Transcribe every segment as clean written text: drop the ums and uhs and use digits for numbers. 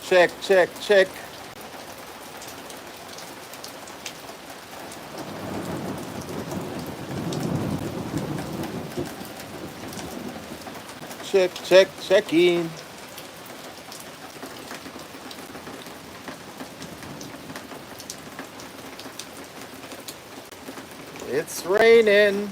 Check, check, check. Check, check, check in. It's raining.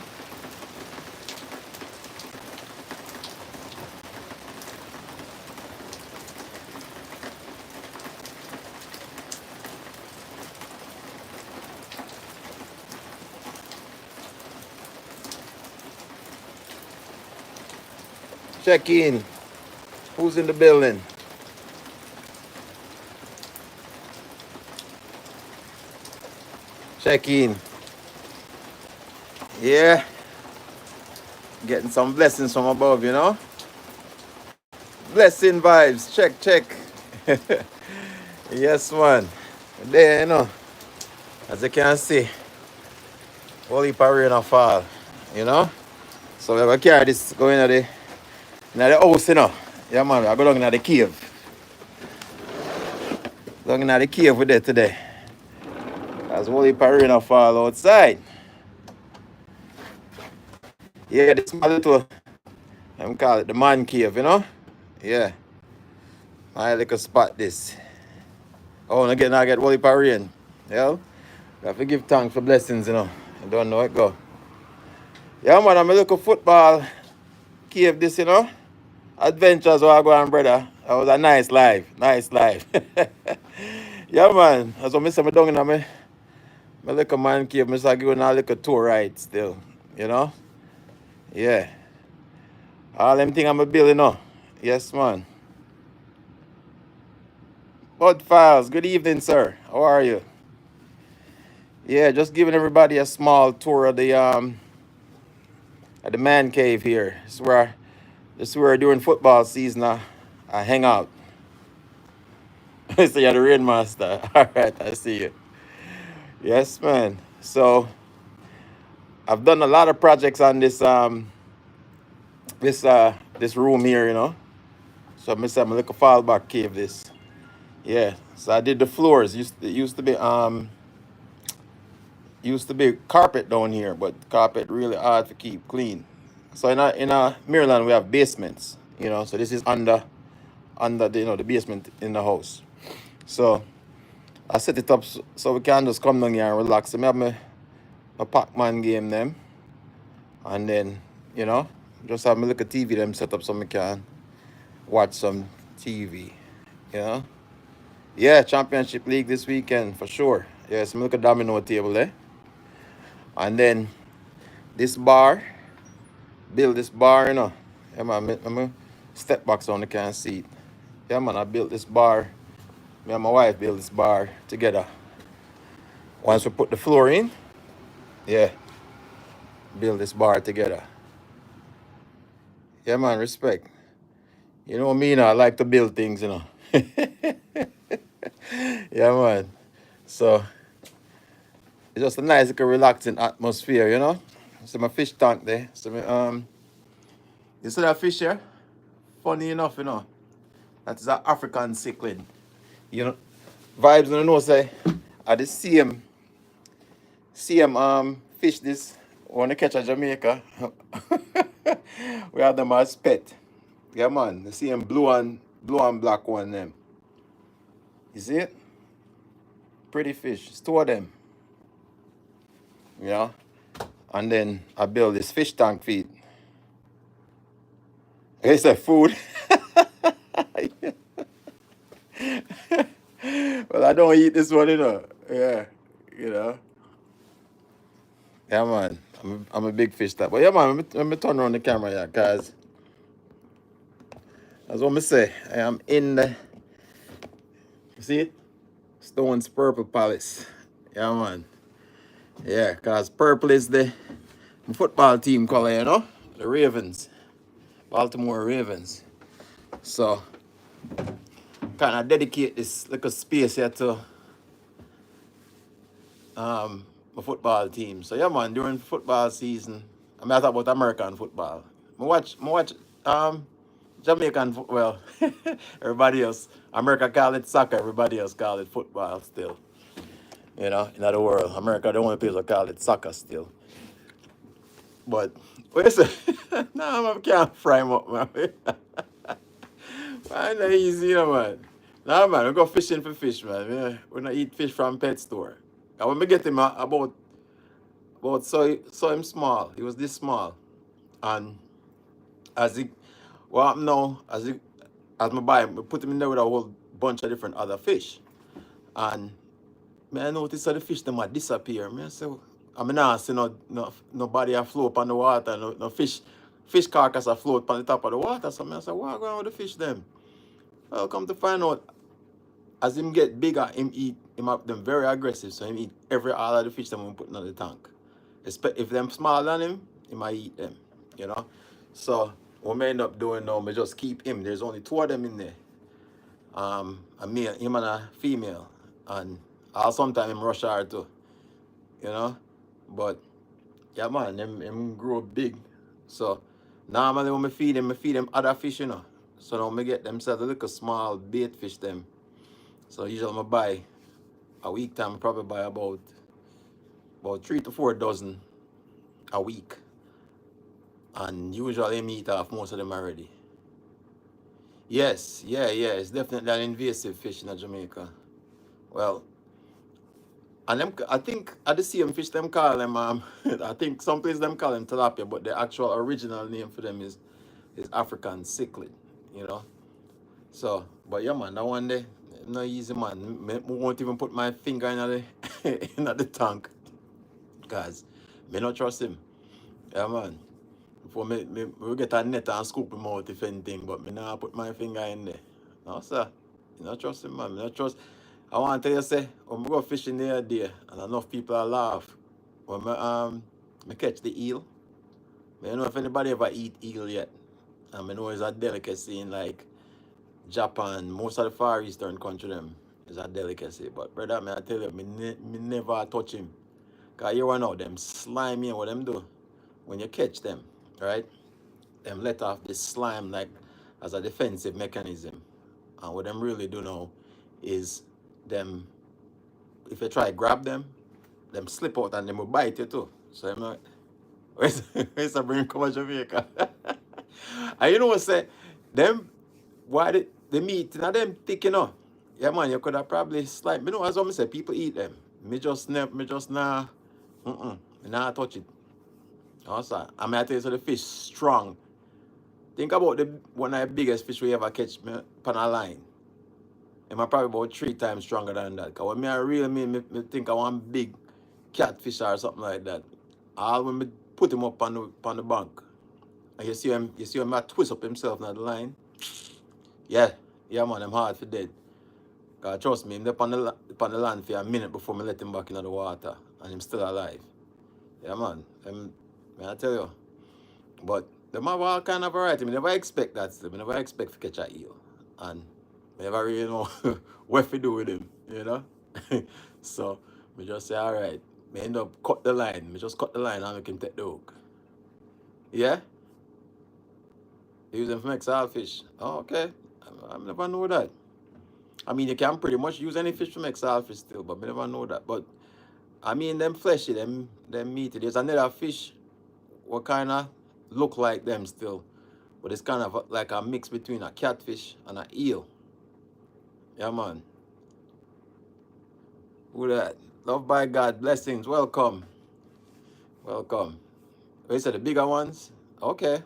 Check in. Who's in the building? Check in. Yeah, getting some blessings from above, you know? Blessing vibes. Check, check. Yes, man. There, you know, as you can see, holy rain a fall, you know? So we're going to carry this going in the house, you know? Yeah, man, I go down in the cave. Down in the cave with it today. As holy rain a fall outside. Yeah, this my little, I'm call it the man cave, you know? Yeah, my little spot this. Oh, and again, I get holy rain. Yeah? You have to give thanks for blessings, you know? I don't know it go. Yeah, man, I'm a little football cave this, you know? Adventures where I go on, brother. That was a nice life. Nice life. Yeah, man. That's what I say. I down in my little man cave. I start giving a little tour ride still. You know? Yeah. All them things I'm building now. Yes, man. Bud Files. Good evening, sir. How are you? Yeah, just giving everybody a small tour of the man cave here. This is where during football season I hang out. So you're the rain master. All right, I see you. Yes, man. So I've done a lot of projects on this room here, you know. So I'm like a fallback cave this. Yeah. So I did the floors. It used to be carpet down here, but carpet really hard to keep clean. So in Maryland we have basements, you know. So this is under the basement in the house. So I set it up so we can just come down here and relax. So I have my Pac-Man game them, and then you know just have me look at TV them set up so we can watch some TV. You know, yeah, Championship League this weekend for sure. Yes, me look at domino table there, and then this bar, build this bar, you know. Yeah, man, I'm step back so I can see it. Yeah, man, I built this bar. Me and my wife built this bar together. Once we put the floor in, yeah, build this bar together. Yeah, man, respect. You know me, you know, I like to build things, you know. Yeah, man. So it's just a nice, like, relaxing atmosphere, you know. So my fish tank there. So you see that fish here? Funny enough, you know, that is an African cichlid. You know, vibes on the nose say are the same fish this when they catch a Jamaica. We have them as pet. Yeah, man. The same blue and black one them. You see it? Pretty fish. Store them. You know? And then I build this fish tank feed. It's a food. Well, I don't eat this one, you know. Yeah. You know. Yeah, man. I'm a big fish type. But yeah, man, let me turn around the camera here, guys. That's what I say. I am in the, you see it? Stone's Purple Palace. Yeah, man. Yeah, because purple is the football team color, you know? The Ravens. Baltimore Ravens. So, kind of dedicate this little space here to my football team. So, yeah, man, during football season, I talk about American football. I watch Jamaican, well, everybody else, America call it soccer, everybody else call it football still. You know, in other world, America the only place that call it soccer still. But, what is it? No, I can't fry him up, man. Man, that easy, you know, man. Nah, man, we go fishing for fish, man. We not eat fish from pet store. And when we get him about saw him small. He was this small. And as he what happened now, as my buy him, we put him in there with a whole bunch of different other fish. And I noticed that the fish them might disappear. I say, I mean, I see nobody afloat on the water, no fish carcass afloat on the top of the water. So I say, what going on with the fish them? Well, come to find out, as him get bigger, him have them very aggressive. So him eat all of the fish that we put in the tank. If them smaller than him, he might eat them. You know? So what we end up doing now, we just keep him. There's only two of them in there. A male, him and a female. And I'll sometimes him rush her too. You know? But yeah man, them grow big. So normally when I feed them other fish, you know. So now I get themselves a little small bait fish them. So usually I buy a week time, I probably buy about 3 to 4 dozen a week. And usually I eat off most of them already. Yes, yeah. It's definitely an invasive fish in Jamaica. Well, and them, I think at the same fish them call them I think some places them call them tilapia, but the actual original name for them is African cichlid, you know. So, but yeah man, that one day, no easy man. I won't even put my finger in the in the tank. Because me not trust him. Yeah man. Before me get a net and scoop him out if anything, but me not put my finger in there. No sir. You not trust him man. Me not trust. I want to tell you say, when we go fishing the other day and enough people are laugh. When me catch the eel. I don't know if anybody ever eat eel yet. And I know it's a delicacy in like Japan, most of the Far Eastern country them is a delicacy. But brother, I tell you, me never touch him. Because you know them slimy and what them do. When you catch them, right? Them let off this slime like as a defensive mechanism. And what them really do now is them, if you try to grab them slip out and them will bite you too. So I'm like, where's the bring come to Jamaica? And you know what say? Them why the meat now them thick, you know. Yeah man, you could have probably slime. You know as I say, people eat them. Me just nah me nah touch it. Also, I mean I tell you so the fish strong. Think about the one of the biggest fish we ever catch on a line. It might probably about 3 times stronger than that. Because when me I really me think I want big catfish or something like that. All when me put him up on the bank. And you see him I twist up himself on the line. Yeah. Yeah man, I'm hard for dead. Cause trust me, him up on the land for a minute before me let him back into the water. And him still alive. Yeah man. May I tell you. But them have all kind of variety. I never expect that still. I never expect to catch a eel. And I never really know what to do with him, you know? So we just say, alright. Me end up cut the line. Me just cut the line and we can take the hook. Yeah? Use them for make saltfish. Oh, okay. I never know that. I mean you can pretty much use any fish to make saltfish still, but I never know that. But I mean them fleshy, them meaty. There's another fish what kind of look like them still. But it's kind of like a mix between a catfish and an eel. Yeah, man. Who that? Love by God. Blessings. Welcome. Welcome. Oh, you said the bigger ones? Okay.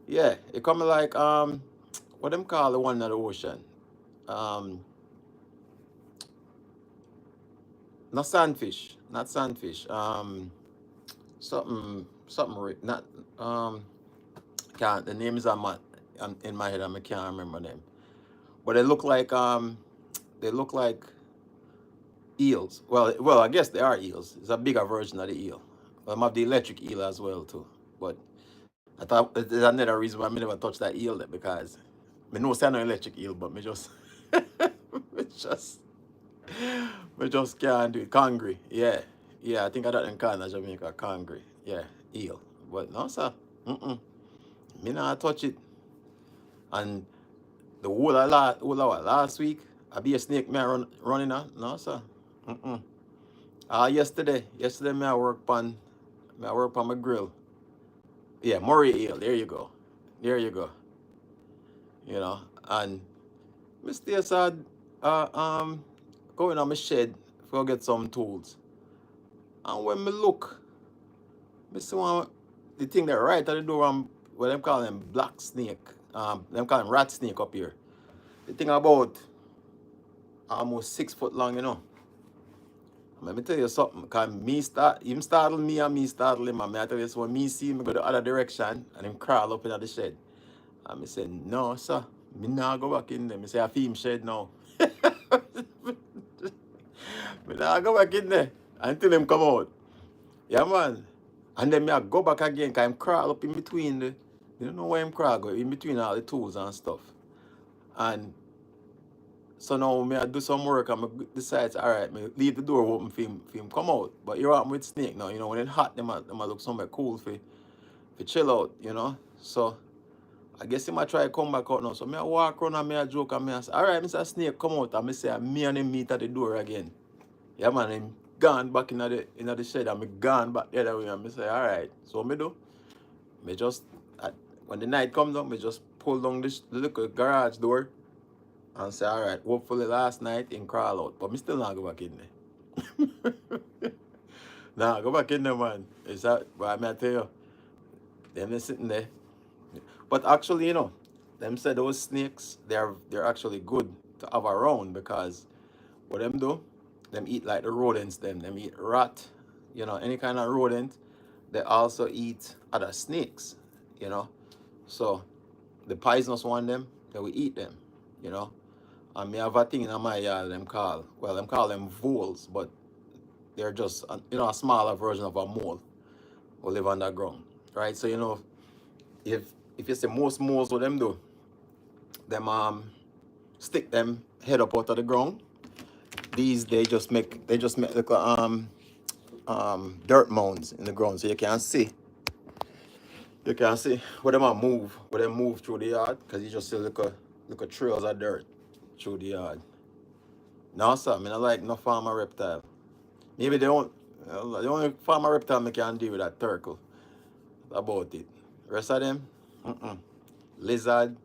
Yeah. It come like, what them call the one in the ocean? Um, not sandfish. Not sandfish. Not, can't, the name is in my head and I can't remember them. But they look like eels. Well, I guess they are eels. It's a bigger version of the eel. I have the electric eel as well too. But I thought there's another reason why I never touch that eel there because I know it's not electric eel, but me just me just me just can't do it. Congry, yeah. Yeah, I think I don't in Canada, Jamaica, congry. Yeah, eel. But no sir. Me not touch it. And the whole of last week, I be a snake me running on. No, sir. Mm-mm. Yesterday me I work on my grill. Yeah, Murray Hill. There you go. There you go. You know, and me stay aside, uh, um, going on my shed for get some tools. And when me look, me see one, the thing that right at the door, what them call them black snake. Them call them rat snake up here. The thing about almost 6 foot long, you know. Let me tell you something, because him startle me and me startle him, and me I tell you, so when me see him go the other direction, and him crawl up in the shed. And me say, no, sir, me not go back in there. Me say, I feel him shed now. Me not go back in there until him come out. Yeah, man. And then me I go back again, because him crawl up in between the, you don't know where him crawl go, in between all the tools and stuff. And so now me I do some work and me decide, all right, me leave the door open for him come out. But you're out with snake now, you know, when it's hot, them a look somewhere cool for chill out, you know. So I guess he might try to come back out now. So me I walk around and me I joke and me I say, all right, Mr. Snake, come out. And me say, me and him meet at the door again. Yeah, man, him gone back in the shed and me gone back the other way. And me say, all right. So me do, me just, when the night comes down, me just pull down the little garage door and say, all right, hopefully last night in crawl out. But me still not go back in there. Nah, go back in there, man. Is that, but I tell you, them they sitting there. But actually, you know, them say those snakes, they're actually good to have around because what them do, them eat like the rodents, them eat rat, you know, any kind of rodent. They also eat other snakes, you know. So the poisonous one them, they will eat them, you know. And me have a thing in my yard them call them voles, but they're just you know, a smaller version of a mole who live underground. Right? So you know, if you say most moles what them do, them stick them head up out of the ground. These they just make like dirt mounds in the ground, so you can see where they move through the yard, because you just see look at trails of dirt through the yard. No, sir, I mean I like no farmer reptile. Maybe they don't. The only farmer reptile I can deal with that turtle. About it. Rest of them, lizard,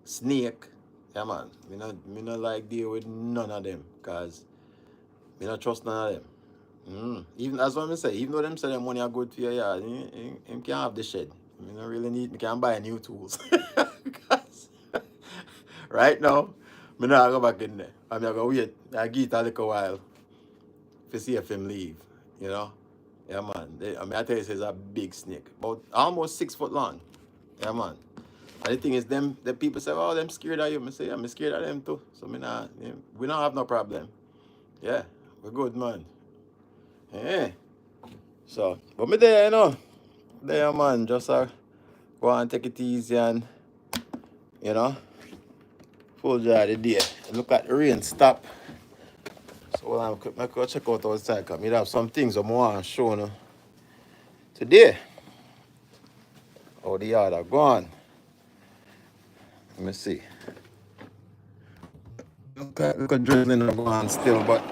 snake. Yeah, man. Me not like deal with none of them, cause me not trust none of them. Even as what I say, even though them say them money are good for your yard, him can have the shed. Me not really need. Me can buy new tools. 'Cause right now, me not go back in there. I'm not gonna wait. I give it a little while to see if him leave. You know. Yeah, man. I tell you, it's a big snake, about almost 6 foot long. Yeah, man. And the thing is, the people say, oh, them scared of you. I say, yeah, I'm scared of them too. So we don't have no problem. Yeah, we're good, man. Yeah. So, but me there, you know. There, man. Just go and take it easy and, you know, full jar the day. Look at the rain stop. So, I'm going to check out outside, because we have some things I want to show you today. Oh, the yard are gone. Let me see. Look at drizzling are going still, but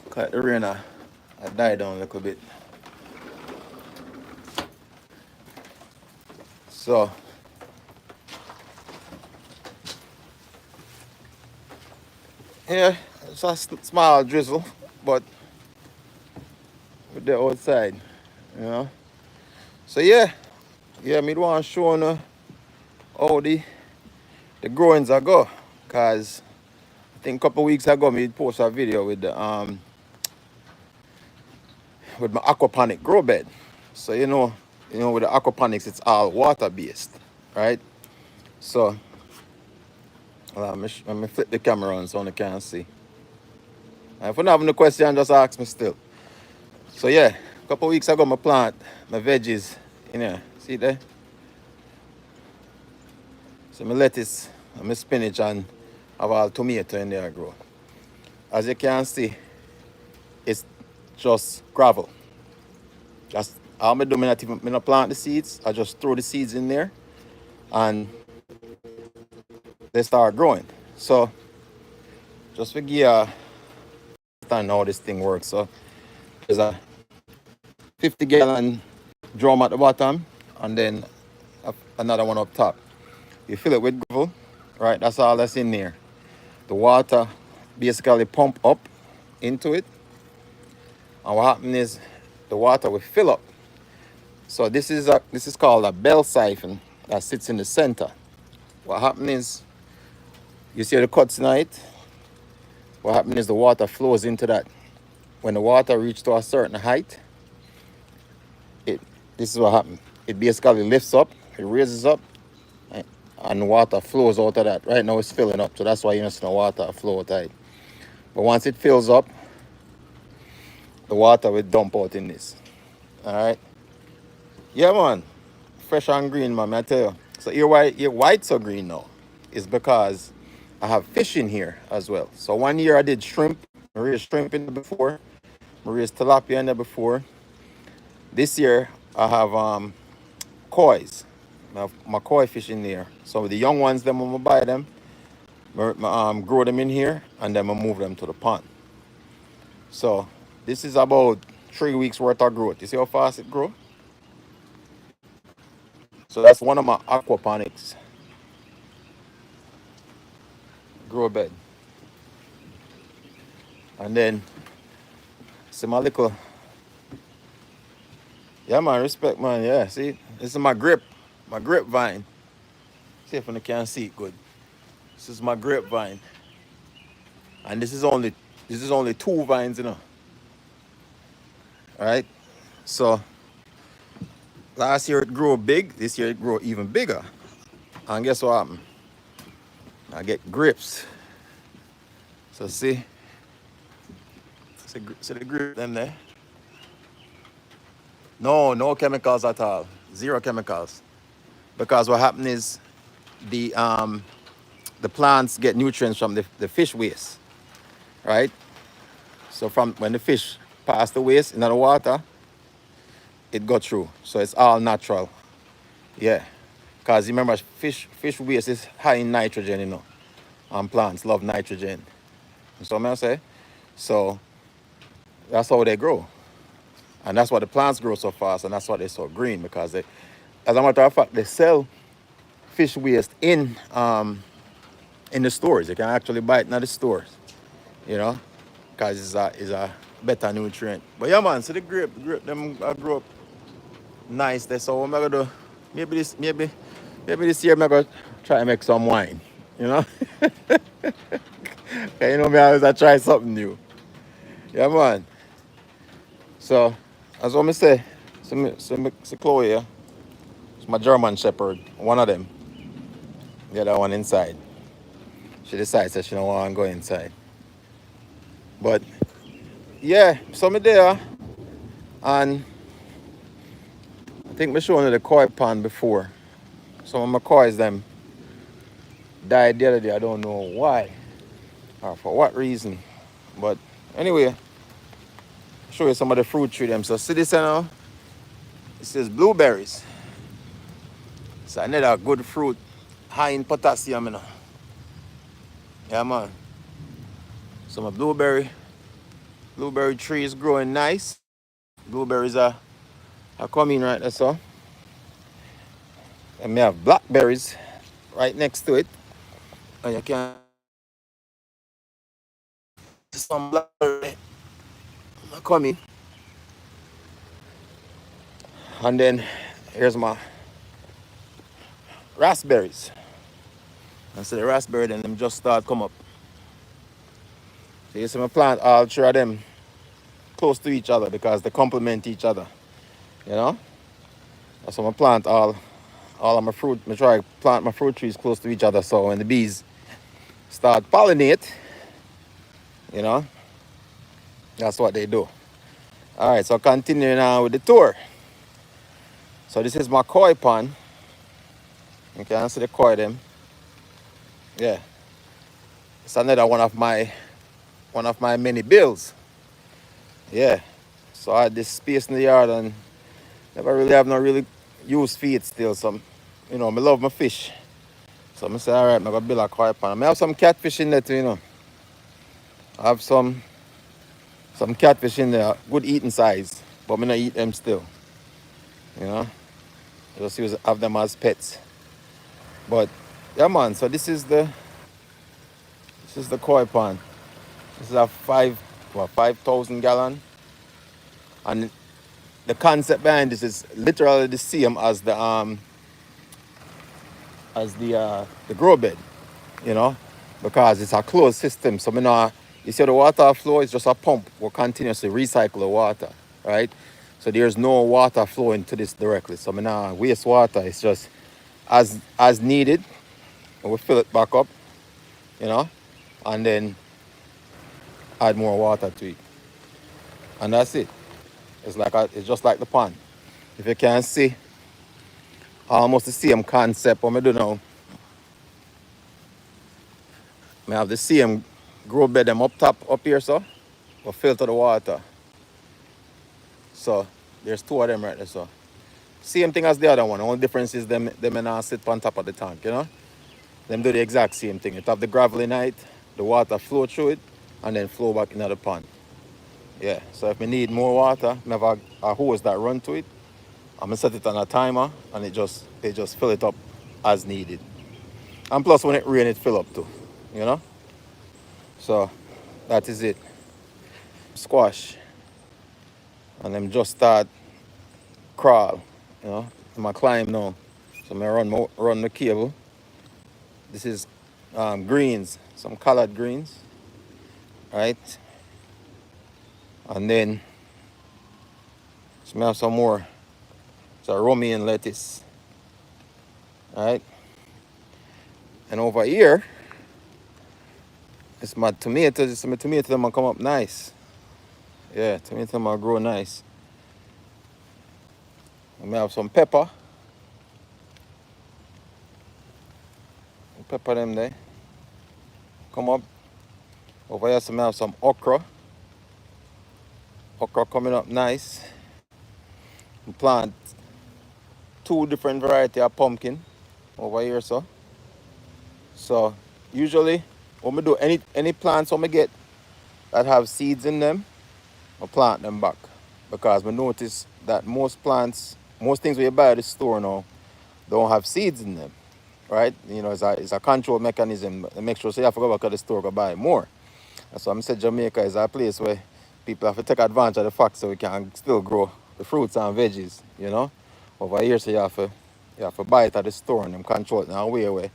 look at the rain I died down a little bit. So, yeah, it's a small drizzle, but with the outside, you know. So yeah, me want to show you how the growings are go, cause I think a couple of weeks ago me post a video with with my aquaponic grow bed. So you know with the aquaponics it's all water based, right? So let me flip the camera on so you can see. And if you don't have no question, just ask me still. So yeah, a couple of weeks ago I plant my veggies in here. See there? So my lettuce and my spinach and have all tomato in there grow. As you can see, it's just gravel. Just all I do, me not plant the seeds. I just throw the seeds in there and they start growing. So just to give you a understand how this thing works. So there's a 50-gallon drum at the bottom, and then another one up top. You fill it with gravel, right? That's all that's in there. The water basically pump up into it, and what happens is the water will fill up. So this is called a bell siphon that sits in the center. What happens is you see the cuts in it. What happens is the water flows into that. When the water reaches to a certain height, it this is what happens. It basically lifts up, it raises up, and water flows out of that. Right now it's filling up, so that's why you don't see the water flow out of it. But once it fills up, the water will dump out in this. Alright? Yeah, man. Fresh and green, man, I tell you. So your white so green now is because I have fish in here as well. So one year I did shrimp. I raised shrimp in there before. I raised tilapia in there before. This year I have koi's. I have my koi fish in there. So the young ones, them when I buy them, grow them in here, and then I move them to the pond. So this is about 3 weeks worth of growth. You see how fast it grows? So that's one of my aquaponics grow bed. And then see my little, yeah man, respect man, yeah. See, this is my grapevine. See if you can see it good. This is my grapevine. And this is only 2 vines, Alright? So last year it grew big, this year it grew even bigger. And guess what happened? I get grapes. So see the grip them there. No chemicals at all. Zero chemicals. Because what happened is the plants get nutrients from the fish waste. Right? So from when the fish pass the waste into the water, it got through. So it's all natural. Yeah. Because remember, fish waste is high in nitrogen, And plants love nitrogen. So I'm say. So that's how they grow. And that's why the plants grow so fast, and that's why they're so green, because they, as a matter of fact, they sell fish waste in the stores. You can actually buy it in the stores, because it's a better nutrient. But yeah, man, so the grape them grow up nice. There, so what am I gonna do? Maybe this year I'm gonna try to make some wine. You know, 'Cause me always I try something new. Yeah, man. So as what I say, so Chloe, yeah, it's my German Shepherd, one of them. The other one inside. She decides that she don't want to go inside. But yeah, so me there, and I think me showing you the koi pond before. Some of my kois them died the other day. I don't know why or for what reason. But anyway, show you some of the fruit tree them. So see this now? This is blueberries. It's another good fruit, high in potassium, Yeah, man. So my blueberry tree is growing nice. Blueberries are coming right there, so. And we have blackberries right next to it. And you can see some blackberry coming. And then here's my raspberries. And so the raspberry then them just start come up. So you see my plant all three of them close to each other because they complement each other. That's why I plant all of my fruit. I try to plant my fruit trees close to each other, so when the bees start pollinate, that's what they do. All right, so continuing now with the tour. So this is my koi pond. You can see the koi them. Yeah, it's another one of my many bills. Yeah, so I had this space in the yard and never really have no really use for it still. So you know, I love my fish. So I say, all right, I'm gonna build a koi pond. I have some catfish in there too, you know. I have some catfish in there, good eating size, but I'm not eat them still, you know. I just use have them as pets. But yeah, man. So this is the koi pond. This is a 5,000 gallon, and the concept behind this is literally the same as the grow bed, you know, because it's a closed system. So you see the water flow is just a pump will continuously recycle the water, right? So there's no water flowing to this directly. So waste water. It's just as needed. And we fill it back up, you know, and then add more water to it, and that's it. It's just like the pond. If you can see, almost the same concept. What I do now, I have the same grow bed them up top up here, so we filter the water. So there's two of them right there. So same thing as the other one. The only difference is them and sit on top of the tank, you know. Them do the exact same thing. It have the gravel in it, the water flow through it, and then flow back into the pond. Yeah. So if we need more water, I have a hose that run to it. I'm gonna set it on a timer, and they just fill it up as needed. And plus, when it rain, it fill up too, you know. So that is it. Squash, and them just start crawl, you know. I'm gonna climb now, so I'm gonna run the cable. This is greens, some colored greens, right? And then smell some more. It's a romaine lettuce, right? And over here, it's my tomatoes. It's my tomatoes that come up nice. Yeah, tomatoes will grow nice. And I have some pepper. Pepper them there. Come up. Over here, so I have some okra. Okra coming up nice. We plant two different variety of pumpkin over here, so. So usually when we do any plants when we get that have seeds in them, I plant them back. Because we notice that most things we buy at the store now don't have seeds in them. Right? You know, it's a control mechanism to make sure so you have to go back to the store to buy more. And so I'm saying Jamaica is a place where people have to take advantage of the fact so we can still grow the fruits and veggies, you know. Over here, so you have to buy it at the store and them control it in a way where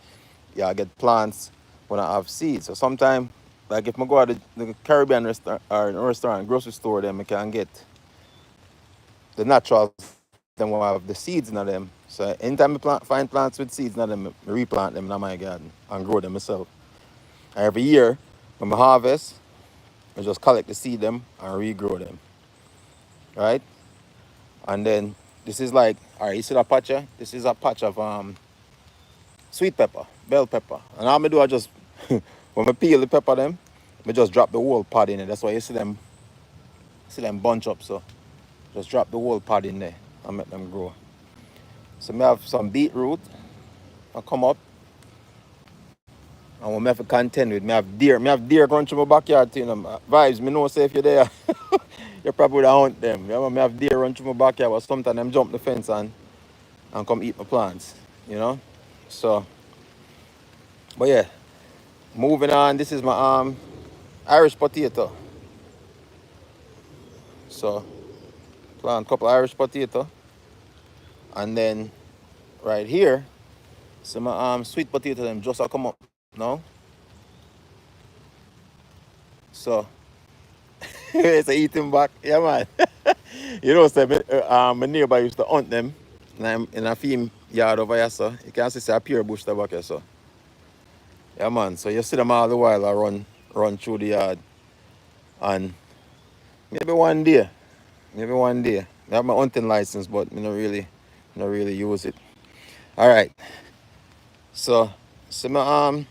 you get plants when I have seeds. So sometimes, like if I go to the Caribbean restaurant, grocery store, then I can get the natural them will have the seeds in them. So anytime I find plants with seeds in them, I replant them in my garden and grow them myself. And every year, when I harvest, I just collect the seed them and regrow them. Right? And then this is like, all right, you see that patch here? This is a patch of sweet pepper, bell pepper. And all I do, I just, when I peel the pepper them, I just drop the whole pod in it. That's why you see them bunch up. So just drop the whole pod in there and make them grow. So I have some beetroot. I come up and what I have to contend with, I have deer going through my backyard too, you know. Vibes, me know say if you're there, you probably would hunt them. You know, I have deer run through my backyard, but sometimes them jump the fence and come eat my plants, you know. So, but yeah, moving on. This is my Irish potato. So, plant a couple Irish potato, and then right here, so my sweet potato them just come up now. So it's a eating back, yeah man. You know, say my neighbor used to hunt them in a film yard over here, so you can see a pure bush back here, so. Yeah man, so you see them all the while I run through the yard, and maybe one day. I have my hunting license, but I don't really use it. All right, so this is my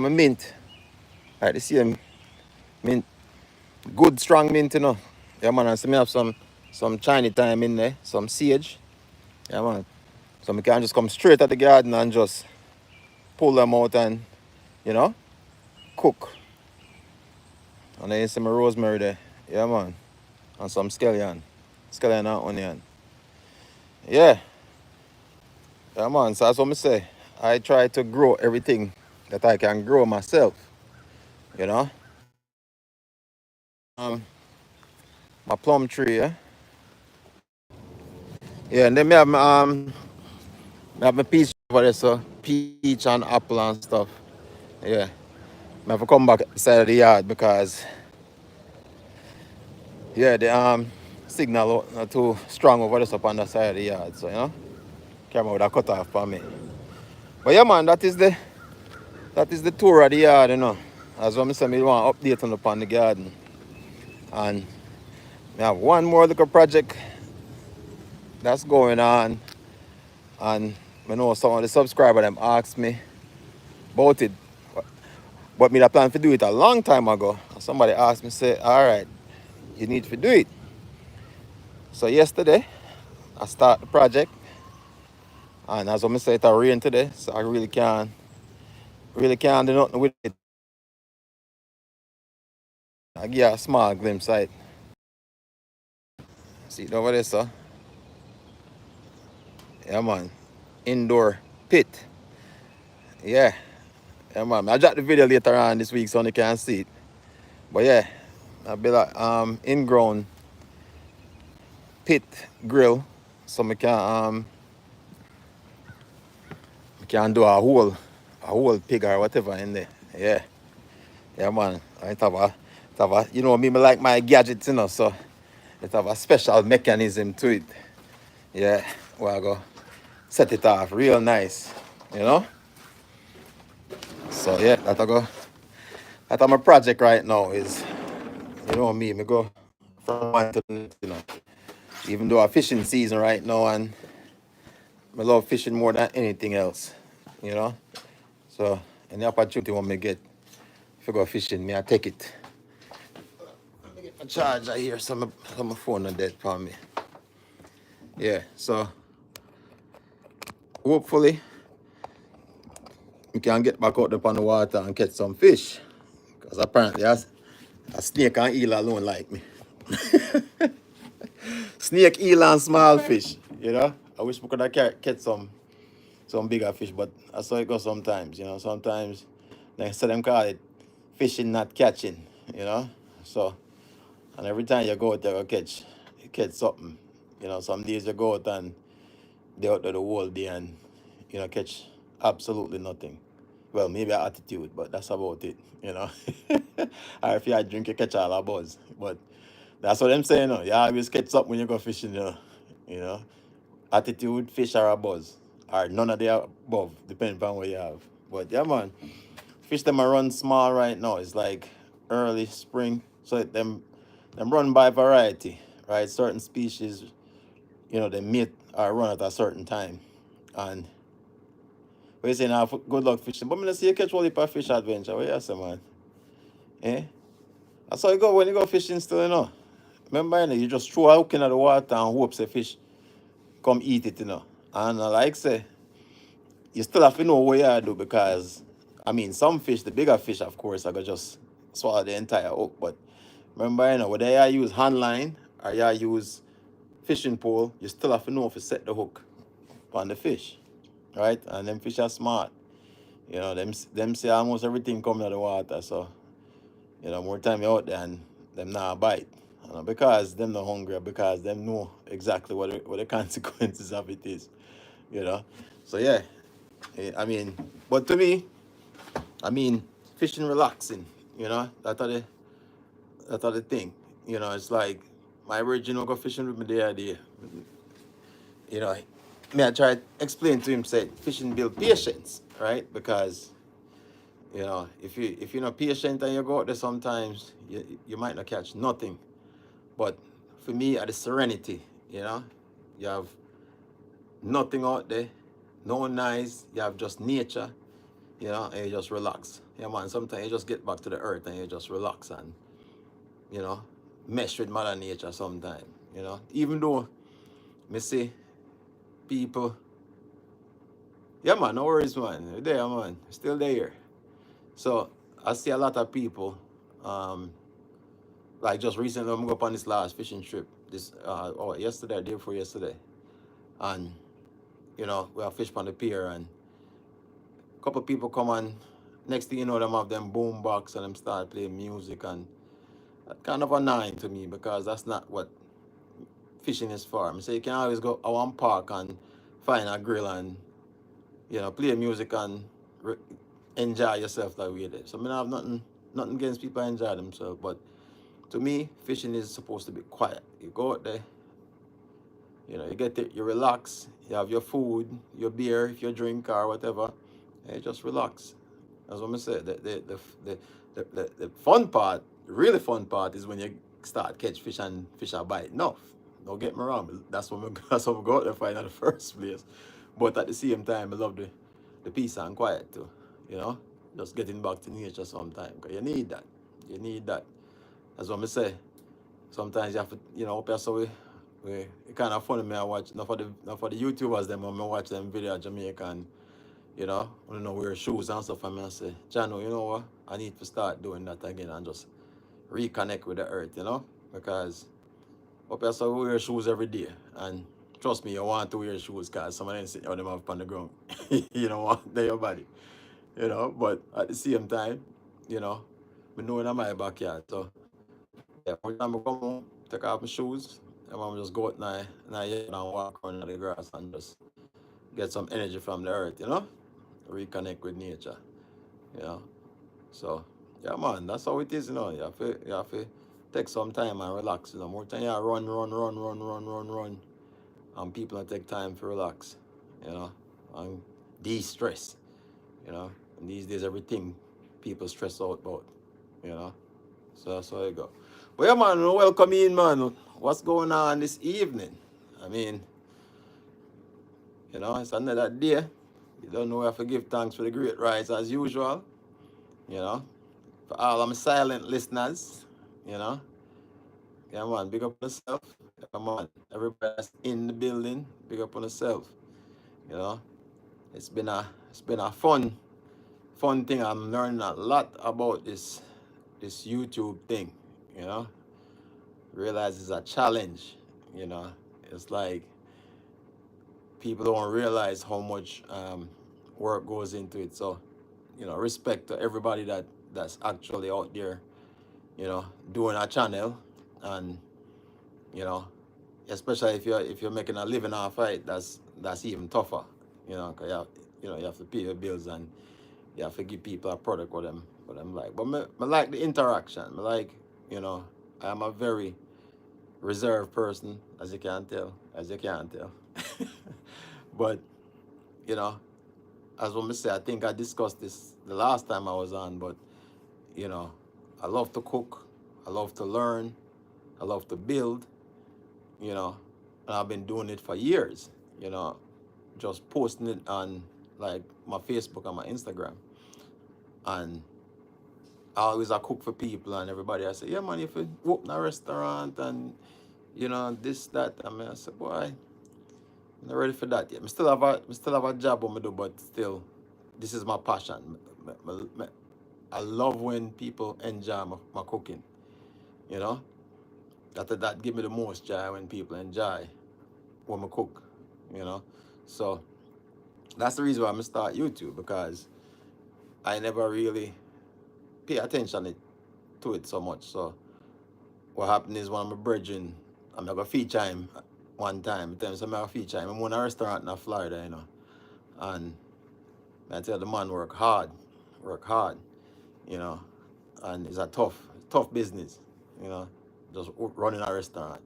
mint. All right, this is mint, good strong mint, you know. Yeah man, and so me have some Chinese thyme in there, some sage. Yeah man, So I can just come straight at the garden and just pull them out and, you know, cook. And then you see my rosemary there. Yeah, man. And some scallion. Scallion and onion. Yeah. Yeah, man. So that's what I say. I try to grow everything that I can grow myself. You know? Um, my plum tree, yeah? Yeah, and then I have my peach over there, so peach and apple and stuff. Yeah. I have to come back side of the yard because yeah, the signal not too strong over this up on the side of the yard, so you know, camera would have cut off for me. But yeah, man, that is the tour of the yard, you know. As what I said, me want to update upon the garden, and we have one more little project that's going on, and I know some of the subscribers them asked me about it, but me I plan to do it a long time ago. Somebody asked me, say, all right, you need to do it. So yesterday, I start the project, and as I say, it rain today, so I really can't do nothing with it. I give you a small glimpse of it. See it over there, sir? Yeah, man. Indoor pit. Yeah. Yeah, man. I'll drop the video later on this week so you can see it. But yeah, I'll be like in-ground pit grill, so I can do a whole pig or whatever in there. Yeah. Yeah, man. You know me like my gadgets, you know, so it have a special mechanism to it. Yeah. Well, I go set it off real nice, you know. So yeah, that's my project right now is, you know me go from one to the next, you know. Even though I'm fishing season right now and I love fishing more than anything else, you know. So any opportunity when me get if I go fishing, me I take it. Let me get my charger here, so my phone not dead for me. Yeah, so hopefully we can get back out up on the water and catch some fish. Because apparently a snake and eel alone like me. Snake, eel, and small fish. You know, I wish we could have catch some bigger fish, but that's how it goes sometimes. You know, sometimes they say them call it fishing, not catching. You know, so and every time you go out there, you catch something. You know, some days you go out and they out there the whole day and catch absolutely nothing. Well, maybe an attitude, but that's about it. You know, or if you had drink, you catch all a buzz, but. That's what I'm saying. You always catch something when you go fishing. You know, attitude, fish, or a buzz, or none of the above, depending on what you have. But yeah, man, fish them are run small right now. It's like early spring, so them run by variety, right? Certain species, they mate or run at a certain time, and we say now good luck fishing. But me not see you catch all the fish adventure. What you say, man? Eh? That's how you go when you go fishing still, Remember, you just throw a hook in the water and hope the fish come eat it, And like say, you still have to know what you do because, I mean, some fish, the bigger fish, of course, are going to just swallow the entire hook. But remember, whether you use hand line or you use fishing pole, you still have to know if you set the hook on the fish, right? And them fish are smart. Them see almost everything coming out of the water. So, more time you're out there and them not bite. Because them not hungry, because them know exactly what the consequences of it is. So yeah, I mean, but to me, I mean, fishing relaxing. That are the thing. It's like my original go fishing with me the idea. You know, me I try to explain to him said fishing build patience, right? Because if you're not patient and you go out there sometimes you might not catch nothing. But for me, at the serenity, you have nothing out there, no noise, you have just nature, and you just relax. Yeah, man, sometimes you just get back to the earth and you just relax and, you know, mesh with Mother Nature sometimes, Even though me see people Yeah, man, no worries, man. We're there, man. Still there. So I see a lot of people, um, like just recently, I'm go up on this last fishing trip. This yesterday, day before yesterday, and we have fish on the pier, and a couple people come on. Next thing you know, them have them boom box and them start playing music, and that kind of annoying to me because that's not what fishing is for. I say you can always go out one park and find a grill and play music and re- enjoy yourself that way there. So I mean, I have nothing against people enjoy themselves, but to me, fishing is supposed to be quiet. You go out there, you get it, you relax, you have your food, your beer, if you drink or whatever, and you just relax. That's what I say. The fun part, the really fun part, is when you start catch fish and fish are bite enough. Don't get me wrong, that's what that's what we go out there find in the first place. But at the same time, I love the peace and quiet too. You know, just getting back to nature sometime. Cause you need that. You need that. That's what I say. Sometimes you have to, up here so we it kind of funny me I watch not for the YouTubers them when I watch them video of Jamaica and I don't know wear shoes and stuff and I say, Jano, you know what? I need to start doing that again and just reconnect with the earth. Because up here so we wear shoes every day and trust me, you want to wear shoes because some of them sit out them up on the ground. You don't want their body. But at the same time, you know, we know in my backyard. So yeah, every time I come home, take off my shoes, and I'm just go out now and walk around the grass and just get some energy from the earth. Reconnect with nature, you know. So yeah, man, that's how it is. You have to take some time and relax. More time you run, and people don't take time to relax, you know, and de-stress, And these days everything people stress out about, you know. So that's how it go. But yeah, man, welcome in, man. What's going on this evening? I mean, it's another day. You don't know where to give thanks for the great rise as usual, you know. For all of my silent listeners, you know. Yeah, man, big up on yourself. Yeah, man, everybody that's in the building, big up on yourself. You know, it's been a fun thing. I'm learning a lot about this YouTube thing. You know, realize it's a challenge. You know, it's like people don't realize how much work goes into it. So, respect to everybody that's actually out there, doing a channel, and you know, especially if you're making a living off it, that's even tougher. Cause you have to pay your bills and you have to give people a product what them like. But I like the interaction. I like, you know, I am a very reserved person, as you can tell. But you know, as what I say, I think I discussed this the last time I was on. But you know, I love to cook, I love to learn, I love to build. You know, and I've been doing it for years. You know, just posting it on like my Facebook and my Instagram, and I cook for people and everybody. I say, yeah, man, if you open a restaurant and this that, I say, boy, I'm not ready for that yet. I still have a job what I do, but still, this is my passion. I love when people enjoy my cooking. You know, that give me the most joy when people enjoy when I cook. You know, so that's the reason why I'm start YouTube, because I never really pay attention to it so much. So what happened is, one of my brethren, I'm gonna feature him one time. Tell him I'm gonna feature him. I'm in a restaurant in Florida, and I tell the man work hard, you know, and it's a tough business, you know, just running a restaurant.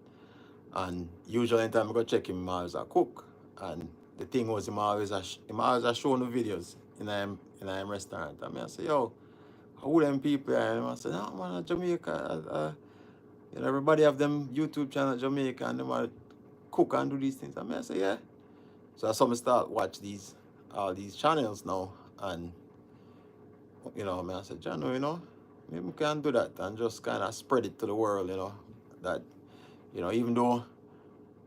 And usually anytime I go check him, I always a cook. And the thing was, him always showing the videos in a restaurant. I say, yo, who them people are? And I say, no, man, Jamaica. Everybody have them YouTube channel in Jamaica and they want to cook and do these things. I say, yeah. So I saw me start watch all these channels now. And, I said, Jano, maybe we can do that and just kind of spread it to the world, that, even though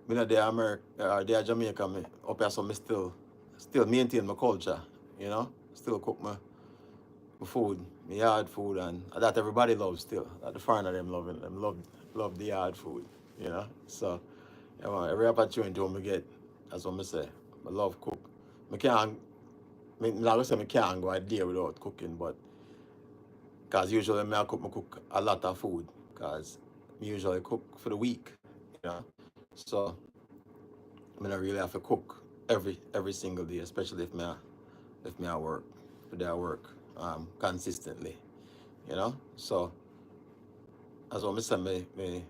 me not there America or there Jamaica, up here, so me still still maintain my culture, you know, still cook my food, my yard food, and that everybody loves still. That the foreigner them loving them love the yard food, you know. So yeah, man, every opportunity when we get, that's what I say. I love cook. I can't, not gonna say I can't go a day without cooking, but because usually I cook a lot of food, because I usually cook for the week, you know. So I don't really have to cook every single day, especially if me I work, if I work consistently, you know. So as what I say, me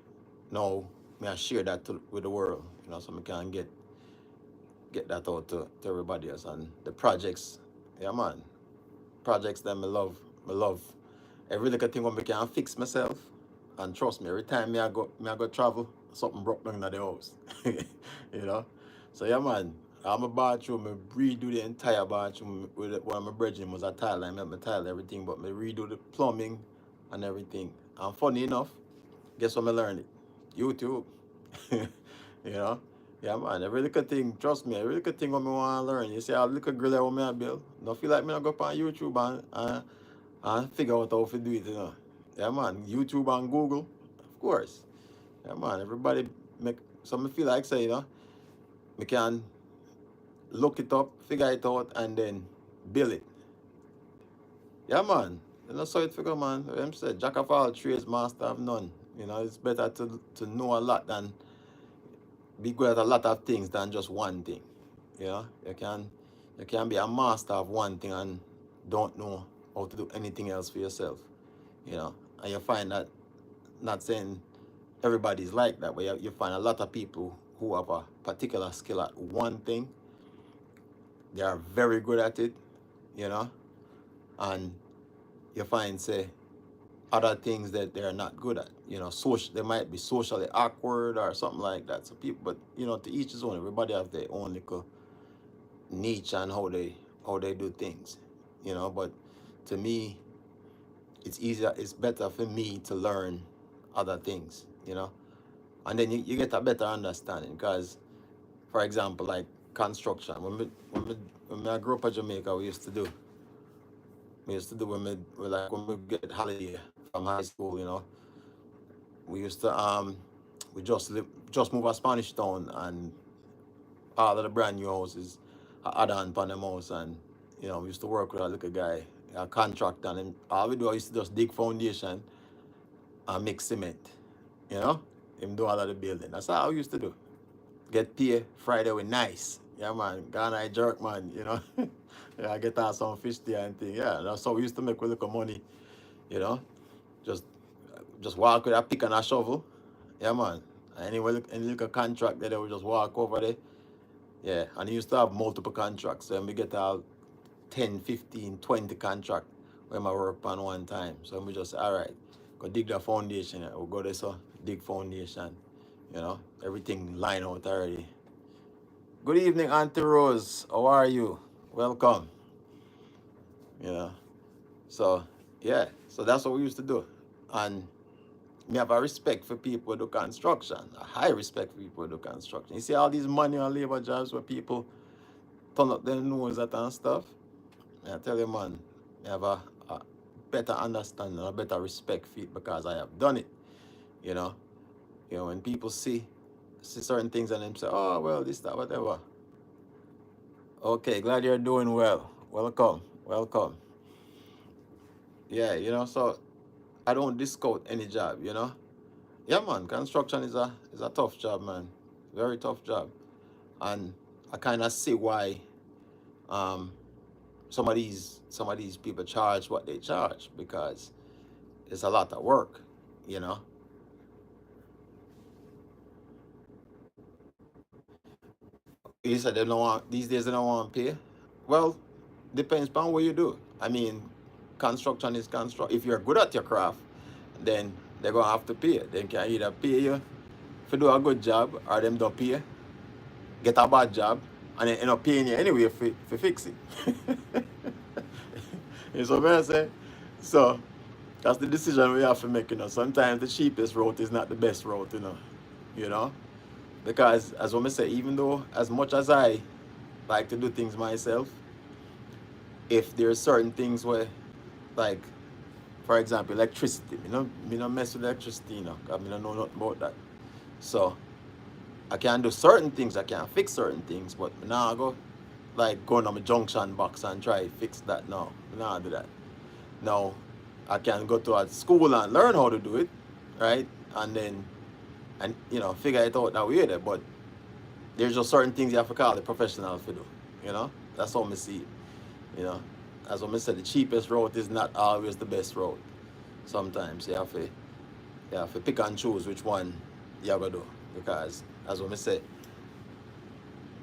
now me I share that with the world, you know, so I can get that out to everybody else. And the projects, yeah man, projects that me love every little thing when I can fix myself. And trust me, every time me I go travel, something broke down in the house. You know? So yeah man, I'm a bathroom, I redo the entire bathroom with one of my brethren was a tile, I made my tile everything, but me redo the plumbing and everything. And funny enough, guess what I learned it? YouTube. You know? Yeah man, every little thing, trust me, every little thing what I want to learn. You see how little grill I want me to build. Don't feel like me I go up on YouTube and figure out how to do it, you know. Yeah man, YouTube and Google, of course. Yeah man, everybody make some feel like say, you know, we can look it up, figure it out, and then build it. Yeah man, you know, so it figure man. Them say jack of all trades, master of none. You know, it's better to know a lot than be good at a lot of things than just one thing. You know, you can be a master of one thing and don't know how to do anything else for yourself. You know, and you find that, not saying everybody's like that, but you find a lot of people who have a particular skill at one thing. They are very good at it, you know, and you find say other things that they're not good at. You know, social, they might be socially awkward or something like that. So people, but you know, to each his own. Everybody have their own little niche and how they do things, you know. But to me, it's easier. It's better for me to learn other things, you know, and then you get a better understanding. Because, for example, like construction. When I grew up in Jamaica, we used to do when we get holiday from high school, you know. We used to we just moved a Spanish town, and all of the brand new houses add on upon them house. And you know, we used to work with a little guy, a contractor, and all we do I used to just dig foundation and mix cement, you know. Him do all of the building. That's how we used to do. Get paid Friday with nice. Yeah man, Ghana jerk man, you know. Yeah, I get out some fish there and thing. Yeah, that's how we used to make a little money, you know. Just just walk with a pick and a shovel. Yeah man. Anyway, any little contract there, they would just walk over there. Yeah, and he used to have multiple contracts. So we get out 10, 15, 20 contract when I work on one time. So we just, all right, go dig the foundation. We'll go there, so dig foundation. You know, everything line out already. Good evening, Auntie Rose. How are you? Welcome. You know, so yeah, so that's what we used to do. And me have a respect for people who do construction, a high respect for people who do construction. You see all these manual labor jobs where people turn up their nose at and stuff. I tell you, man, I have a better understanding, a better respect for it because I have done it. You know, when people see certain things and them say, oh well, this, that, whatever. Okay, glad you're doing well. Welcome, welcome. Yeah, you know, so I don't discount any job. You know, yeah, man, construction is a tough job, man. Very tough job, and I kind of see why um some of these people charge what they charge, because it's a lot of work, you know. You said they don't want, these days they don't want to pay. Well, depends upon what you do. I mean, construction is construct. If you're good at your craft, then they're gonna have to pay. They can either pay you for do a good job, or them don't pay, get a bad job, and then end up paying you anyway for fix it. You know what I'm saying? So that's the decision we have to make, you know. Sometimes the cheapest route is not the best route, you know. You know? Because as I say, even though as much as I like to do things myself. If there's certain things where, like, for example, electricity, me no mess with electricity, cause me don't know nothing about that. So I can do certain things, I can fix certain things, but me nah go like going on my junction box and try to fix that. No, me nah do that. No, I can go to a school and learn how to do it, right? And then figure it out that way there. But there's just certain things you have to call the professional to do. That's how I see it. You know, as I said, the cheapest route is not always the best route. Sometimes you have to pick and choose which one you have to do, because as I say.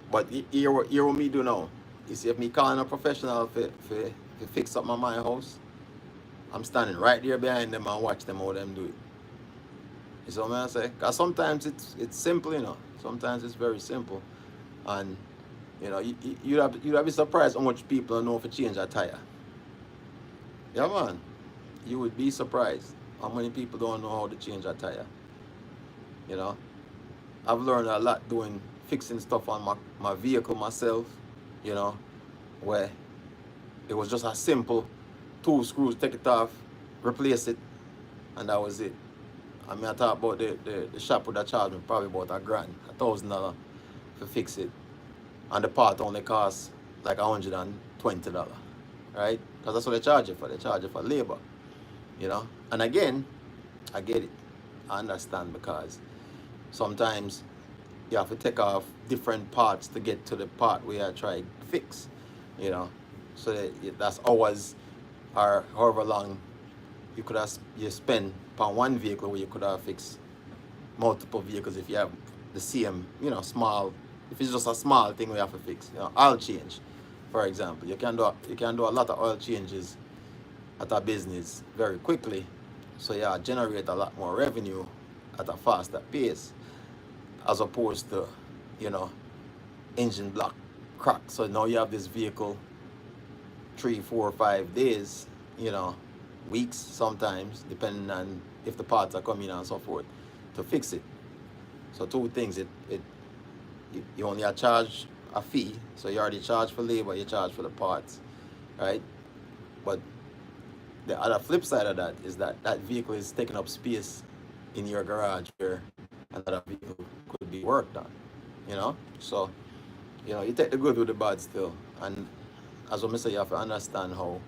But here what me do now. You see, if me calling a professional for fix up my house, I'm standing right there behind them and watch them how them do it. You see what I say? Because sometimes it's simple, Sometimes it's very simple. And, you'd be surprised how much people know if change a tire. Yeah, man. You would be surprised how many people don't know how to change a tire. You know? I've learned a lot doing fixing stuff on my vehicle myself, you know, where it was just a simple 2 screws, take it off, replace it, and that was it. I mean, I talk about the shop would have charged me probably about $1,000, $1,000 to fix it. And the part only costs like $120, right? Because that's what they charge you for. They charge you for labor, And again, I get it. I understand, because sometimes you have to take off different parts to get to the part where I try to fix, So that's hours or however long you spend on one vehicle, where you could have fixed multiple vehicles if you have the same, small. If it's just a small thing we have to fix, oil change, for example, you can do a lot of oil changes at a business very quickly, so generate a lot more revenue at a faster pace, as opposed to, engine block crack. So now you have this vehicle 3, 4, 5 days, weeks sometimes, depending on if the parts are coming and so forth, to fix it. So 2 things, you only charge a fee, so you already charge for labor, you charge for the parts, right? But the other flip side of that is that vehicle is taking up space in your garage where another vehicle could be worked on, So, you take the good with the bad still. And as I say, you have to understand how,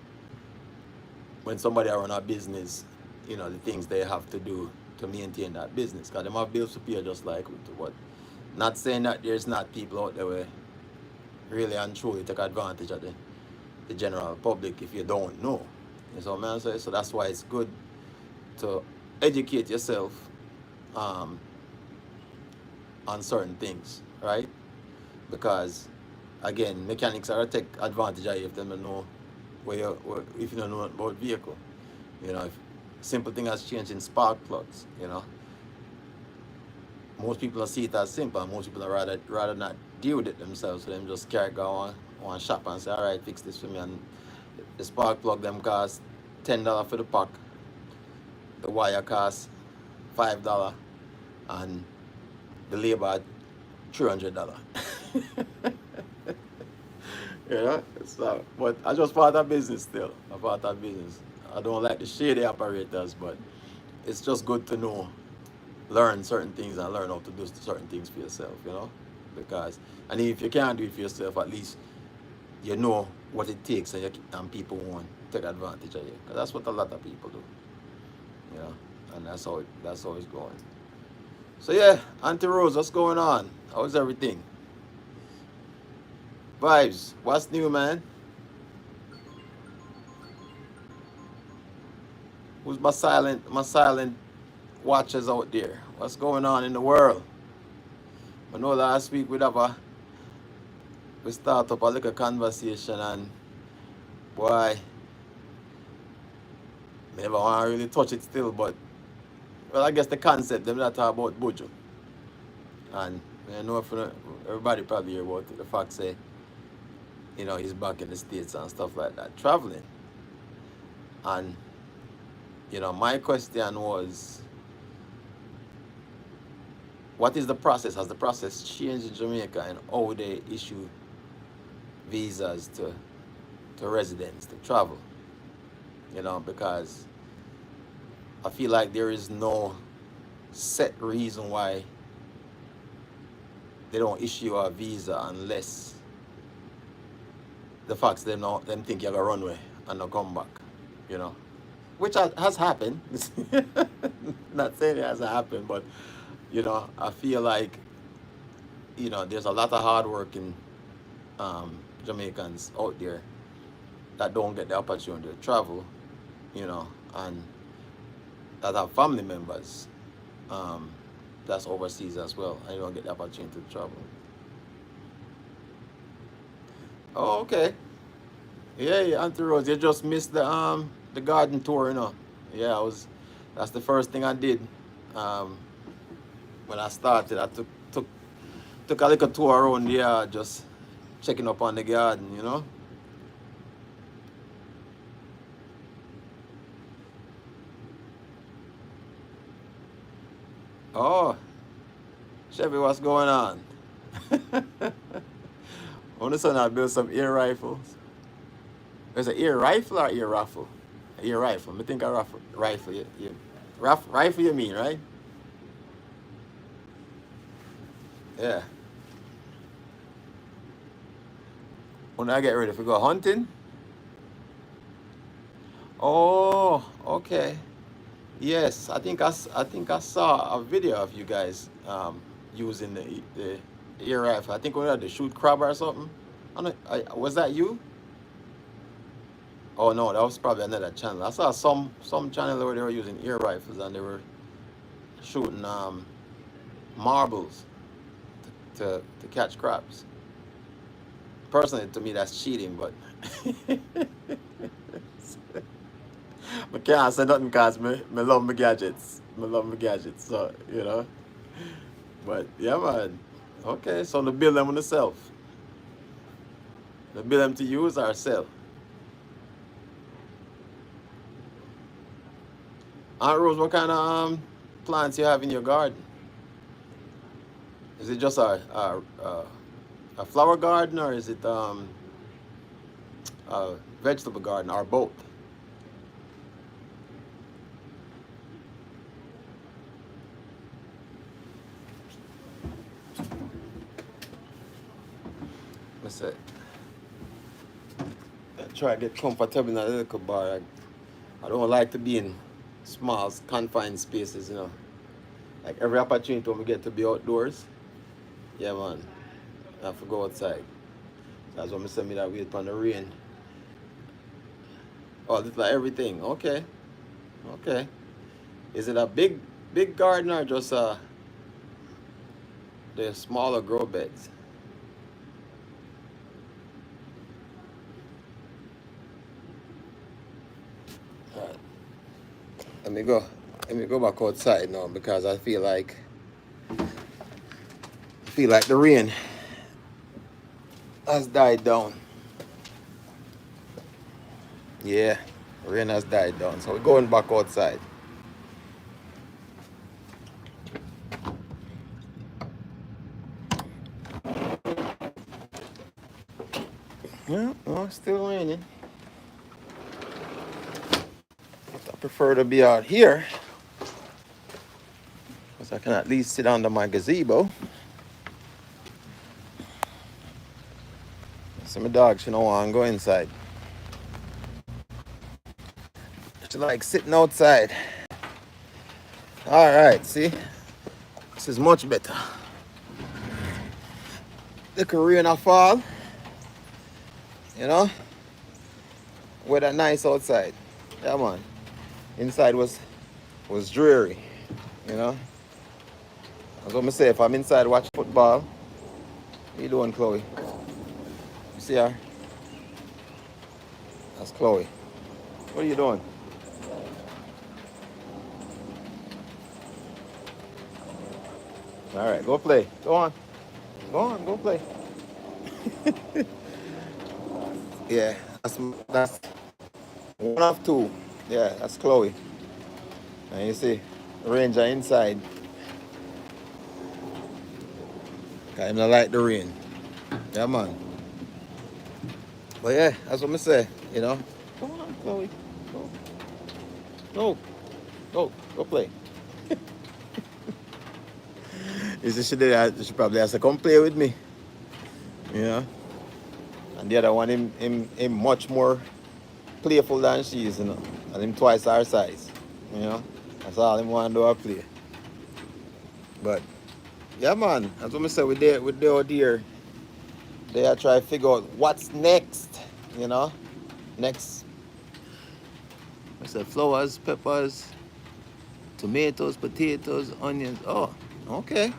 when somebody run a business, the things they have to do to maintain that business. Because they have bills to pay just like we do. But not saying that there's not people out there where really and truly take advantage of the general public if you don't know. You know what I'm saying? So that's why it's good to educate yourself on certain things, right? Because again, mechanics are take advantage of you if they don't know if you don't know about vehicle. If simple thing as changing spark plugs, most people see it as simple. Most people are rather not deal with it themselves, so them just carry go on shop and say, all right, fix this for me. And the spark plug them cost $10 for the pack. The wire costs $5, and the labor $300. So, but I just part of business still. I part of business. I don't like the shady operators, but it's just good to know, learn certain things and learn how to do certain things for yourself, Because, and if you can't do it for yourself, at least you know what it takes, and people won't take advantage of you. Because that's what a lot of people do, And that's how it's going. So yeah, Auntie Rose, what's going on? How's everything? Vibes, what's new, man? Who's my silent watchers out there? What's going on in the world? I know last week we start up a little conversation, and boy, I never want to really touch it still, but well, I guess the concept, them not talk about Buju. And I know everybody probably hear about it, the fact say, he's back in the States and stuff like that, traveling. And, my question was, what is the process? Has the process changed in Jamaica, and how they issue visas to residents to travel, because I feel like there is no set reason why they don't issue a visa unless the facts them think you're gonna run away and not come back, you know, which has happened. Not saying it hasn't happened, but I feel like there's a lot of hardworking Jamaicans out there that don't get the opportunity to travel, and that have family members that's overseas as well, and you don't get the opportunity to travel. Oh, okay. Yeah, yeah, Auntie Rose, you just missed the garden tour. Yeah, that's the first thing I did. Um, when I started, I took a little tour around the yard, just checking up on the garden. Oh, Chevy, what's going on? On the son, I built some air rifles. There's an air rifle or air rifle? Air rifle. I think a rifle. Rifle you mean, right? Yeah. When I get ready to go hunting. Oh, okay. Yes, I think I saw a video of you guys using the air rifle. I think we had to shoot crab or something. Was that you? Oh no, that was probably another channel. I saw some channel where they were using air rifles and they were shooting marbles to catch crabs. Personally, to me, that's cheating, but I can't say nothing because me love my gadgets. Me love my gadgets, so. But yeah, man. Okay, so to build them on the self. To build them to use or sell. Aunt Rose, what kind of plants you have in your garden? Is it just a flower garden, or is it a vegetable garden, or both? Let's say. Try to get comfortable in a little bar. I don't like to be in small, confined spaces. Like every opportunity when we get to be outdoors, yeah, man, I have to go outside. That's what I said me that wait upon the rain. Oh, it's like everything. Okay, okay. Is it a big garden or just the smaller grow beds? All right. Let me go. Let me go back outside now because I feel like the rain has died down. Yeah, the rain has died down. So we're going back outside. Yeah, no, it's still raining. But I prefer to be out here because I can at least sit under my gazebo. So my dog, she don't want to go inside. She like sitting outside. All right, see? This is much better. The rain a fall, you know? Weather nice outside. Yeah, man. Inside was dreary, you know? That's what I say. If I'm inside watching football, what you doing, Chloe? You see her? That's Chloe. What are you doing? All right, go play. Go on. Go on, go play. Yeah, that's one of two. Yeah, that's Chloe. And you see, Ranger inside. I don't like the rain. Yeah, man. But yeah, that's what I say, you know. Come on, Chloe. Go, go, go play. You see, she probably has to come play with me, you know. And the other one, him much more playful than she is, you know. And him twice our size, you know. That's all him want to do, I play. But yeah, man, that's what I say. With the out here, they are trying to figure out what's next, you know. Next, I said flowers, peppers, tomatoes, potatoes, onions. Oh, okay.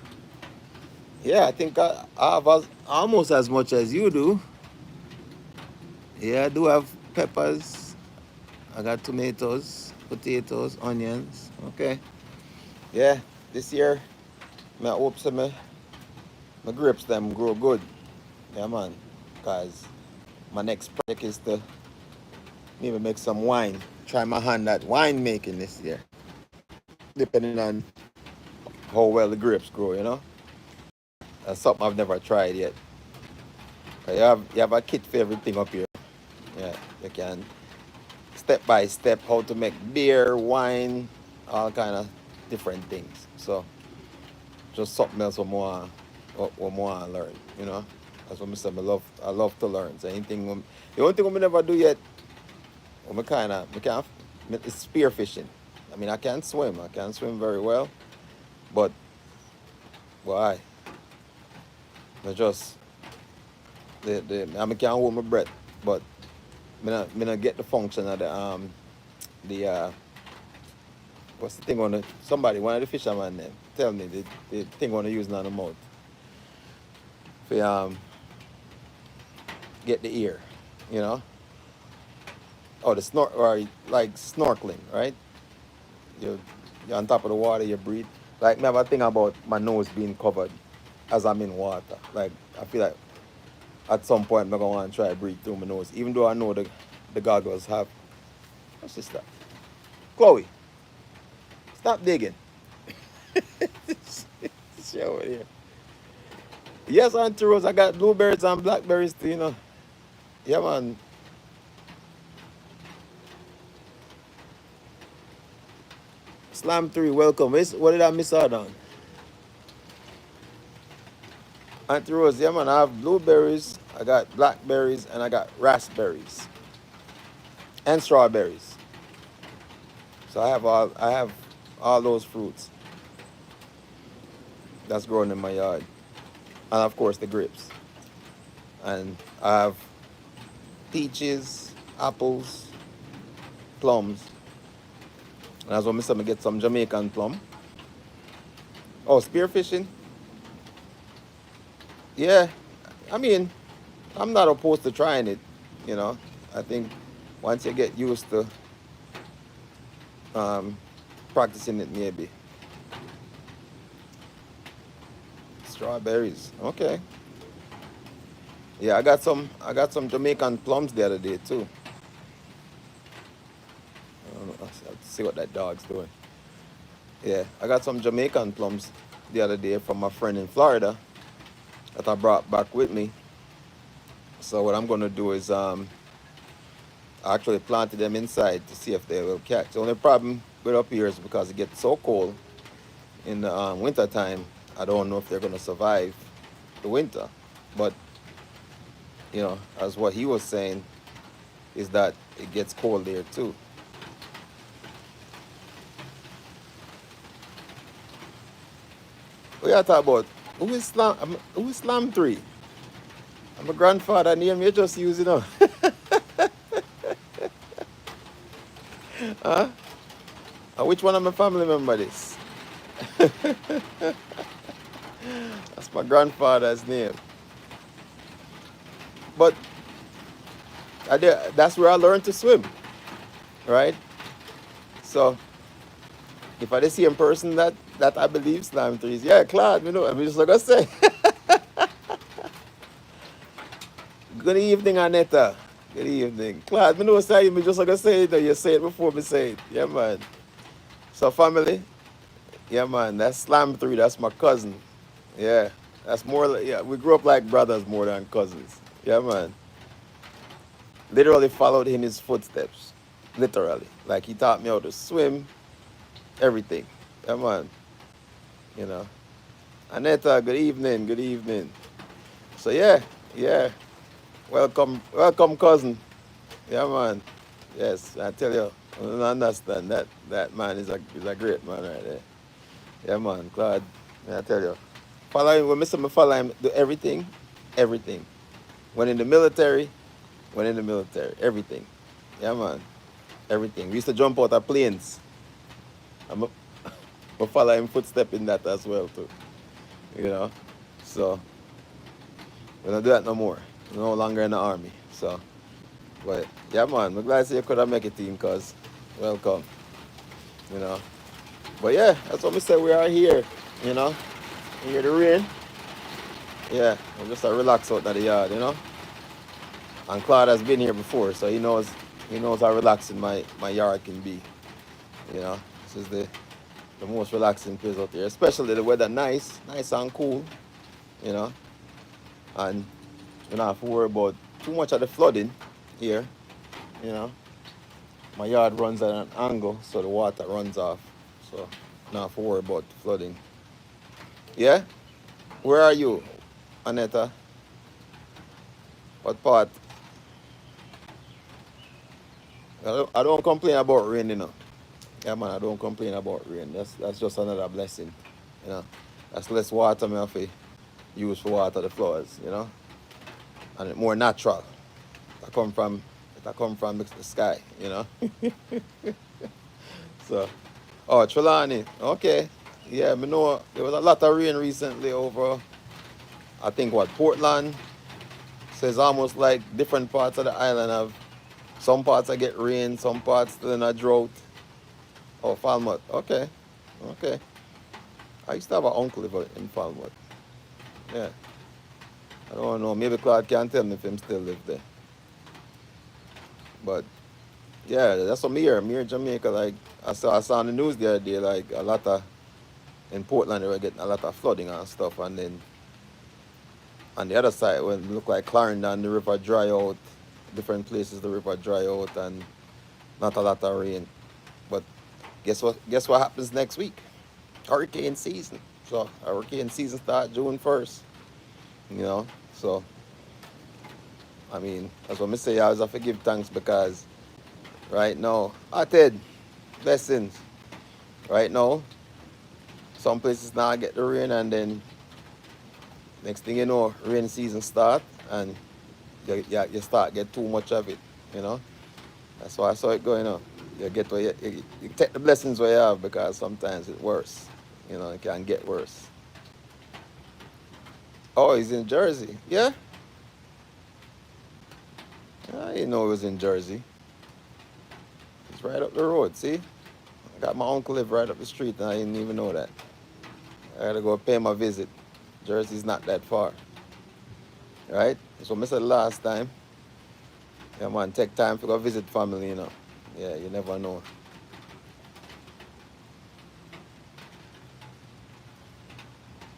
Yeah, I think I have almost as much as you do. Yeah, I do have peppers. I got tomatoes, potatoes, onions. Okay. Yeah, this year, I hope so my grapes them grow good. Yeah, man. Because my next project is to maybe make some wine. Try my hand at wine making this year. Depending on how well the grapes grow, you know. That's something I've never tried yet. You have a kit for everything up here. Yeah, you can step by step how to make beer, wine, all kind of different things. So just something else what more I learn, you know. That's what I said. I love to learn. So the only thing I never do yet, I can't, is spear fishing. I mean, I can swim. I can swim very well, but why? I just I can't hold my breath, but me not get the function of the what's the thing on the somebody one of the fishermen them tell me the thing on the using on the mouth for get the ear, you know. Oh, the snort or like snorkeling, right? You you're on top of the water, you breathe. Like me have a thing about my nose being covered as I'm in water. Like I feel like at some point I'm gonna want to try to breathe through my nose, even though I know the goggles have. What's this stuff? Chloe, stop digging. Show it here. Yes, Auntie Rose, I got blueberries and blackberries too, you know. Yeah, man. Slam 3, welcome. What did I miss out on? Auntie Rose, yeah, man, I have blueberries, I got blackberries, and I got raspberries. And strawberries. So I have all those fruits that's growing in my yard. And of course the grapes. And I have peaches, apples, plums. And as well, I'm going to get some Jamaican plum. Oh, spearfishing? Yeah. I mean, I'm not opposed to trying it, you know. I think once you get used to um, practicing it, maybe. Strawberries. Okay. Yeah, I got some Jamaican plums the other day too. I don't know, let's see what that dog's doing. Yeah, I got some Jamaican plums the other day from my friend in Florida that I brought back with me. So what I'm gonna do is I actually planted them inside to see if they will catch. The only problem with up here is because it gets so cold in the winter time. I don't know if they're gonna survive the winter. But you know, as what he was saying is that it gets cold there too. We are talking about who is Slam 3? I'm a grandfather name you just use, you know. Huh? And which one of my family member this? That's my grandfather's name. But that's where I learned to swim, right? So if I did see in person that I believe Slam 3 is, yeah, Claude, you know, I'm just like I say. Good evening, Aneta. Good evening. Claude, me know say me just like I say it, you say it before me say it. Yeah, man. So family, yeah, man, that's Slam 3, that's my cousin. Yeah. That's more like, yeah, we grew up like brothers more than cousins. Yeah, man. literally followed in his footsteps. Literally. Like he taught me how to swim, everything. Come on, you know. Aneta, good evening, good evening. So yeah. Welcome, cousin. Yeah, man. Yes, I tell you, I don't understand that man is a great man right there. Yeah, man, glad. I tell you, follow him. When Mr. Follow him, do everything. When in the military, everything. Yeah, man, everything. We used to jump out of planes. I'm a, I follow him footstep in that as well too. You know, so we don't do that no more. We're no longer in the army. So, but yeah, man, I'm glad you could have make a team, cause welcome. You know, but yeah, that's what we said. We are here. You know, you hear the rain. Yeah, I'm just a relax out in the yard. You know, and Claude has been here before, so he knows how relaxing my yard can be. You know, this is the most relaxing place out there, especially the weather nice and cool. You know, and you don't have to worry about too much of the flooding here. You know, my yard runs at an angle, so the water runs off. So not have to worry about the flooding. Yeah, where are you, Aneta? What part? I don't complain about rain, you know. Yeah, man, I don't complain about rain. That's just another blessing, you know. That's less water me have to use for water the flowers, you know, and it more natural. That come from the sky, you know. So, oh, Trelawney, okay, yeah, me know there was a lot of rain recently over. I think what Portland says almost like different parts of the island have some parts I get rain, some parts still in a drought. Oh, Falmouth, okay. I used to have an uncle live in Falmouth. Yeah, I don't know. Maybe Claude can tell me if him still live there. But yeah, that's what me here. Me here in Jamaica, like I saw on the news the other day, like a lot of in Portland they were getting a lot of flooding and stuff, and then on the other side when it looked like Clarendon, the river dry out, different places the river dry out, and not a lot of rain. But guess what happens next week? Hurricane season. So hurricane season starts June 1st. You know, so I mean that's what I say. I always have to give thanks because right now, Ted, blessings. Right now, some places now get the rain, and then next thing you know, rain season start, and you start get too much of it. You know, that's why I saw it going on. You get where you take the blessings where you have, because sometimes it's worse. You know, it can get worse. Oh, he's in Jersey. Yeah, I didn't know he was in Jersey. It's right up the road. See, I got my uncle live right up the street, and I didn't even know that. I gotta go pay my visit. Jersey's not that far, right? So I said last time. Yeah, man, take time to go visit family, you know. Yeah, you never know.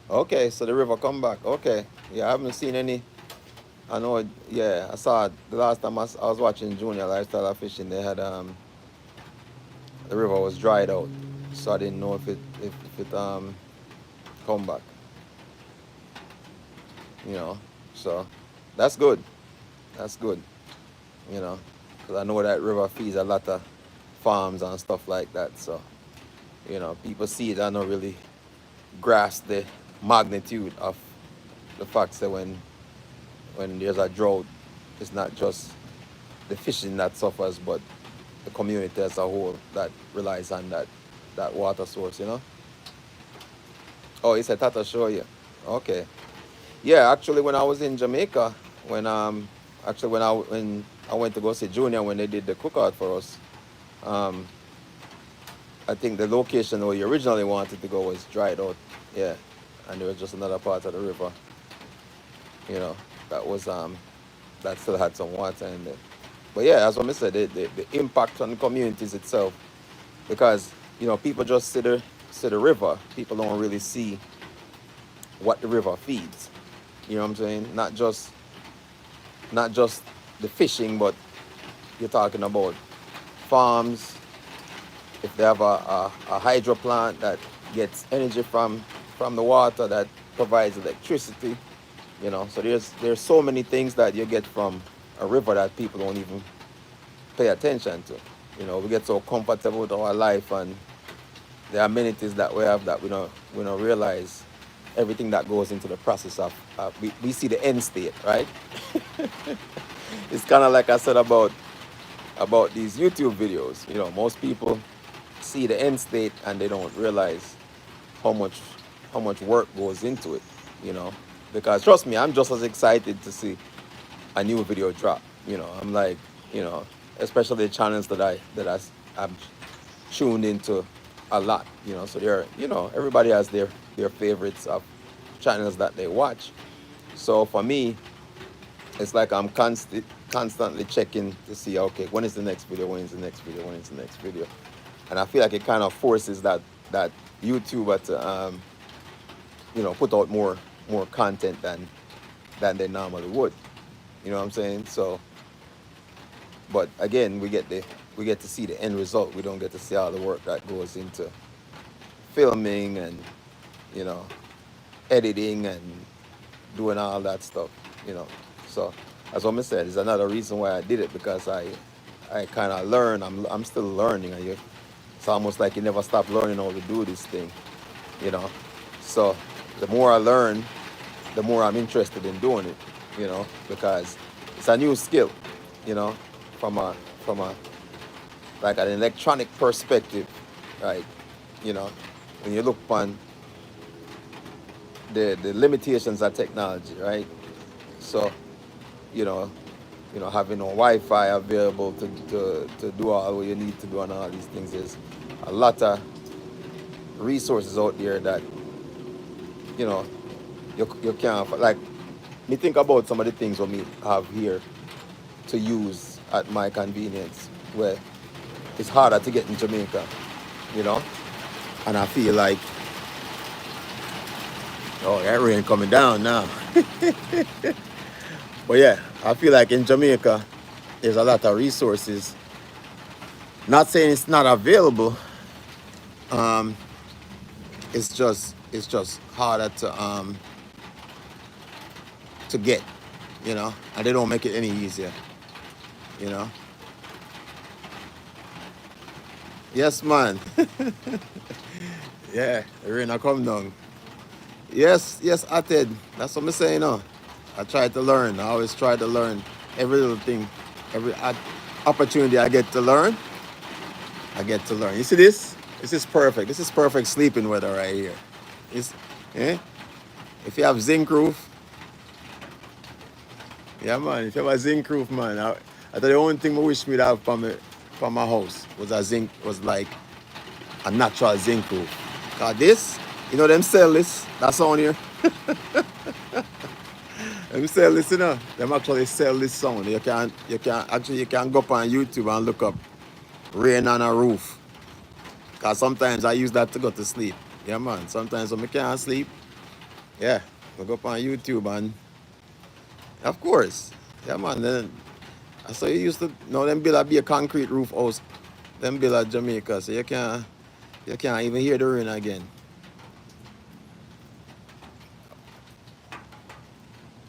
Okay, so the river come back. Okay. Yeah, I haven't seen any. I know, yeah, I saw it the last time I was watching Junior Lifestyle of Fishing. They had the river was dried out, so I didn't know if it come back. You know, so that's good. That's good. You know, because I know that river feeds a lot of farms and stuff like that. So you know, people see it and don't really grasp the magnitude of the fact that when there's a drought, it's not just the fishing that suffers, but the community as a whole that relies on that water source, you know. Oh, it's a Tata show, yeah. Okay. Yeah, actually when I was in Jamaica, when I went to go see Junior when they did the cookout for us, um, I think the location where you originally wanted to go was dried out. Yeah. And there was just another part of the river, you know, that was that still had some water in it. But yeah, as what I said, the impact on the communities itself, because you know people just see the river, people don't really see what the river feeds. You know what I'm saying? Not just the fishing, but you're talking about farms, if they have a hydro plant that gets energy from the water that provides electricity, you know. So there's so many things that you get from a river that people don't even pay attention to. You know, we get so comfortable with our life and the amenities that we have that we don't realize everything that goes into the process of we see the end state, right? It's kind of like I said about these YouTube videos. You know, most people see the end state and they don't realize how much how much work goes into it. You know, because trust me, I'm just as excited to see a new video drop. You know, I'm like, you know, especially the channels I'm tuned into a lot. You know, so they're, you know, everybody has their favorites of channels that they watch. So for me, it's like I'm constantly checking to see, okay, when is the next video, when is the next video, when is the next video. And I feel like it kind of forces that YouTuber to you know, put out more content than they normally would. You know what I'm saying? So, but again, we get to see the end result. We don't get to see all the work that goes into filming and, you know, editing and doing all that stuff. You know, so as what I said, is another reason why I did it, because I kind of learn. I'm still learning. And it's almost like you never stop learning how to do this thing. You know, so the more I learn, the more I'm interested in doing it. You know, because it's a new skill. You know, from a from a like an electronic perspective, right? You know, when you look upon the limitations of technology, right? So, you know, having a Wi-Fi available to do all what you need to do and all these things, is a lot of resources out there that, you know, you can't, like, me think about some of the things what me have here to use at my convenience, where it's harder to get in Jamaica, you know? And I feel like, oh, that rain coming down now. But yeah, I feel like in Jamaica, there's a lot of resources. Not saying it's not available. Um, it's just harder to get, you know, and they don't make it any easier, you know. Yes, man. Yeah, the rain a come down. Yes, I did. That's what I'm saying, you know. I try to learn. I always try to learn every little thing, every opportunity I get to learn. I get to learn. You see this? This is perfect. This is perfect sleeping weather right here. It's, eh? If you have zinc roof, yeah, man. If you have a zinc roof, man, I thought the only thing I wish we'd have from my house was a zinc, was like a natural zinc roof. Cause this, you know, them sell this. That's on here. Them sell this, you know. Them actually sell this sound. You can go up on YouTube and look up rain on a roof. Cause sometimes I use that to go to sleep. Yeah, man. Sometimes when I can't sleep, yeah, I go up on YouTube and, of course, yeah, man. Then I saw you used to know them build be a concrete roof house. Them build at Jamaica, so you can't even hear the rain again.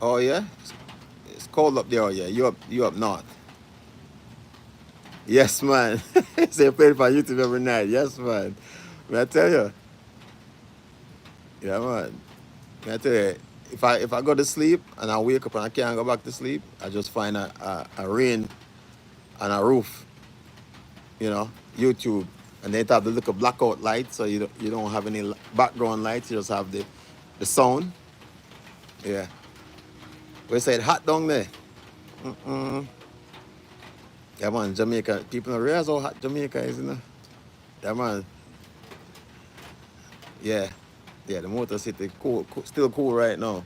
Oh yeah, it's cold up there. Oh yeah, you up north. Yes, man. So you play for YouTube every night. Yes, man. May I tell you? Yeah, man. May I tell you? If I go to sleep and I wake up and I can't go back to sleep, I just find a rain on a roof. You know, YouTube, and they have the little blackout light, so you don't have any background lights. You just have the sound. Yeah. We said hot down there. Mm. Yeah, man. Jamaica people don't realize how hot Jamaica is, you know. Yeah, man. Yeah. Yeah, the Motor City still cool right now.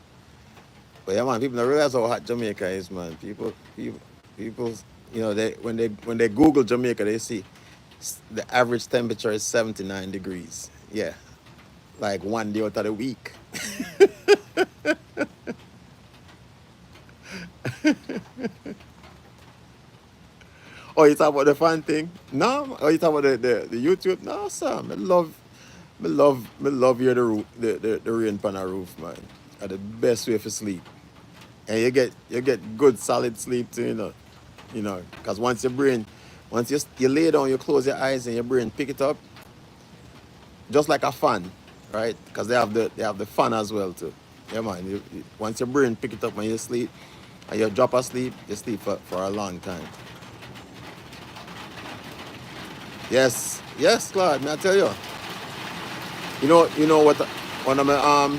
But yeah, man, people don't realize how hot Jamaica is, man. People, you know, when they Google Jamaica, they see the average temperature is 79 degrees. Yeah, like one day out of the week. Oh, you talk about the fan thing? No. Oh, you talk about the YouTube? No, sir. Me love hear the rain pan a roof, man. Are the best way for sleep. And you get good solid sleep too, you know, because once you lay down, you close your eyes and your brain pick it up, just like a fan, right? Because they have the fan as well too. Yeah, man. Once your brain pick it up when you sleep, and you drop asleep, you sleep for a long time. Yes, yes, Claude. May I tell you? You know what? One of my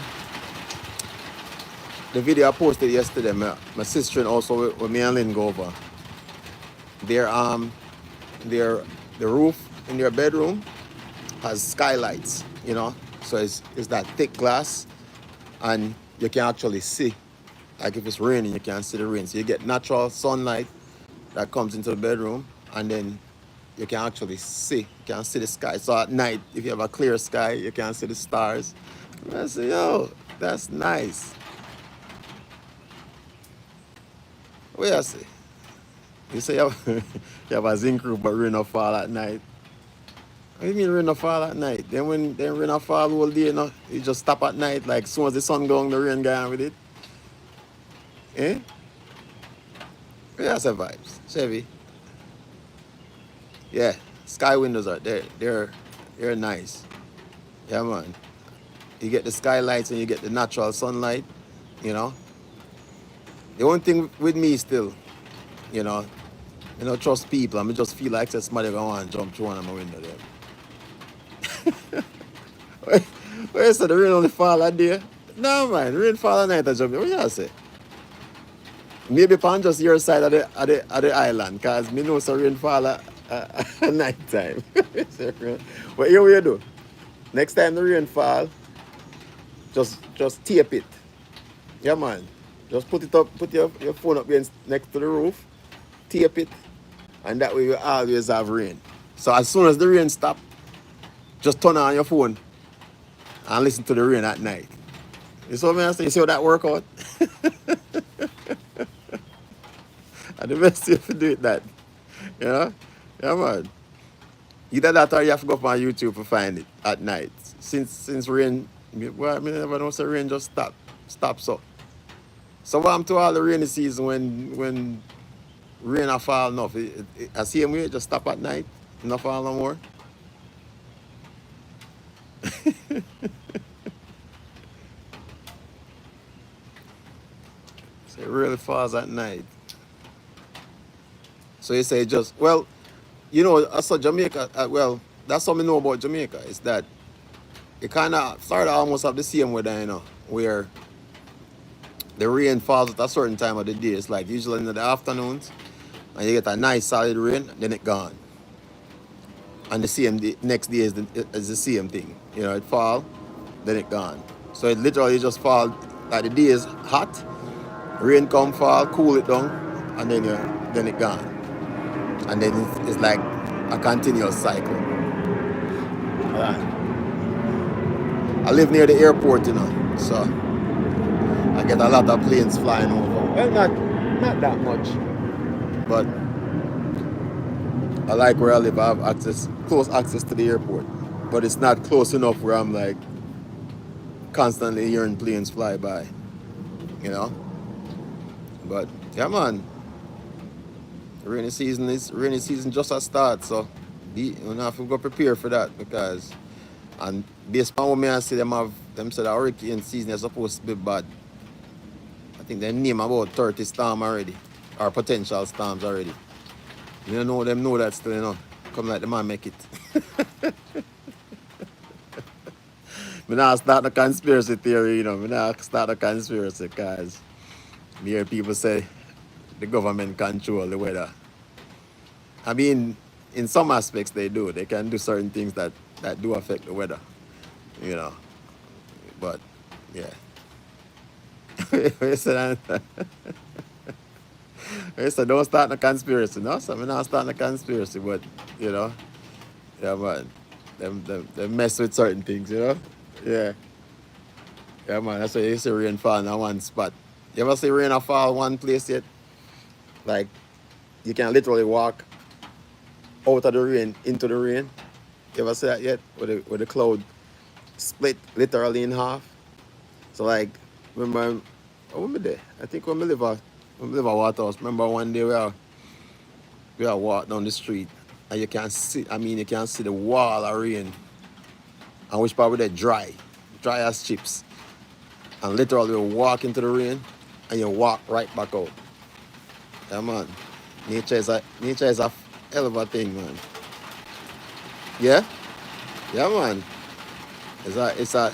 the video I posted yesterday, my sister and also with me and Lynn go over. Their their the roof in their bedroom has skylights, you know. So it's that thick glass, and you can actually see. Like if it's raining, you can see the rain. So you get natural sunlight that comes into the bedroom, and then you can actually see. You can see the sky. So at night, if you have a clear sky, you can see the stars. I say, yo, that's nice. What you say? You say you have a zinc roof, but rain not fall at night. What do you mean rain not fall at night? Then rain not fall all day, you know? You just stop at night, like as soon as the sun goes on, the rain go on with it. Eh? Yeah, that's a vibes. Chevy. Yeah. Sky windows are they're nice. Yeah, man. You get the skylights and you get the natural sunlight, you know. The only thing with me still, you know, trust people. I just feel like somebody gonna want to jump through one of my window there. Where said the rain only fall that day? No, man, rain fall at night I jump. What you say? Maybe upon just your side of the island, cause me know so rain fall at night time. But here we do. Next time the rain fall, just tape it. Yeah, man. Just put it up, put your phone up against next to the roof, tape it, and that way you always have rain. So as soon as the rain stop, just turn on your phone and listen to the rain at night. You see what I say? You see how that work out? And the best way to do it that. You know? Yeah, man. Either that or you have to go up on YouTube to find it at night. Since rain, well, I mean, never know so rain just stops up. So what I'm to all the rainy season when rain a fall enough, I see him just stop at night, not fall no more. So it really falls at night. So you say just, well, you know, I saw Jamaica, well, that's what I know about Jamaica, is that it kind of started almost have the same weather, you know, where the rain falls at a certain time of the day. It's like usually in the afternoons, and you get a nice solid rain, then it gone. And the same day, next day is the same thing. You know, it fall, then it gone. So it literally just fall, like the day is hot, rain come fall, cool it down, and then it gone. And then it's like a continuous cycle. I live near the airport, you know, so I get a lot of planes flying over. Well, not that much, but I like where I live. I have close access to the airport, but it's not close enough where I'm like constantly hearing planes fly by, you know. But yeah, man, rainy season just a start, so you have to go prepare for that because, and based on what me I see them say the hurricane season is supposed to be bad. I think they name about 30 storms already, or potential storms already. You don't know them know that still, you know. Come like the man make it. Me not start a conspiracy theory, you know. Me not start a conspiracy because me hear people say the government control the weather. I mean, in some aspects they do. They can do certain things that do affect the weather, you know. But yeah. So don't start a conspiracy, no? So I'm not starting a conspiracy, but you know, yeah, man, them mess with certain things, you know. Yeah, yeah, man. That's why you see rain fall in one spot. You ever see rain fall one place yet? Like you can literally walk out of the rain into the rain. You ever see that yet? Where the cloud split literally in half. So like, remember, when we there? I think when we live at Waterhouse. Remember one day we are walk down the street and you can see. I mean, you can see the wall of rain, and which probably they dry as chips. And literally you walk into the rain and you walk right back out. Yeah, man. Nature is a hell of a thing, man. Yeah, yeah, man. It's a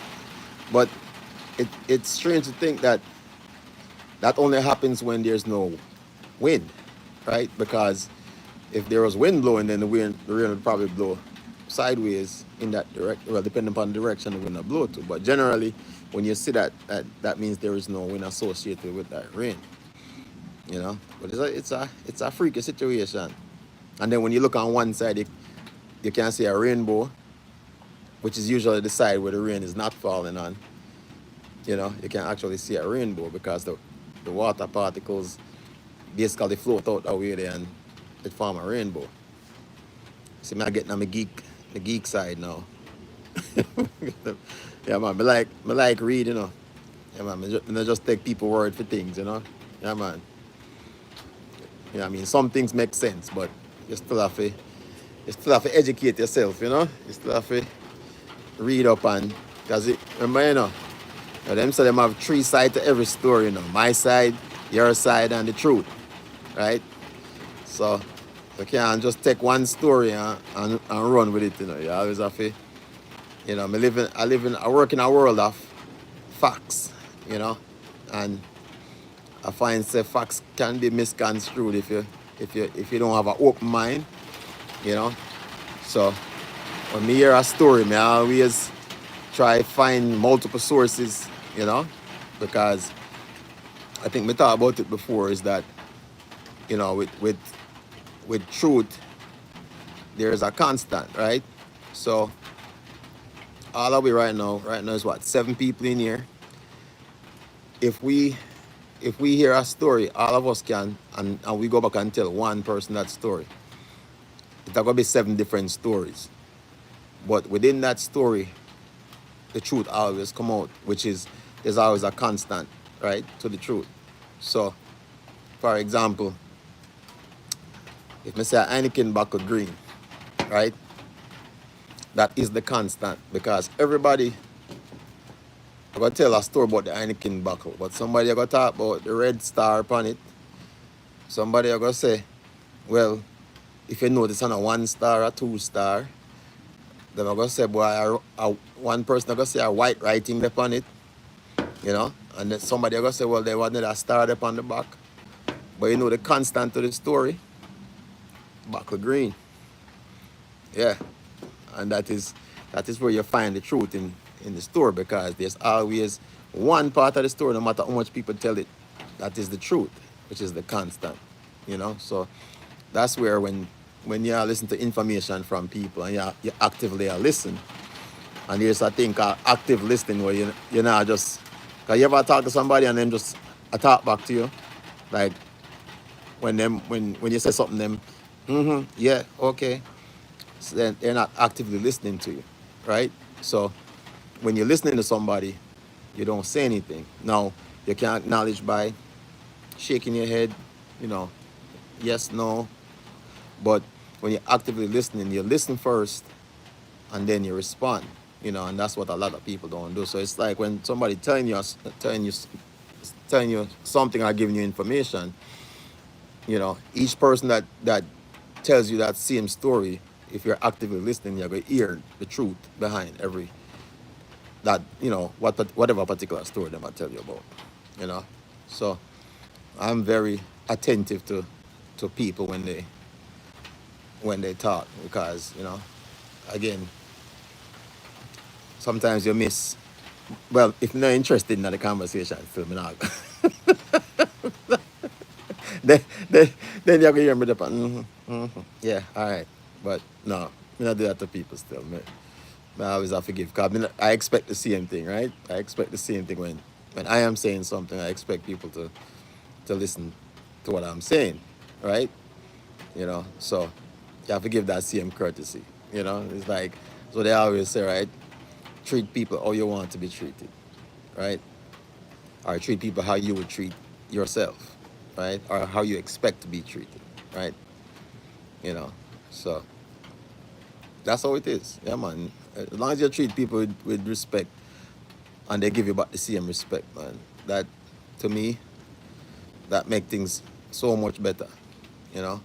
but it's strange to think that that only happens when there's no wind, right? Because if there was wind blowing, then the rain would probably blow sideways in that direction. Well, depending upon the direction the wind will blow to. But generally, when you see that means there is no wind associated with that rain, you know. But it's a freaky situation. And then when you look on one side, you can see a rainbow, which is usually the side where the rain is not falling on. You know, you can actually see a rainbow because the water particles basically float out away there and it form a rainbow. See, me I getting on my geek side now. Yeah, man. Me like read, you know. Yeah, man. Me just take people word for things, you know. Yeah, man. Yeah, I mean, some things make sense, but you still have to, you still have to educate yourself, you know. You still have to read up and, cause remember, them say them have three sides to every story, you know. My side, your side, and the truth, right? So you can't just take one story and run with it, you know. You always have to, I work in a world of facts, you know, and I find say facts can be misconstrued if you don't have an open mind, you know. So when me hear a story, me always try find multiple sources, you know, because I think we talked about it before is that, with truth there's a constant, right? So all of we right now is what, 7 people in here. If we hear a story, all of us can, and we go back and tell one person that story. It's gonna be 7 different stories, but within that story, the truth always come out, which is there's always a constant, right, to the truth. So, for example, if I say Anakin buckle green, right, that is the constant because everybody I gonna tell a story about the Anakin buckle, but somebody I gonna talk about the red star upon it. Somebody I gonna say, well, if you notice on a 1 star, a 2 star, then I'm gonna say, boy, one person I gonna say a white writing upon it, you know, and then somebody I gonna say, well, they wanted a star upon the back, but the constant to the story, buckle green, yeah, and that is where you find the truth in the story because there's always one part of the story, no matter how much people tell it, that is the truth, which is the constant, you know. So that's where when you listen to information from people and you actively listen, and there's a thing called active listening where you not just, cause you ever talk to somebody and then just talk back to you, like when you say something, them, yeah, okay, so then they're not actively listening to you, right? So when you're listening to somebody, you don't say anything. Now you can acknowledge by shaking your head, you know, yes, no, but when you're actively listening, you listen first and then you respond, and that's what a lot of people don't do. So it's like when somebody telling you something or giving you information, each person that tells you that same story, if you're actively listening, you're going to hear the truth behind every that whatever particular story they might tell you about, you know. So I'm very attentive to people when they talk because again, sometimes you miss. Well, if you're not interested in the conversation, still me not. then, then, then you're gonna hear me the yeah, all right, but no, me not do that to people still. I always have to give because I expect the same thing, right? I expect the same thing when I am saying something. I expect people to listen to what I'm saying, right? So You have to give that same courtesy. You know, it's like, so they always say, right? Treat people how you want to be treated, right? Or treat people how you would treat yourself, right? Or how you expect to be treated, right? You know, so that's how it is. Yeah, man. As long as you treat people with respect and they give you back the same respect, man, that, to me, that make things so much better, you know.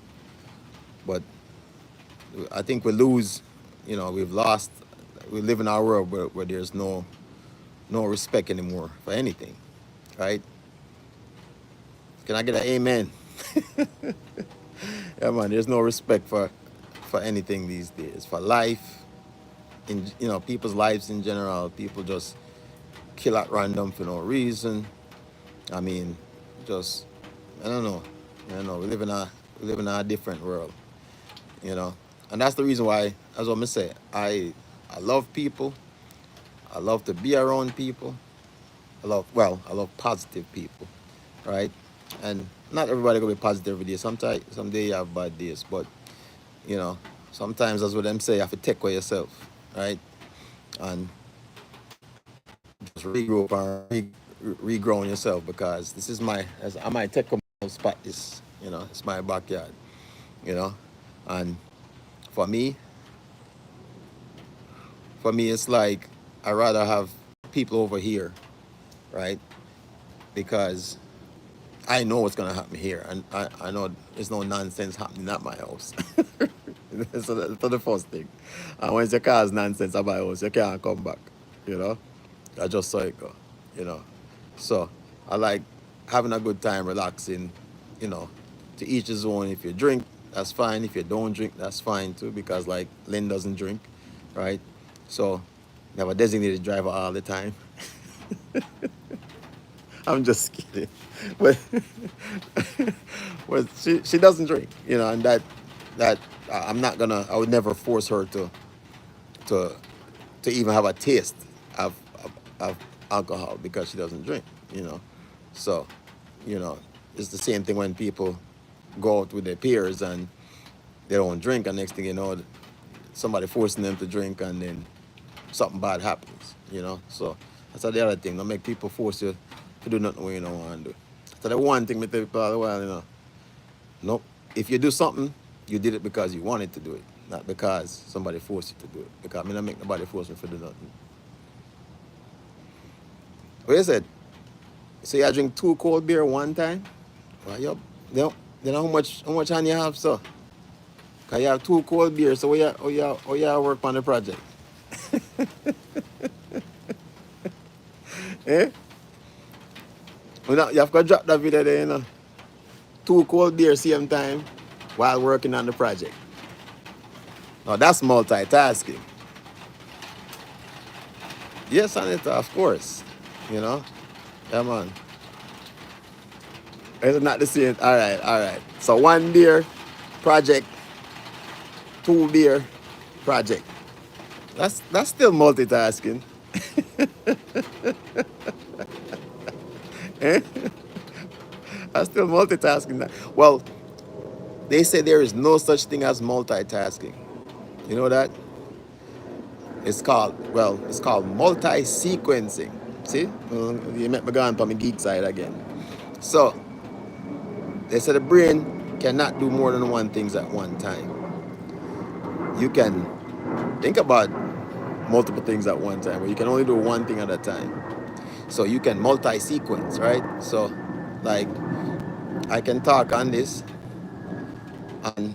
But I think we lose, you know, we've lost. We live in our world where there's no respect anymore for anything, right? Can I get an amen? Yeah, man. There's no respect for anything these days. For life, in, you know, people's lives in general. People just kill at random for no reason. I mean, just, I don't know. I don't know. We live in a different world, you know. And that's the reason why, as I'm say, I love people. I love to be around people. I love positive people, right? And not everybody gonna be positive every day. Sometimes, someday you have bad days, but you know, sometimes that's what them say. You have to take care of yourself, right? And just regroup and regrow on yourself, because this is as I might take a spot. This, you know, it's my backyard, you know, and for me, it's like I rather have people over here, right? Because I know what's gonna happen here, and I know there's no nonsense happening at my house. So that's the first thing. And once you cause nonsense at my house, you can't come back. You know, I just saw it go. You know, so I like having a good time, relaxing. You know, to each his own. If you drink, that's fine. If you don't drink, that's fine too. Because like Lynn doesn't drink, right? So you have a designated driver all the time. I'm just kidding, but but she doesn't drink, you know, and that I'm not gonna. I would never force her to to even have a taste of alcohol because she doesn't drink, you know. So, you know, it's the same thing when people go out with their peers and they don't drink, and next thing you know, somebody forcing them to drink, and then something bad happens, you know. So that's the other thing. Don't make people force you to do nothing when you don't want to do. So the one thing me tell people all the while, you know, no, if you do something, you did it because you wanted to do it, not because somebody forced you to do it. Because I mean, I make nobody force me to do nothing. What you said? So you drink 2 cold beer one time? Well, you know how much hand you have, so? Cause you have 2 cold beers, so you work on the project. Eh? You have to drop that video there, you know. 2 cold beers same time while working on the project. Now that's multitasking. Yes, Anita, of course. You know? Yeah, man. It's not the same. All right, all right. So 1 beer project, 2 beer project. That's still multitasking. Eh? That's still multitasking. Well, they say there is no such thing as multitasking. You know that? It's called multi-sequencing. See? You met me going on my geek side again. So, they say the brain cannot do more than one thing at one time. You can think about multiple things at one time, but you can only do one thing at a time. So you can multi-sequence, right? So, like, I can talk on this, and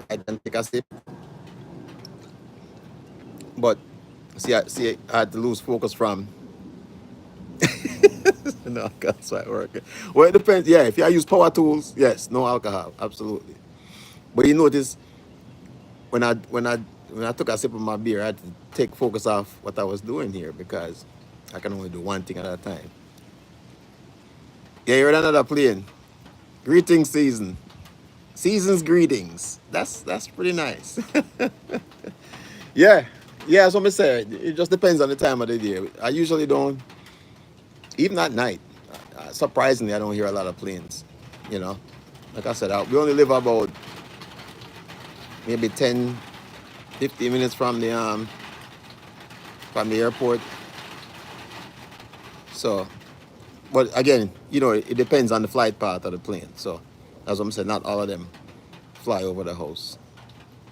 I can take a sip, but I had to lose focus from. No, that's not working. Well, it depends. Yeah, if you use power tools, yes, no alcohol, absolutely. But you notice when I took a sip of my beer, I had to take focus off what I was doing here because I can only do one thing at a time. Yeah, you're in another plane. Greetings season. Season's greetings. That's pretty nice. Yeah. Yeah, that's what I said. It just depends on the time of the day. I usually don't, even at night. Surprisingly, I don't hear a lot of planes. You know, like I said, we only live about maybe 10, 15 minutes from the airport. So, but again, it depends on the flight path of the plane. So, as I'm saying, not all of them fly over the house.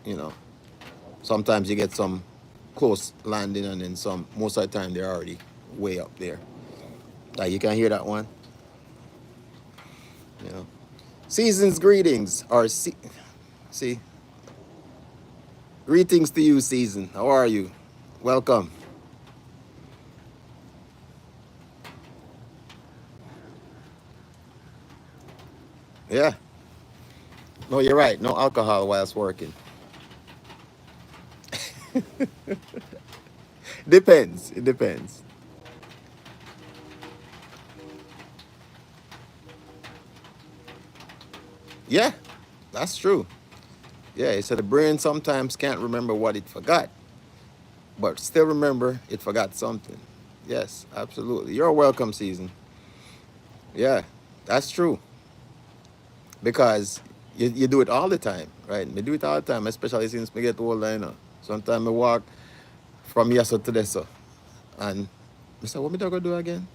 You know, sometimes you get some close landing, and then some. Most of the time, they're already way up there. Like you can hear that one. You know, season's greetings or see, greetings to you, season. How are you? Welcome. Yeah. No, you're right. No alcohol whilst working. Depends. It depends. Yeah, that's true. Yeah, so the brain sometimes can't remember what it forgot, but still remember it forgot something. Yes, absolutely. You're welcome, season. Yeah, that's true. Because you do it all the time, right? We do it all the time, especially since we get older, Sometimes I walk from yesterday to this, and I say, what me gonna do again?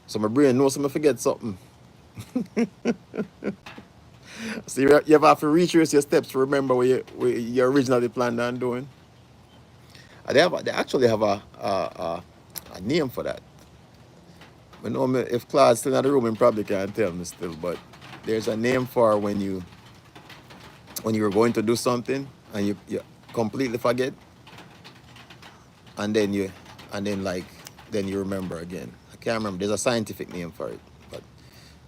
So my brain knows I forget something. So you have to retrace your steps to remember what you originally planned on doing. They actually have a name for that. I know if Claude's still in the room, he probably can't tell me still, but there's a name for when you're going to do something and you completely forget, and then then you remember again. I can't remember. There's a scientific name for it, but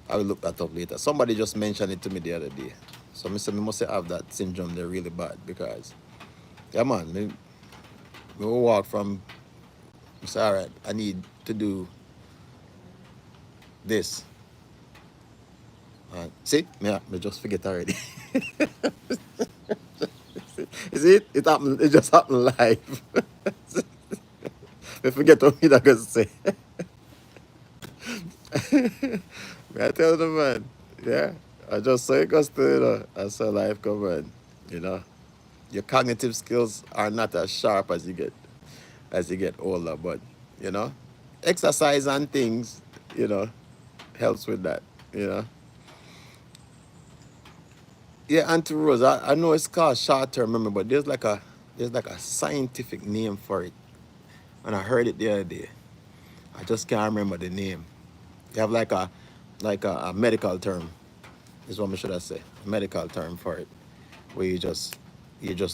I will look that up later. Somebody just mentioned it to me the other day. So I must have that syndrome there really bad because, yeah, man, me will walk from, I say, all right, I need to do this. See, me just forget already. You see it? It just happened live. I forget what me that gonna say. I tell the man, yeah. I just say it goes to, as a life come on, you know. Your cognitive skills are not as sharp as you get older, but you know, exercise and things, you know, helps with that, you know. Yeah, Auntie Rose, I know it's called short term memory, but there's like a scientific name for it. And I heard it the other day. I just can't remember the name. You have like a medical term, is what I should I say. A medical term for it. Where you just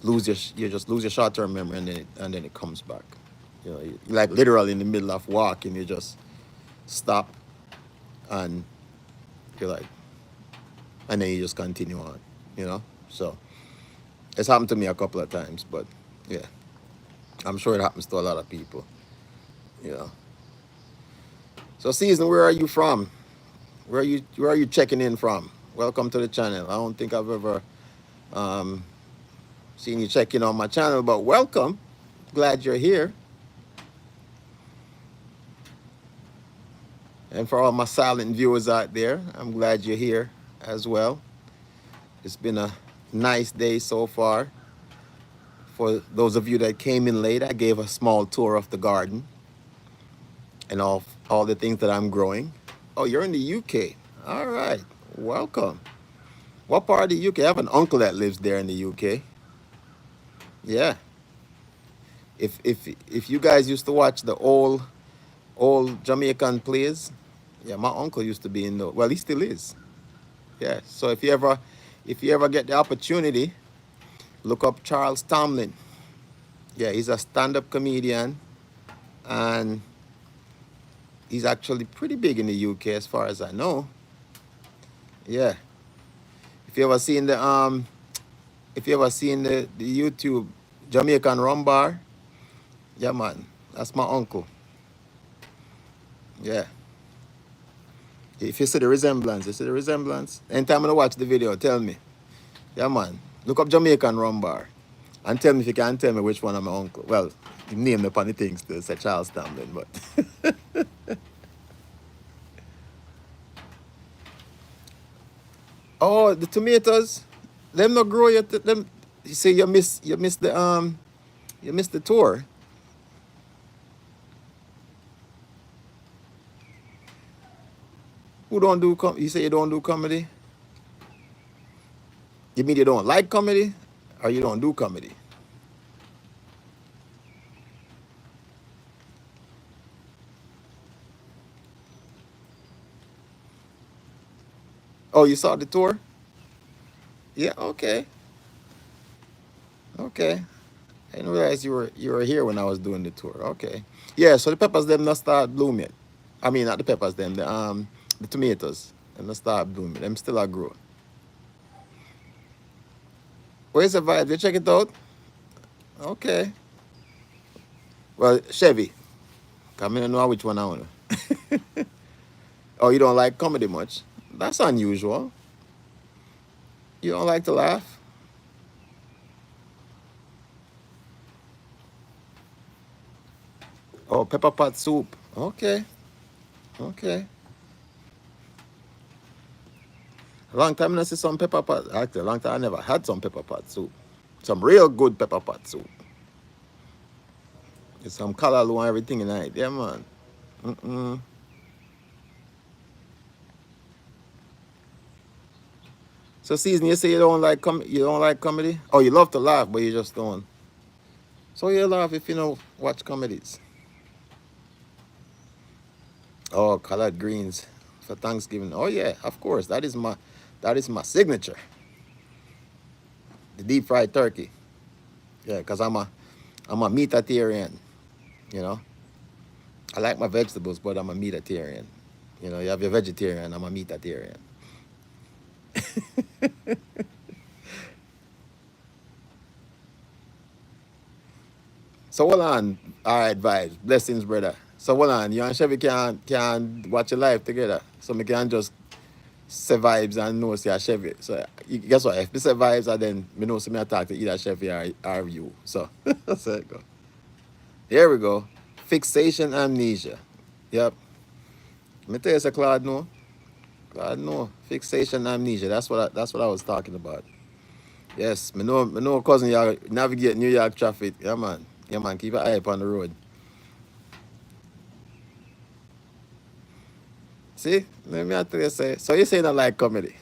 lose your short term memory, and then it comes back. Like literally in the middle of walking, you just stop, and you're like, and then you just continue on, you know? So it's happened to me a couple of times, but yeah, I'm sure it happens to a lot of people, you know. So season, where are you from? Where are you checking in from? Welcome to the channel. I don't think I've ever um, seen you check in on my channel, but welcome. Glad you're here. And for all my silent viewers out there, I'm glad you're here as well. It's been a nice day so far. For those of you that came in late, I gave a small tour of the garden and all the things that I'm growing. Oh, you're in the UK. All right. Welcome. What part of the UK? I have an uncle that lives there in the UK. Yeah. If you guys used to watch the old Jamaican plays, yeah, my uncle used to be in the, well, he still is. Yeah. So if you ever get the opportunity, look up Charles Tomlin. Yeah, he's a stand-up comedian, and he's actually pretty big in the UK as far as I know. Yeah. If you ever seen the YouTube Jamaican Rum Bar, yeah, man, that's my uncle. Yeah. If you see the resemblance, anytime I watch the video, tell me. Yeah, man. Look up Jamaican Rum Bar and tell me if you can tell me which one of my uncle. Well, you name the funny things to say Charles Tamlin, but oh, the tomatoes. Them no grow yet. Them you say you miss the tour. Who don't do you say you don't do comedy? You mean you don't like comedy? Or you don't do comedy? Oh, you saw the tour? Yeah, okay. Okay. I didn't realize you were here when I was doing the tour. Okay. Yeah, so the peppers them not start blooming. I mean not the peppers them, the tomatoes. Them not start blooming. Them still are grow. Where's the vibe? You check it out? Okay. Well, Chevy. Come in and know which one I want. Oh, you don't like comedy much? That's unusual. You don't like to laugh? Oh, pepper pot soup. Okay. Okay. A long time I see some pepper pot. Actually, a long time I never had some pepper pot soup. Some real good pepper pot soup. With some color and everything in it. Yeah, man. Mm-mm. So, season, you say you don't like comedy? Oh, you love to laugh, but you just don't. So you laugh if you know watch comedies. Oh, collard greens for Thanksgiving. Oh yeah, of course. That is my signature. The deep fried turkey. Yeah, because I'm a meatitarian, you know. I like my vegetables, but I'm a meatitarian. You know, you have your vegetarian, I'm a meatitarian. So hold on. All right, vibes. Blessings, brother. So hold on. You and Chevy can watch your life together. So we can just say vibes and know say Chevy. So you, guess what? If we say vibes and then we know me talk to either Chevy or you. So so it go. Here we go. Fixation amnesia. Yep. Let me tell you, so Claude, no. Claude, no. Fixation amnesia. That's what I was talking about. Yes, me know cousin you navigate New York traffic. Yeah man. Yeah man, keep an eye up on the road. See? Let me tell you say. So you say you don't like comedy.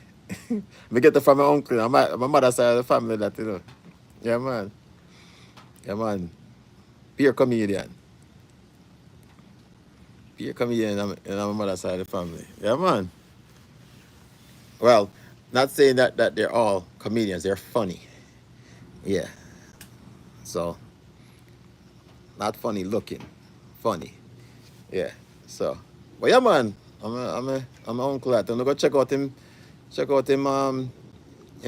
Me get it from my uncle and my mother's side of the family that you know. Yeah man. Yeah man. Peer comedian. Peer comedian in my mother's side of the family. Yeah man. Well, not saying that they're all comedians, they're funny. Yeah. So not funny looking. Funny. Yeah. So, but yeah, man, I'm a uncle. I'm gonna go check out him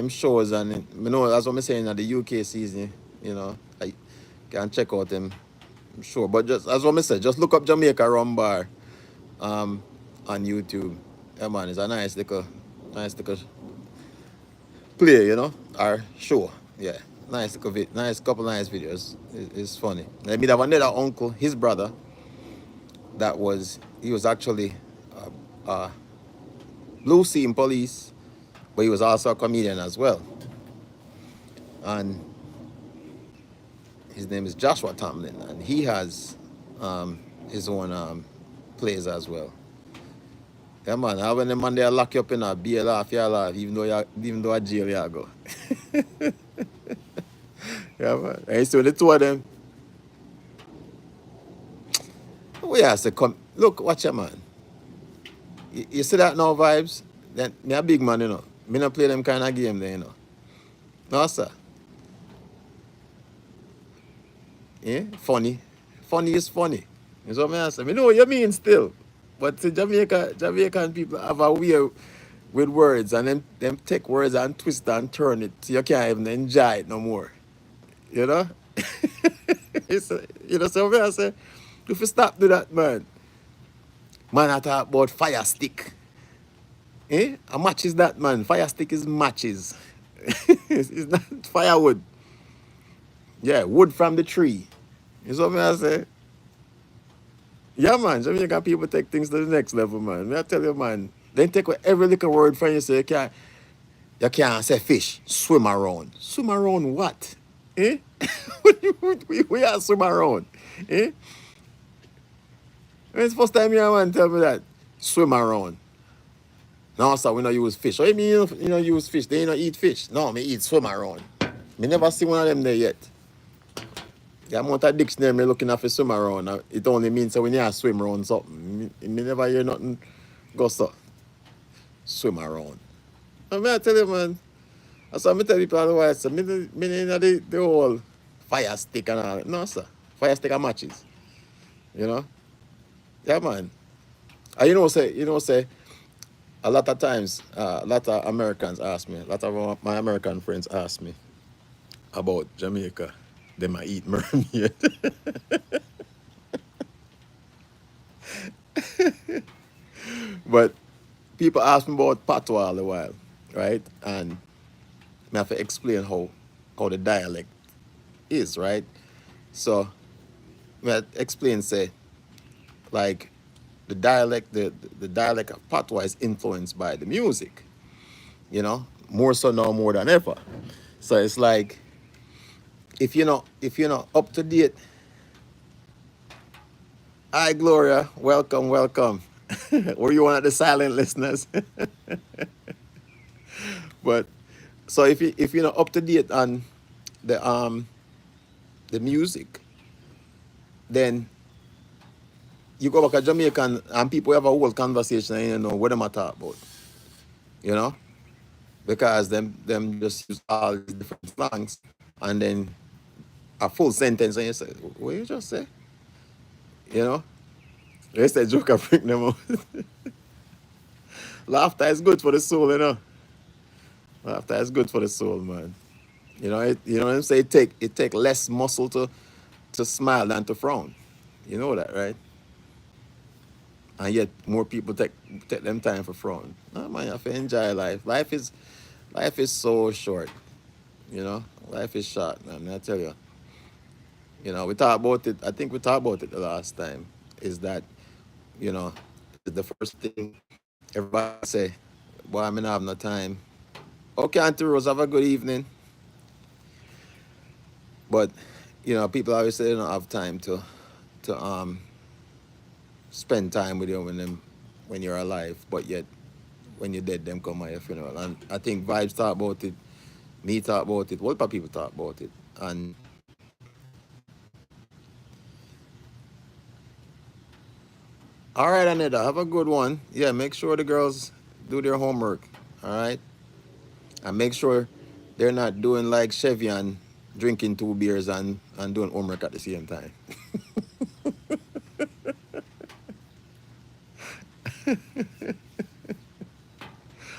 shows and you know that's what I'm saying at the UK season. You know, I can check out him show. But just as what I said, just look up Jamaica Rum Bar um on YouTube. Yeah, man, it's a nice little play. You know, or show. Yeah. Nice couple nice videos. It's funny. I mean, I have another uncle, his brother, he was actually uh, blue scene police, but he was also a comedian as well. And his name is Joshua Tomlin, and he has his own plays as well. Yeah, man. How when the man they lock you up in a beer laugh, you laugh, even though a jail you go. Yeah, man. And so the two of them, we have to come. Look, watch your man. You see that now, vibes? Then me a big man, you know. Me not play them kind of game there, you know. No, sir. Yeah, funny. Funny is funny. You know what I say? Me know what you mean still. But the Jamaican people have a way with words and them take words and twist and turn it so you can't even enjoy it no more. You know? You know so what I say? If you stop do that, man. Man, I talk about fire stick. Eh? A match is that, man. Fire stick is matches. It's not firewood. Yeah, wood from the tree. You know what I say? Yeah, man. Jamaican people take things to the next level, man. May I tell you, man. They take every little word from you so you You can't say fish, swim around. Swim around what? Eh? We are swim around. Eh? When it's first time your man tell me that? Swim around. No, sir, we don't use fish. What do you mean you don't use fish? They don't eat fish. No, me eat swim around. Me never see one of them there yet. The amount of dictionary me looking at for swim around, it only means that when you swim around something. Me never hear nothing go so. Swim around. I tell you, man. That's what I tell people otherwise. So me know the whole fire stick and all. No, sir. Fire stick and matches. You know? Yeah, man. And say, a lot of times, a lot of Americans ask me, a lot of my American friends ask me about Jamaica. They might eat mermaid. But people ask me about patois all the while, right? And I have to explain how the dialect is, right? So I explain, say, like the dialect of patois is influenced by the music, more so now more than ever. So it's like if you're not up to date, hi Gloria, welcome, welcome. Were you one of the silent listeners? But so if you're not up to date on the the music, then you go back to Jamaican and people have a whole conversation and you know what am I talk about, you know? Because them just use all these different slangs and then a full sentence and you say, what you just say? You know? They say joke and freak them out. Laughter is good for the soul, you know. Laughter is good for the soul, man. You know what I'm saying? It take less muscle to smile than to frown. You know that, right? And yet more people take them time for frown. No man, you have to enjoy life. Life is so short, you know. Life is short, man. I tell you. We talked about it. I think we talked about it the last time. Is that you know the first thing everybody say, "Boy, I'm not have no time." Okay, Auntie Rose, have a good evening. But people always say they don't have time to spend time with you when you're alive. But yet when you're dead, them come at your funeral. And I think Vibes talk about it, me talk about it, what people talk about it. And all right, Anita, have a good one. Yeah, make sure the girls do their homework. All right, and make sure they're not doing like Chevian, drinking 2 beers and doing homework at the same time.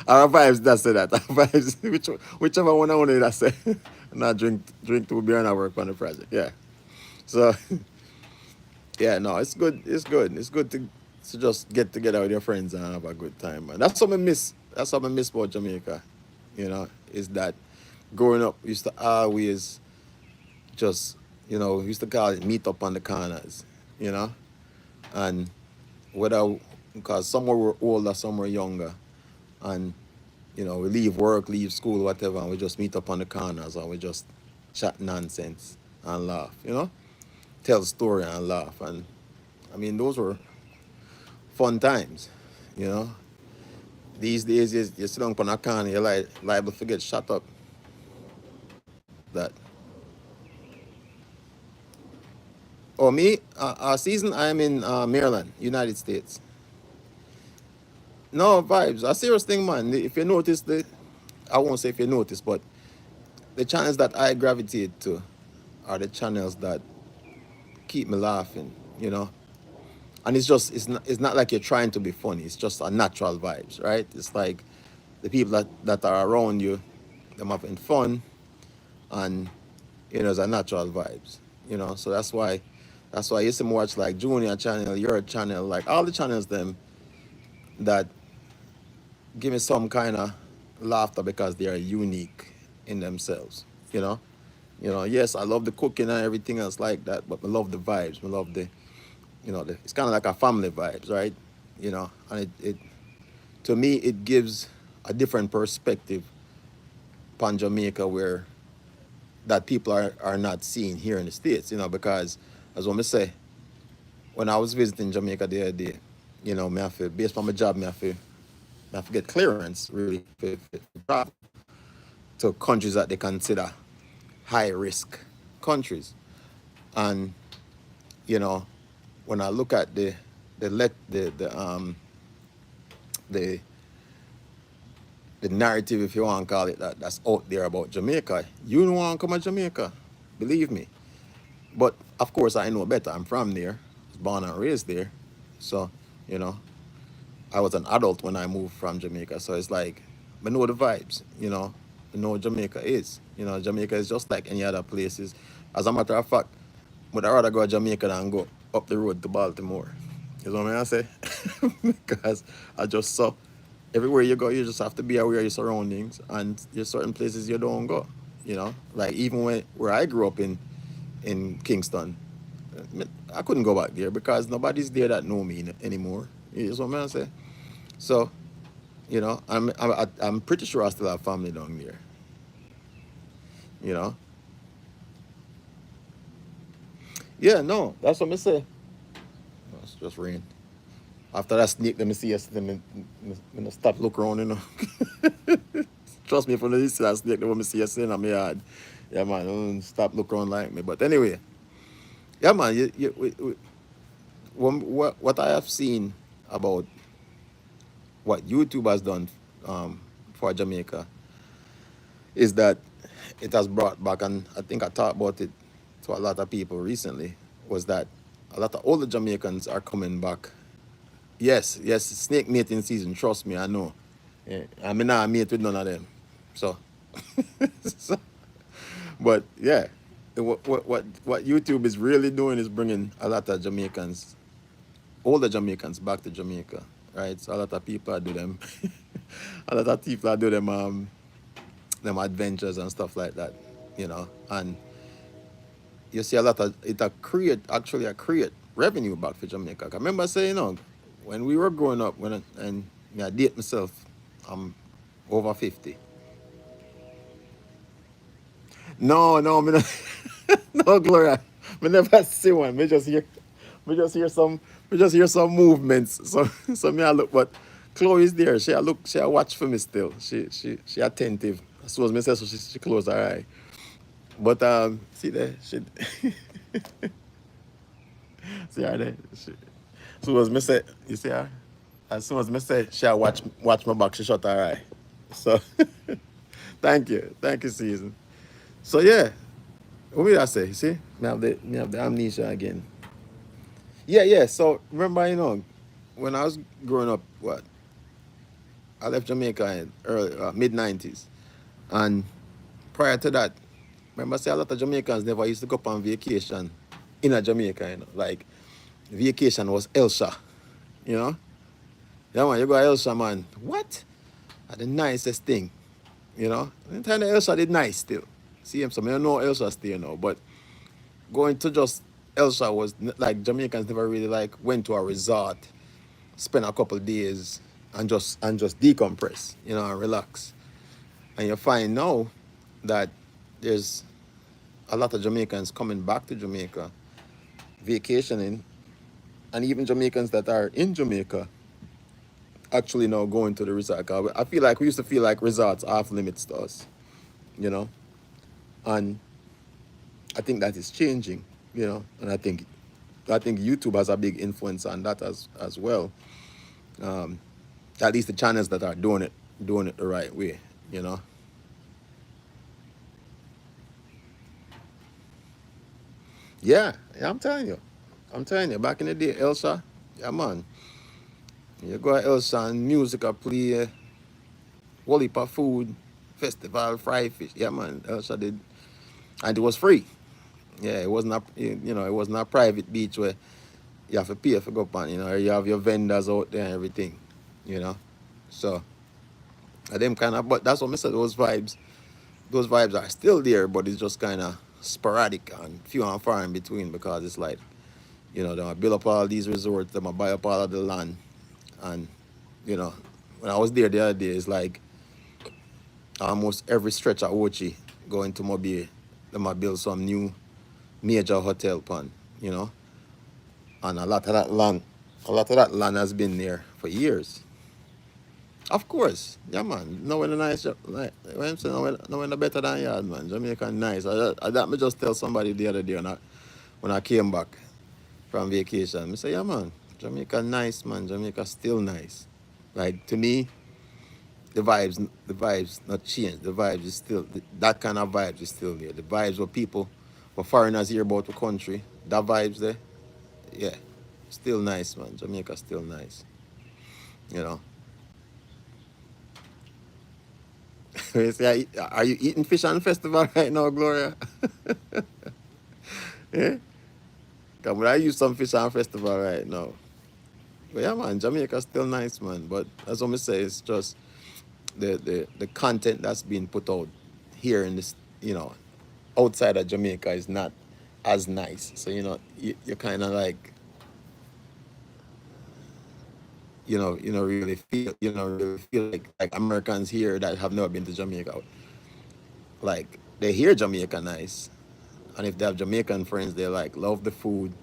Our Vibes that say that. Our Vibes, whichever one I want to that say. Not drink 2 beer and I work on the project. Yeah. So yeah, no, it's good. It's good. It's good to just get together with your friends and have a good time, man. That's what I miss. That's what I miss about Jamaica. Is that growing up we used to always just we used to call it meet up on the corners, you know, and whether because some were older, some were younger, and we leave work, leave school, whatever, and we just meet up on the corners and we just chat nonsense and laugh, tell story and laugh. And I mean, those were fun times, you know. These days, you sit down on a corner, you're like liable to get shut up. That. Oh, me, season, I'm in Maryland, United States. No, Vibes, a serious thing, man. If you notice, I won't say if you notice, but the channels that I gravitate to are the channels that keep me laughing, and it's not like you're trying to be funny. It's just a natural vibes, right? It's like the people that are around you, them having fun, and it's a natural vibes, So that's why I used to watch like Junior channel, your channel, like all the channels them that give me some kind of laughter because they are unique in themselves, you know. Yes, I love the cooking and everything else like that, but I love the vibes. I love it's kind of like a family vibes, right? And it to me it gives a different perspective upon Jamaica where that people are not seeing here in the States, because as what I say, when I was visiting Jamaica the other day, me have to, based on my job, me have to get clearance really for travel to countries that they consider high risk countries. And you know, when I look at the let the the narrative, if you want to call it that, that's out there about Jamaica, you don't want to come to Jamaica, believe me. But of course, I know better. I'm from there, was born and raised there, so you know, I was an adult when I moved from Jamaica. So it's like, I know the vibes. I know what Jamaica is. Jamaica is just like any other places. As a matter of fact, would I rather go to Jamaica than go up the road to Baltimore. You know what I say? Because I just saw everywhere you go, you just have to be aware of your surroundings, and there's certain places you don't go. Like even where I grew up in Kingston, I couldn't go back there because nobody's there that know me anymore. You know what I say? So, I'm pretty sure I still have family down there. You know. Yeah, no, that's what I say. It's just rain. After that snake, let me see us. Let me stop look around. Trust me, if I see that snake, let me see us in my yard. Yeah, man, don't stop look around like me. But anyway, yeah, man. What I have seen about what YouTube has done for Jamaica is that it has brought back, and I think I talked about it to a lot of people recently, was that a lot of older Jamaicans are coming back. Yes, yes, snake mating season, trust me, I know. Yeah, I mean, I mate with none of them. So, so but yeah, what YouTube is really doing is bringing a lot of Jamaicans, older Jamaicans, back to Jamaica, right? So a lot of people are do them, a lot of people are do them adventures and stuff like that, and you see a lot of it a create revenue back for Jamaica. I remember saying, when we were growing up, and me I date myself, I'm over 50. No, no, me not, no, Gloria, me never see one. Me just hear some movements. So so me I look, but Chloe's there. She watch for me still. She attentive. As soon as me say so, she close her eye. But see there, she see her there. As soon as me say, you see her? As soon as me say, she watch my back, she shut her eye. So thank you, season. So yeah, what did I say? You see, me have the amnesia again. Yeah, yeah. So remember, when I was growing up, I left Jamaica in early mid 90s, and prior to that, remember, say a lot of Jamaicans never used to go up on vacation in a Jamaica. Like vacation was Elsha. You know, yeah, man, you go to Elsha, man. What? The nicest thing. The time the Elsha did nice still. See him, so I don't know Elsha still but going to just Elsha was like Jamaicans never really like went to a resort, spend a couple of days, and just decompress, and relax. And you find now that there's a lot of Jamaicans coming back to Jamaica, vacationing, and even Jamaicans that are in Jamaica actually now going to the resort. 'Cause I feel like we used to feel like resorts off limits to us, you know, and I think that is changing, and I think YouTube has a big influence on that as well. Um, at least the channels that are doing it the right way, you know. Yeah, yeah, I'm telling you, back in the day, Elsa, yeah, man, you go to Elsa and music I play, whole heap of food, festival, fried fish, yeah, man, Elsa did, and it was free. Yeah, it wasn't it wasn't a private beach where you have to pay for go up on, or you have your vendors out there and everything, you know. So, them kind of, but that's what I said. Those vibes are still there, but it's just kind of sporadic and few and far in between because it's like, they might build up all these resorts, they might buy up all of the land, and you know, when I was there the other day, it's like almost every stretch of Ochi going to Mobile, they might build some new major hotel pond, you know. And a lot of that land has been there for years. Of course, yeah, man. No one nice, like when I'm saying, no one better than yard, man. Jamaica nice. That me just tell somebody the other day when I came back from vacation. I say, yeah, man, Jamaica nice, man. Jamaica still nice. Like to me, the vibes not changed. The vibes is still that kind of vibes is still there. The vibes where people, where foreigners hear about the country, that vibes there, yeah, still nice, man. Jamaica still nice, you know. You say, are you eating fish on festival right now, Gloria? Yeah, come on, I use some fish on festival right now. But yeah, man, Jamaica still nice, man. But as I say, it's just the content that's being put out here in this, outside of Jamaica is not as nice. So you kind of like really feel like Americans here that have never been to Jamaica, like they hear Jamaica nice, and if they have Jamaican friends, they like love the food,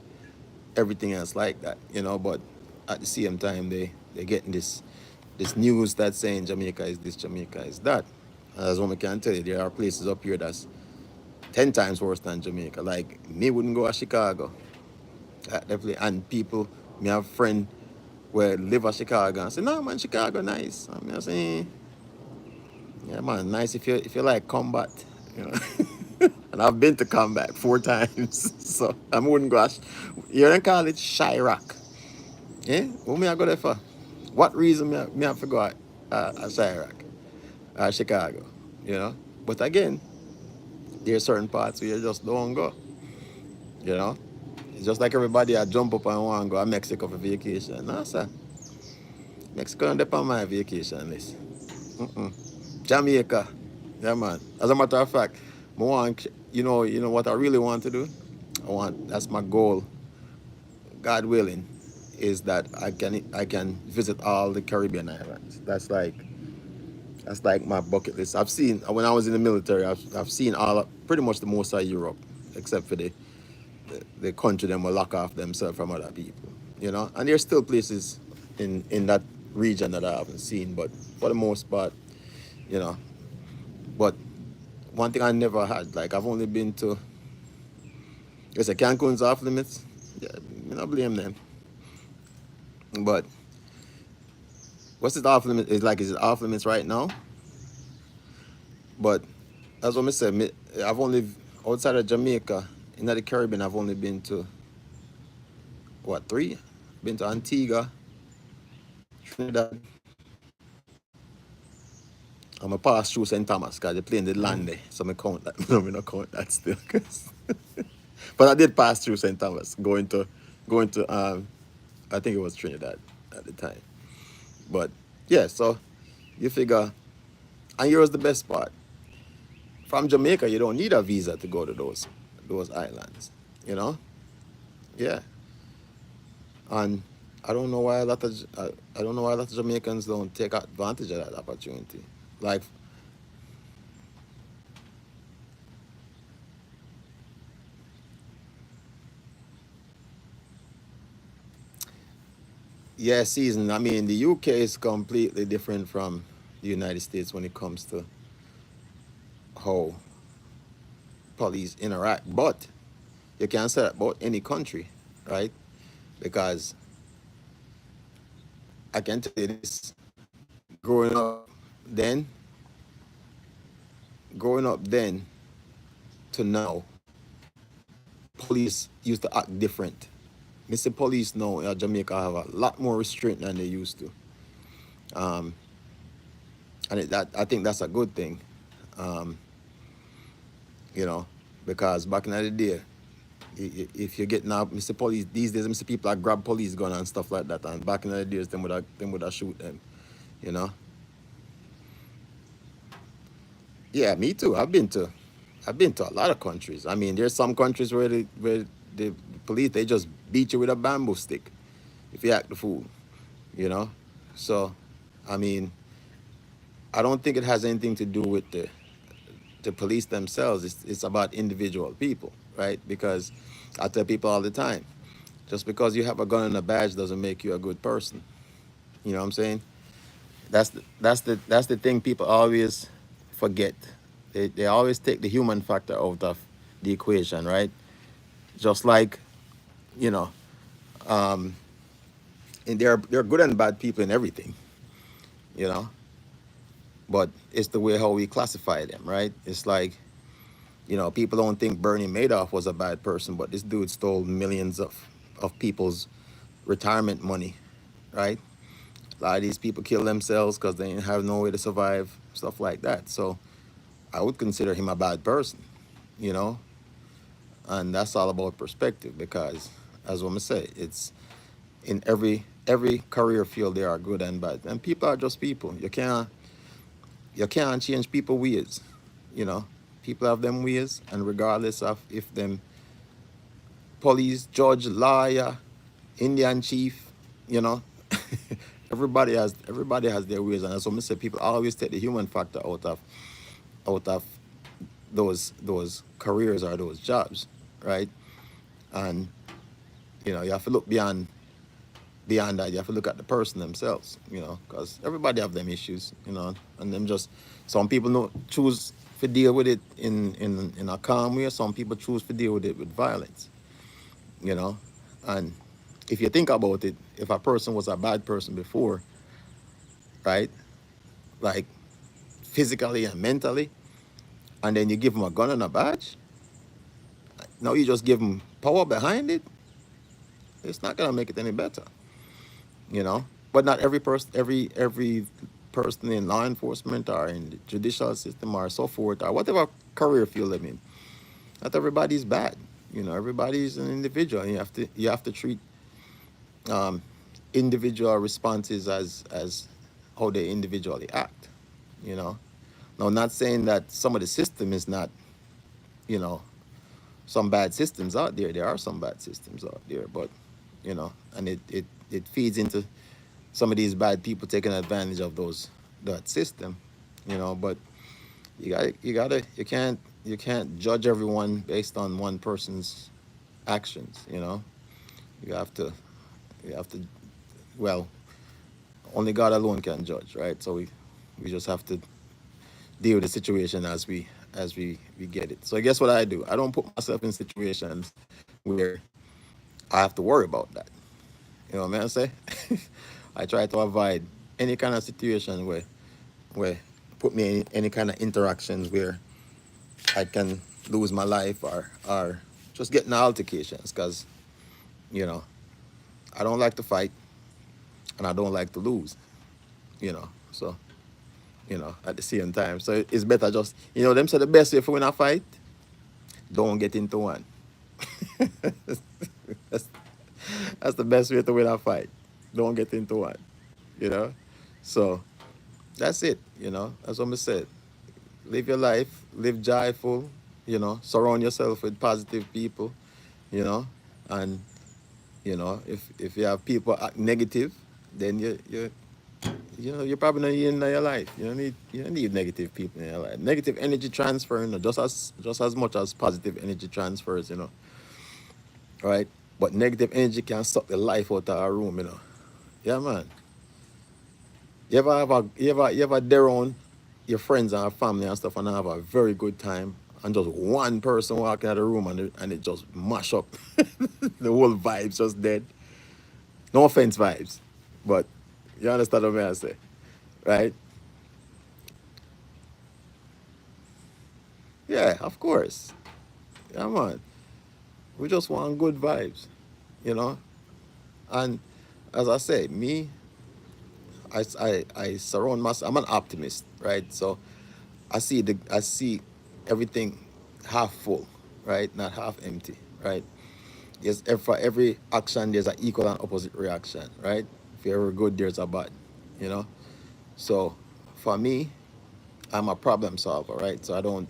everything else like that, But at the same time, they getting this news that's saying Jamaica is this, Jamaica is that. As one can tell you, there are places up here that's 10 times worse than Jamaica. Like me wouldn't go to Chicago. Definitely. And people, me have friend where live at Chicago and say, no man, Chicago nice. I mean I say, yeah man, nice if you like combat, you know. And I've been to combat 4 times. So I wouldn't go you don't call it Chirac. Yeah? What me I go there for? What reason me have to go at Chirac? Chicago, you know. But again, there are certain parts where you just don't go, you know. It's just like everybody I jump up and want to go to Mexico for vacation. No, sir. Mexico don't depend on my vacation list. Mm-mm. Jamaica. Yeah, man. As a matter of fact, I want, you know what I really want to do? That's my goal, God willing, is that I can visit all the Caribbean islands. That's like my bucket list. I've seen when I was in the military. I've seen pretty much the most of Europe, except for the country them will lock off themselves from other people, And there's still places in that region that I haven't seen, but for the most part, you know. But one thing I never had, like I've only been to, I say Cancun's off limits. Yeah, I don't blame them. But what's it off limits? Is it off limits right now? But as what I said, I've only outside of Jamaica, in the Caribbean, I've only been to what, three? Been to Antigua, Trinidad. I'm a pass through St. Thomas because the plane did land there. So I count that. No, I don't count that still. But I did pass through St. Thomas, going to I think it was Trinidad at the time. But yeah, so you figure, and here's the best part. From Jamaica, you don't need a visa to go to those islands. You know? Yeah. And I don't know why a lot of Jamaicans don't take advantage of that opportunity. Like, yeah, season. I mean, the UK is completely different from the United States when it comes to how police interact. But you can't say that about any country, right? Because I can tell you this: growing up then, growing up then to now, police used to act different. Mr. Police now in Jamaica have a lot more restraint than they used to. Um, and I think that's a good thing, um, you know, because back in the day, if you get now, Mr. Police, these days, Mr. People that grab police gun and stuff like that, and back in the days, them would have shoot them, you know. Yeah, me too. I've been to a lot of countries. I mean, there's some countries where the police they just beat you with a bamboo stick if you act the fool, you know. So, I mean, I don't think it has anything to do with the police themselves. It's about individual people, right? Because I tell people all the time, just because you have a gun and a badge doesn't make you a good person. You know what I'm saying? That's the thing people always forget. They always take the human factor out of the equation, right? Just like, you know, and there are good and bad people in everything, you know. But it's the way how we classify them, right? It's like, people don't think Bernie Madoff was a bad person, but this dude stole millions of people's retirement money, right? A lot of these people kill themselves because they didn't have no way to survive, stuff like that. So I would consider him a bad person, you know? And that's all about perspective because, as I'm gonna say, it's in every career field there are good and bad. And people are just people. You can't change people ways, you know? People have them ways, and regardless of if them police, judge, lawyer, Indian chief, you know, everybody has their ways, and as I say, people always take the human factor out of those careers or those jobs, right? And you have to look beyond that. You have to look at the person themselves, because everybody have them issues, and them just some people know choose to deal with it in a calm way. Some people choose to deal with it with violence, you know. And if you think about it, if a person was a bad person before, right, like physically and mentally, and then you give them a gun and a badge, now you just give them power behind it, it's not gonna make it any better, you know. But not every person in law enforcement or in the judicial system or so forth or whatever career field they're in, not everybody's bad. Everybody's an individual, and you have to treat um, individual responses as how they individually act. You know, now I'm not saying that some of the system is not, you know, some bad systems out there. There are some bad systems out there, but and it feeds into some of these bad people taking advantage of that system. But you can't judge everyone based on one person's actions. You have to you have to well, only God alone can judge, right? So we just have to deal with the situation as we get it. So I guess what I do, I don't put myself in situations where I have to worry about that. You know what I'm saying? I try to avoid any kind of situation where put me in any kind of interactions where I can lose my life or just get in altercations because you know I don't like to fight and I don't like to lose. So at the same time, so it's better just them say the best way for win a fight, don't get into one. that's, that's the best way to win a fight. Don't get into one. You know, so that's it. That's what I said. Live your life, live joyful. Surround yourself with positive people. You know, and if you have people act negative, then you're probably not in your life. You don't need negative people in your life. Negative energy transfer, just as much as positive energy transfers. Right? But negative energy can suck the life out of a room. Yeah, man. You ever dare on your friends and family and stuff and have a very good time, and just one person walking out of the room and it just mash up the whole vibes just dead. No offense, vibes, but you understand what I say, right? Yeah, of course. Yeah, man. We just want good vibes, you know. And as I say, me, I surround myself. I'm an optimist, right? So I see everything half full, right? Not half empty, right? For every action there's an equal and opposite reaction, right? If you're ever good, there's a bad, you know. So for me, I'm a problem solver, right? So I don't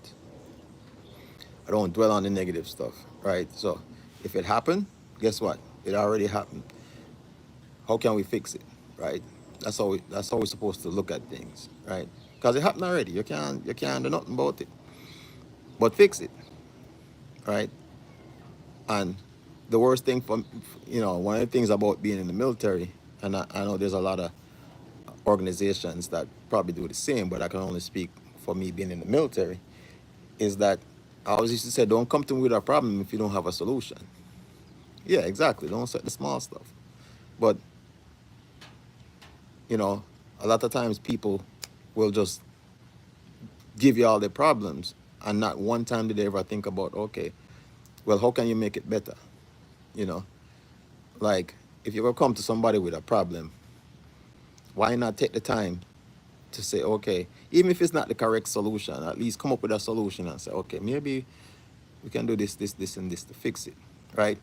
dwell on the negative stuff, right? So if it happened, guess what? It already happened. How can we fix it, right? That's how we're supposed to look at things, right? because it happened already. You can't do nothing about it, but fix it, right? And the worst thing for one of the things about being in the military, and I know there's a lot of organizations that probably do the same, but I can only speak for me being in the military, is that I always used to say, don't come to me with a problem if you don't have a solution. Yeah, exactly. Don't set the small stuff. But, you know, a lot of times people will just give you all their problems, and not one time did they ever think about, okay, well, how can you make it better? You know, like if you ever come to somebody with a problem, why not take the time to say, okay, even if it's not the correct solution, at least come up with a solution and say, okay, maybe we can do this, this, this, and this to fix it, right?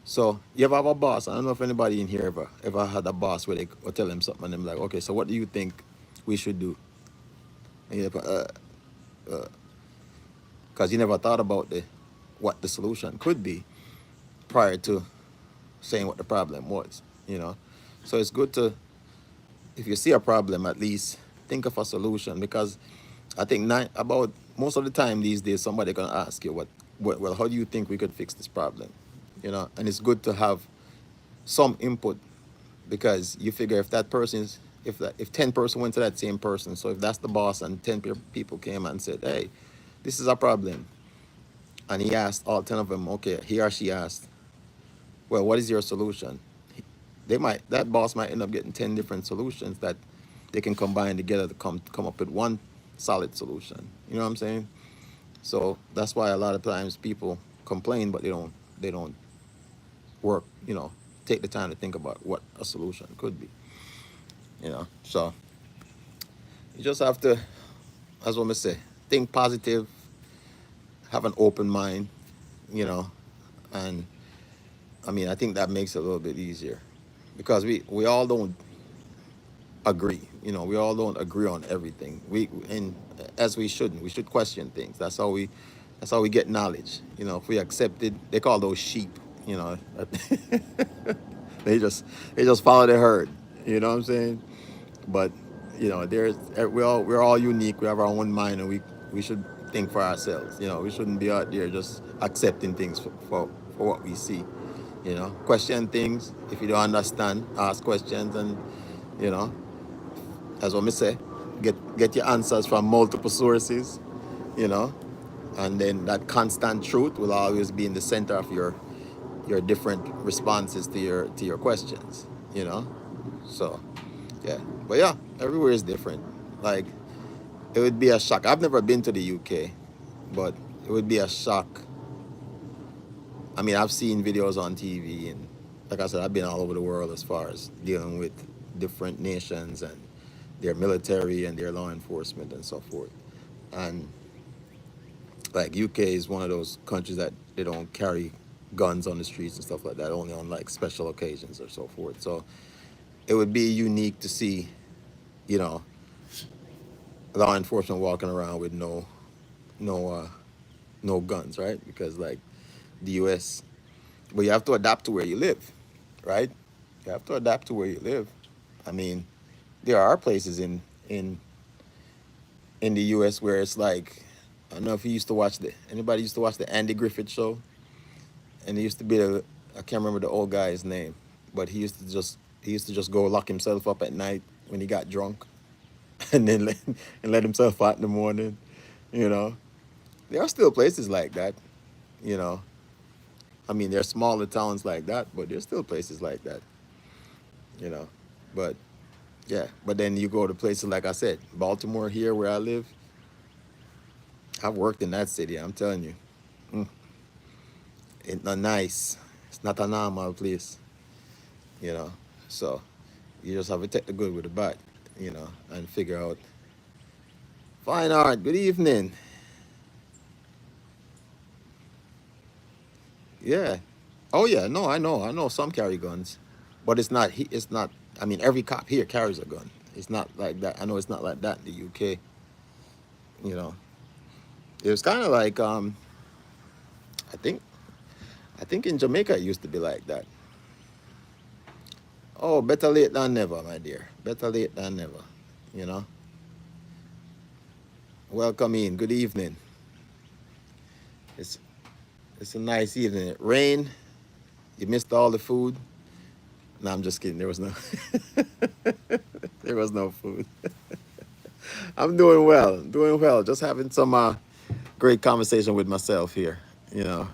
So you ever have a boss? I don't know if anybody in here ever had a boss where they or tell them something and them like, okay, so what do you think we should do? And you're like, because you never thought about what the solution could be prior to saying what the problem was, you know. So it's good to, if you see a problem, at least think of a solution, because I think about most of the time these days somebody gonna ask you well, how do you think we could fix this problem, you know? And it's good to have some input, because you figure if that person is, if 10 person went to that same person, so if that's the boss and 10 people came and said, hey, this is a problem, and he asked all 10 of them, okay, he or she asked, well, what is your solution? That boss might end up getting 10 different solutions that they can combine together to come up with one solid solution. You know what I'm saying? So that's why a lot of times people complain, but they don't work, take the time to think about what a solution could be. So you just have to, as what I say, think positive, have an open mind, you know, and I mean, I think that makes it a little bit easier, because we all don't agree. We all don't agree on everything. And as we shouldn't. We should question things. That's how we get knowledge. If we accept it, they call those sheep. You know, they just follow the herd. You know what I'm saying? But we're all unique. We have our own mind, and we should think for ourselves. We shouldn't be out there just accepting things for what we see. Question things. If you don't understand, ask questions, and you know, as what me say, get your answers from multiple sources. You know, and then that constant truth will always be in the center of your different responses to your questions. So yeah, but yeah, everywhere is different. Like, it would be a shock. I've never been to the UK, but it would be a shock. I mean, I've seen videos on TV, and like I said, I've been all over the world as far as dealing with different nations and their military and their law enforcement and so forth. And like, UK is one of those countries that they don't carry guns on the streets and stuff like that, only on like special occasions or so forth. So it would be unique to see, you know, law enforcement walking around with no guns, right? Because like the US, but you have to adapt to where you live, right? You have to adapt to where you live. I mean, there are places in the US where it's like, I don't know if you used to watch anybody used to watch the Andy Griffith show, and he used to be I can't remember the old guy's name, but he used to just go lock himself up at night when he got drunk, and then let himself out in the morning. You know, there are still places like that. You know, I mean, there are smaller towns like that, but there's still places like that. You know, but yeah, but then you go to places like I said, Baltimore here where I live. I've worked in that city. I'm telling you, mm, it's not nice. It's not a normal place. You know, so you just have to take the good with the bad. And figure out. Fine art. Good evening. Yeah. Oh yeah. No, I know. I know some carry guns, but it's not. It's not. I mean, every cop here carries a gun. It's not like that. I know it's not like that in the UK. You know, it was kind of like I think I think in Jamaica it used to be like that. Oh, better late than never, my dear. Better late than never. You know. Welcome in. Good evening. It's it's a nice evening. It rained. You missed all the food. No, I'm just kidding. There was no there was no food. I'm doing well. Doing well. Just having some great conversation with myself here. You know.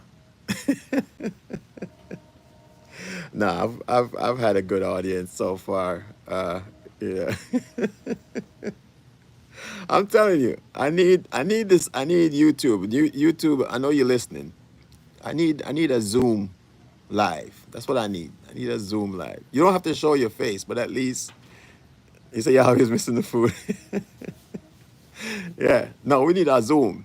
No, I've had a good audience so far. Yeah. I'm telling you, I need this. I need YouTube. YouTube. I know you're listening. I need a Zoom live. That's what I need. I need a Zoom live. You don't have to show your face, but at least you say you're always missing the food. Yeah. No, we need our Zoom.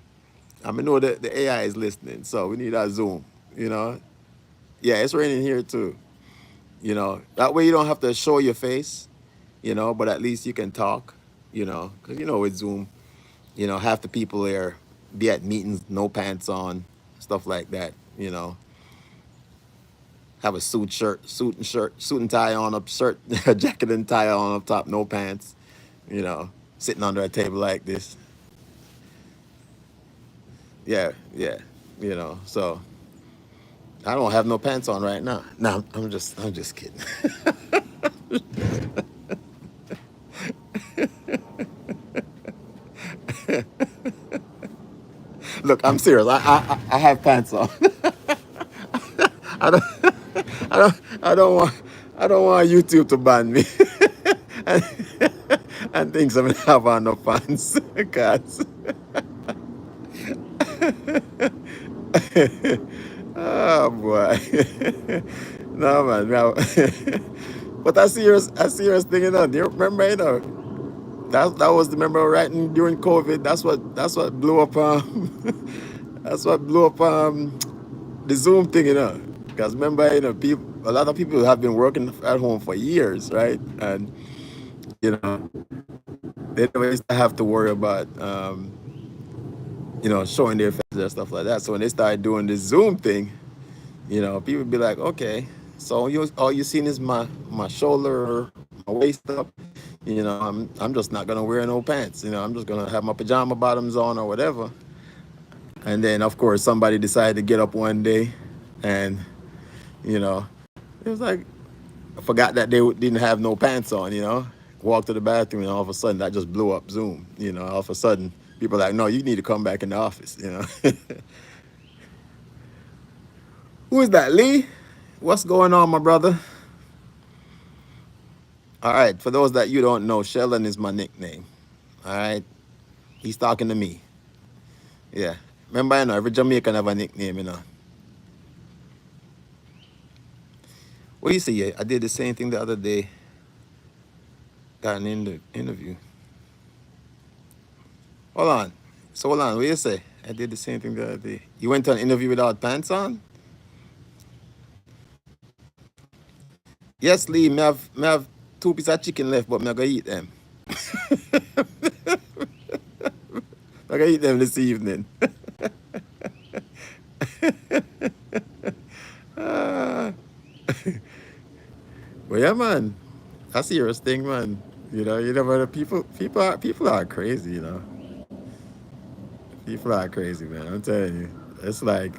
I mean, know that the AI is listening, so we need our Zoom. You know. Yeah, it's raining here too. That way you don't have to show your face. But at least you can talk. Because with Zoom, half the people there be at meetings, no pants on, stuff like that. Have a suit and tie on up, shirt, a jacket and tie on up top, no pants. You know, sitting under a table like this. Yeah, yeah. So I don't have no pants on right now. No, I'm just kidding. Look, I'm serious. I have pants on. I don't I don't want YouTube to ban me and, and things I have on no pants. Cause oh boy. No man, no. But a serious thing, Do you remember, that was the member writing during COVID. That's what blew up that's what blew up the Zoom thing, Because remember, people, a lot of people have been working at home for years, right? And they never used to have to worry about showing their faces and stuff like that. So when they started doing this Zoom thing, people be like, okay, so all you seen is my shoulder, my waist up. I'm just not gonna wear no pants. I'm just gonna have my pajama bottoms on or whatever. And then of course somebody decided to get up one day, and you know it was like I forgot that they didn't have no pants on. Walked to the bathroom, and all of a sudden that just blew up Zoom. All of a sudden people are like, no, you need to come back in the office. Who is that, Lee? What's going on, my brother? All right, for those that you don't know, Sheldon is my nickname. All right, he's talking to me. Yeah, remember, every Jamaican have a nickname. What do you say? Yeah, I did the same thing the other day. Got an interview. Hold on. So hold on. What do you say? I did the same thing the other day. You went to an interview without pants on? Yes, Lee. Me have two pieces of chicken left, but me gonna eat them. I gonna eat them this evening. Ah, but yeah, man. That's a serious thing, man. You never people are crazy. People are crazy, man. I'm telling you. It's like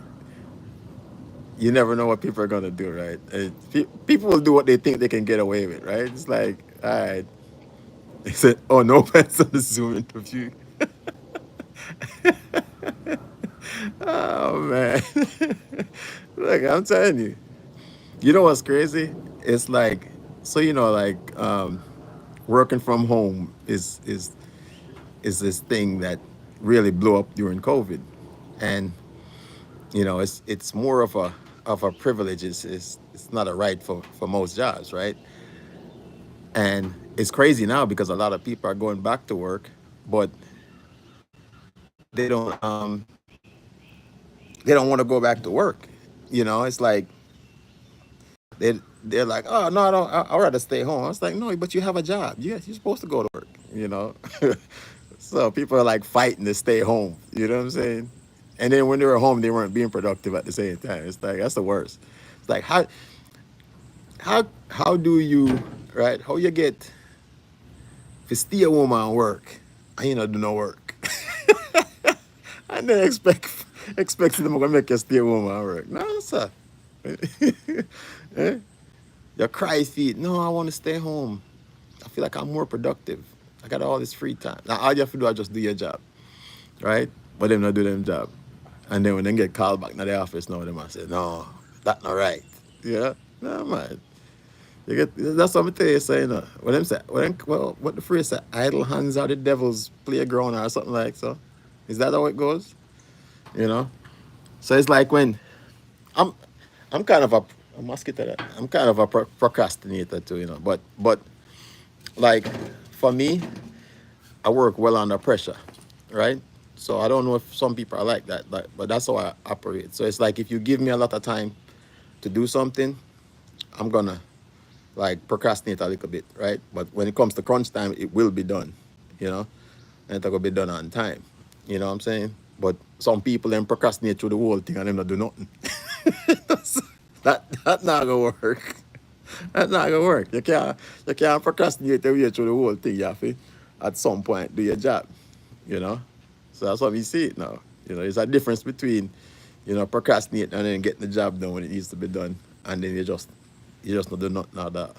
you never know what people are gonna do, right? People will do what they think they can get away with, right? It's like, all right. They said, "Oh, no pants on the Zoom interview." Oh man, look, I'm telling you. You know what's crazy? It's like, so like working from home is this thing that really blew up during COVID, and it's more of a privilege. It's not a right for most jobs, right? And it's crazy now because a lot of people are going back to work, but they don't um they don't want to go back to work. It's like they're like, oh no, I don't. I'd rather stay home. I was like, no, but you have a job. Yes, you're supposed to go to work. So people are like fighting to stay home. You know what I'm saying? And then when they were home, they weren't being productive at the same time. It's like that's the worst. It's like how do you, right? How you get to stay home and work and do no work? And then expect them to make you stay home and work. No, sir. Eh? You cry feet. No, I want to stay home. I feel like I'm more productive. I got all this free time. Now all you have to do is just do your job, right? But them not do them job. And then when they get called back to the office, now them I say, no, that's not right. Yeah, no man. You get that's what I'm tell you. Say, you know, what them say, well, what the phrase say, idle hands are the devil's playground or something like so. Is that how it goes? You know. So it's like when I'm, I'm kind of a, I must get to that. I'm kind of a procrastinator too, you know. But like for me, I work well under pressure, right? So I don't know if some people are like that, but that's how I operate. So it's like if you give me a lot of time to do something, I'm gonna like procrastinate a little bit, right? But when it comes to crunch time, it will be done, you know, and it's gonna be done on time. You know what I'm saying? But some people then procrastinate through the whole thing and then not do nothing. That not gonna work. That's not gonna work. You can't procrastinate your way through the whole thing. You have to at some point do your job. You know. So that's what we see it now. You know, there's a difference between, you know, procrastinating and then getting the job done when it needs to be done, and then you just not do nothing of that.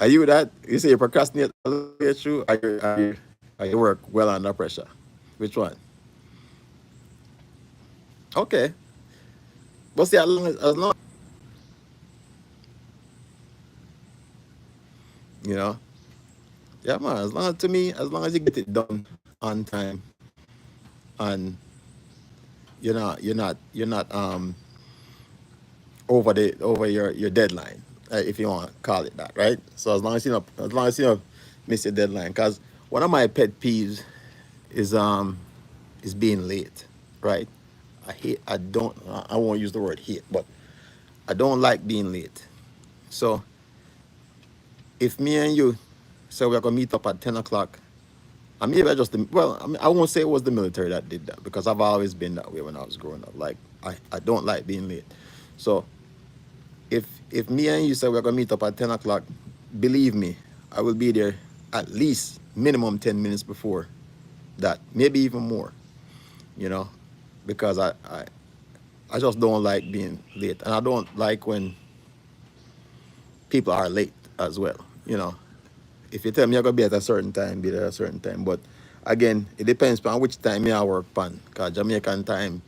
Are you that? You say you procrastinate all the way through, or you work well under pressure? Which one? Okay. But see, as long you know, yeah, man. As long as to me, as long as you get it done on time, and you're not over your deadline, if you want to call it that, right? So as long as you don't miss your deadline, because one of my pet peeves is is being late, right? I won't use the word hate, but I don't like being late. So if me and you say we're gonna meet up at 10 o'clock, and maybe I mean, I won't say it was the military that did that because I've always been that way when I was growing up. Like I don't like being late. So if me and you say we're gonna meet up at 10 o'clock, believe me, I will be there at least minimum 10 minutes before that, maybe even more. You know, because I just don't like being late, and I don't like when people are late as well. You know, if you tell me you're gonna be at a certain time, be there at a certain time. But again, it depends on which time you work on. Cause Jamaican time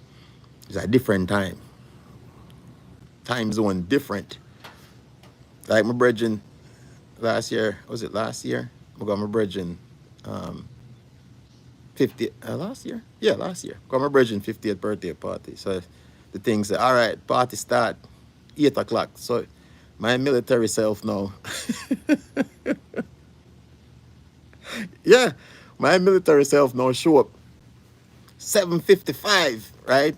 is a different time zone different. Like my brethren last year, was it last year? I got my brethren um 50 last year? Yeah, last year. Got my brethren 50th birthday party. So the thing said, all right, party start 8 o'clock. So my military self now. Yeah, my military self now show up 7:55, right?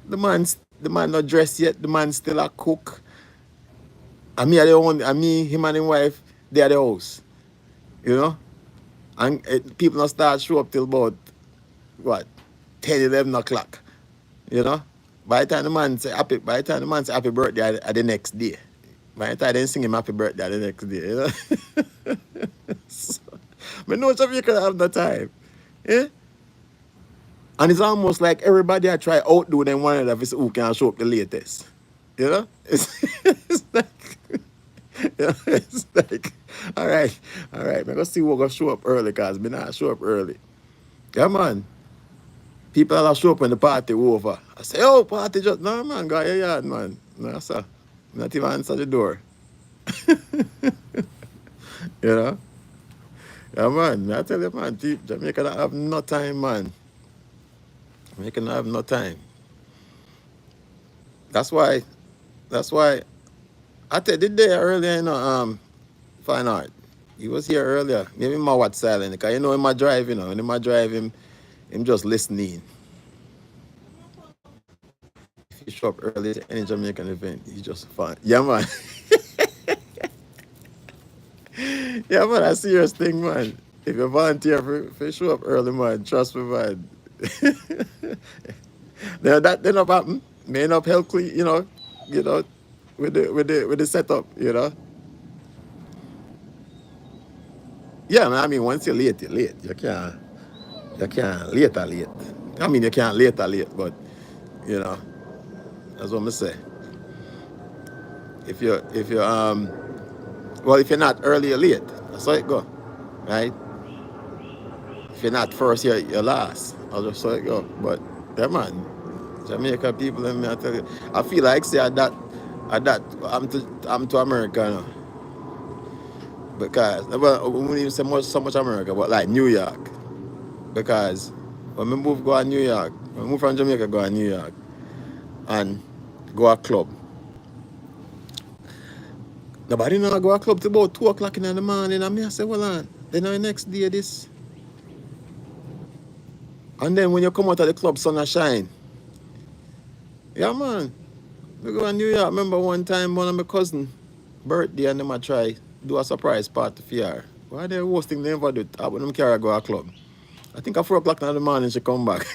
The man not dressed yet. The man still a cook. Him and his wife, they at the house, you know? And people not start show up till about, what, 10, 11 o'clock, you know? By the time the man say happy birthday at the next day. By the time they sing him happy birthday at the next day, you know? So, I know Jamaica have no time. Yeah? And it's almost like everybody I try outdo them one another who can show up the latest. You know? It's like, it's like, all right, man, go see who gonna show up early, cause me not show up early. Yeah, man. People that show up when the party over. I say, oh, party just no man, go your yard, man. No, sir. Not even answer the door. You know? Yeah, man. I tell you, man, Jamaica don't have no time, man. Jamaica don't have no time. That's why that's why I tell the day earlier, fine art. He was here earlier. Maybe my watch silent, because in my drive, when in my drive him just listening. If you show up early to any Jamaican event, he just fine. Yeah, man. Yeah, man, that's a serious thing, man. If you volunteer for show up early, man, trust me, man. Now that then not happen. May not help clean, you know, with the setup, Yeah, man, I mean once you're late, you're late. You can't. You can't later late. I mean, you can't later late, but you know, that's what I say. If you well, if you're not early, you're late. That's how it go, right? If you're not first, you're last. I'll just so it go. But yeah, man, Jamaica people, and me, I tell you, I feel like say at that I'm to America now because well, we won't even say so much America, but like New York because when we move go to New York, when we move from Jamaica go to New York and go a club. Nobody know go a club till about 2 o'clock in the morning, and me I say, well, on. Then the next day this, and then when you come out of the club, sun a shine. Yeah, man. We go to New York. Remember one time one of my cousin birthday and them I try do a surprise party for her. Why they hosting they never do it? When them carry her go a club. I think at 4 o'clock in the morning she come back.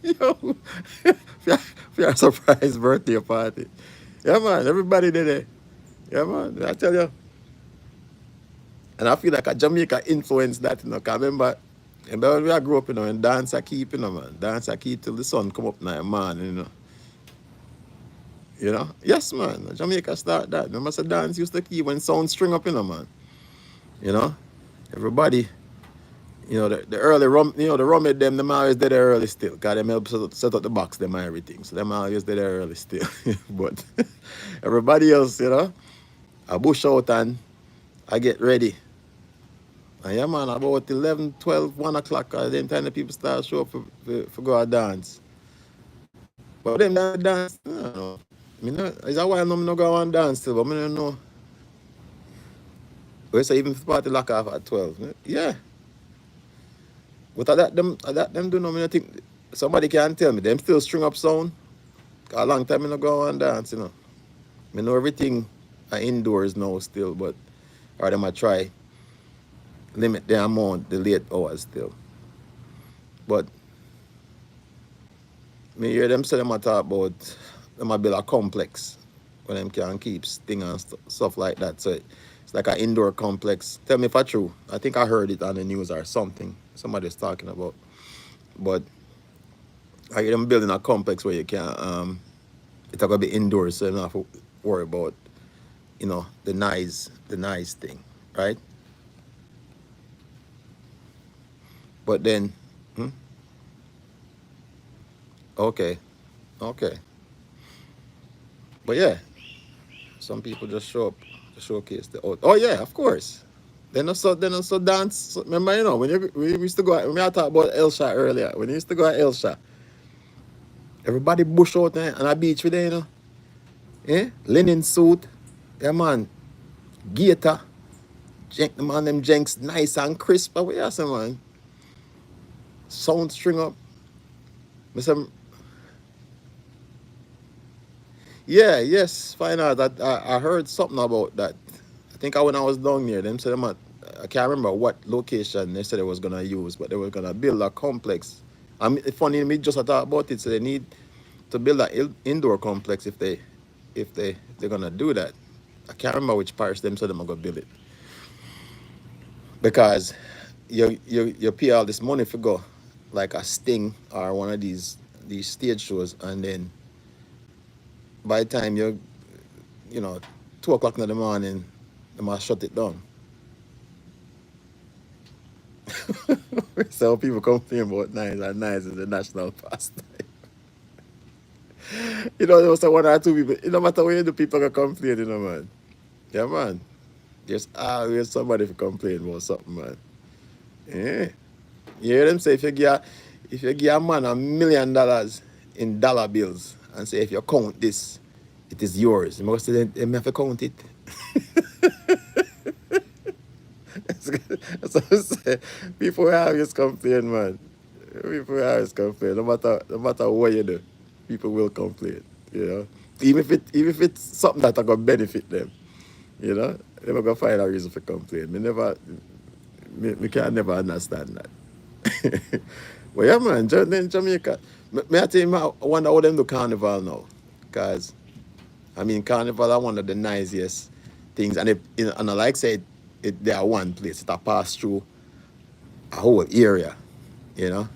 Yo, for your surprise birthday party. Yeah, man. Everybody did it. Yeah, man. I tell you. And I feel like a Jamaica influenced that, you know. Cause remember when we grew up, you know, and dance I keep, you know, man. Dance I keep till the sun come up now, man, you know. You know? Yes, man. Jamaica start that. Remember the dance used to keep when sound string up, you know, man. You know? Everybody, you know, the early rum, you know, the rum them always did there early still. Cause them help set up the box, them and everything. So them always did there early still. But everybody else, you know, I bush out and I get ready. And yeah, man, about 11, 12, 1 o'clock, them time the people start show up for go and dance. But them that dance, I don't know. I mean, it's a while now I no go and dance still, but I don't know. We say even if the party lock off at 12. Yeah. But at that them do know, I think somebody can tell me. Them still string up sound. A long time I no go and dance, you know. I know everything are indoors now still, but or them I try limit the amount, the late hours still. But me hear them say them a talk about them a build a complex when them can keep thing and stuff like that. So it's like an indoor complex. Tell me if it's true. I think I heard it on the news or something. Somebody's talking about. But I hear them building a complex where you can it's gonna be indoors, so you don't have to worry about, you know, the noise thing, right? But then okay. Okay. But yeah, some people just show up to showcase the art. Oh yeah, of course. Then also dance. Remember, you know, we used to go when we talked about Elsha earlier. When we used to go at Elsha, everybody bush out there on a beach with them, you know. Eh? Linen suit. Yeah man. Gator. The man them jenks nice and crisp. But we are some man. Sound string up. Me say, yeah, yes, fine art. I heard something about that. I think when I was down there, them said I can't remember what location they said they was gonna use, but they were gonna build a complex. I mean, funny me just thought about it. So they need to build an indoor complex if they're gonna do that. I can't remember which parish them said them are gonna build it because you pay all this money for go like a Sting or one of these stage shows, and then by the time you know 2 o'clock in the morning, they must shut it down. So people complain about nice and nice is the national pastime. You know, there was one or two people. It no matter where the people can complain, you know, man. Yeah, man. There's always somebody to complain about something, man. Yeah. You hear them say if you give a man $1 million in dollar bills and say if you count this, it is yours. You must say them have to count it. That's what I say. People always complain, man. People always complain. No matter what you do, people will complain. You know, even if it's something that gonna benefit them. You know, they're gonna find a reason for complain. Me can never understand that. But yeah, man, then Jamaica. Me I tell you, I wonder how them do carnival now, cause I mean carnival are one of the nicest things, and and I like say they are one place. It a pass through a whole area. you know.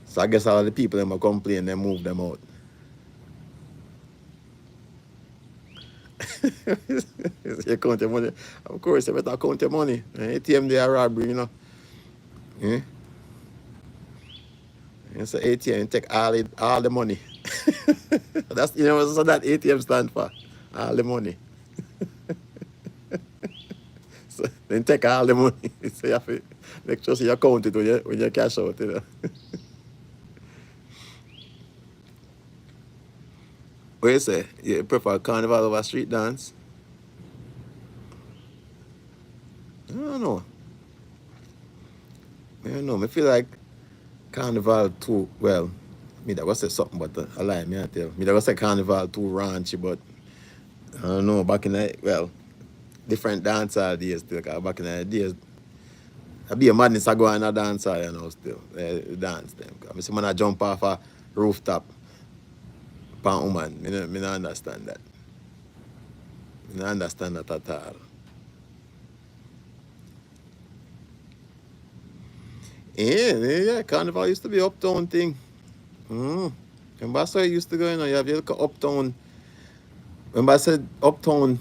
So I guess all of the people them are complain, they move them out. You count your money. Of course, you better count your money. ATM they are robbery, you know. Yeah. It's an ATM, you take all the money. That's so that ATM stand for. All the money. So then take all the money. So you have to make sure you count it when you cash out, you know. What you say? You prefer carnival over street dance? I don't know. I don't know. I feel like carnival too, well, me that was say something, but I lie, me I tell. Me that was say carnival too raunchy, but I don't know, back in the, well, different dancehall days still, cause back in the days, I be a madness I go on a dancehall, still, dance them. Cause I see man I jump off a rooftop, pan woman, me not understand that. Me not understand that at all. Yeah, carnival used to be uptown thing. Remember that's where it used to go, you have your little uptown. Remember I said uptown,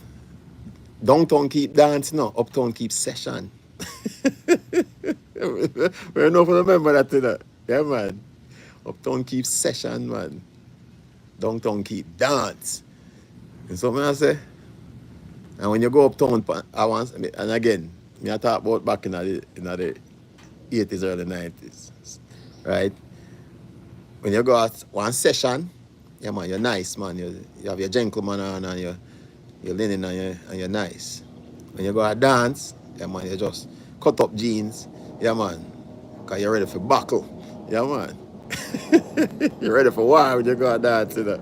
downtown keep dancing, no, uptown keep session. We don't know if you remember that, Yeah, man. Uptown keep session, man. Downtown keep dance. And so when I say, and when you go uptown, I want, and again, me I talk about back in the 80s, early 90s, right? When you go out one session, yeah, man, you're nice, man. You have your gentleman on and your linen and you're nice. When you go out dance, yeah, man, you just cut up jeans, yeah, man, because you're ready for buckle, yeah, man. You're ready for war when you go out dance, you know.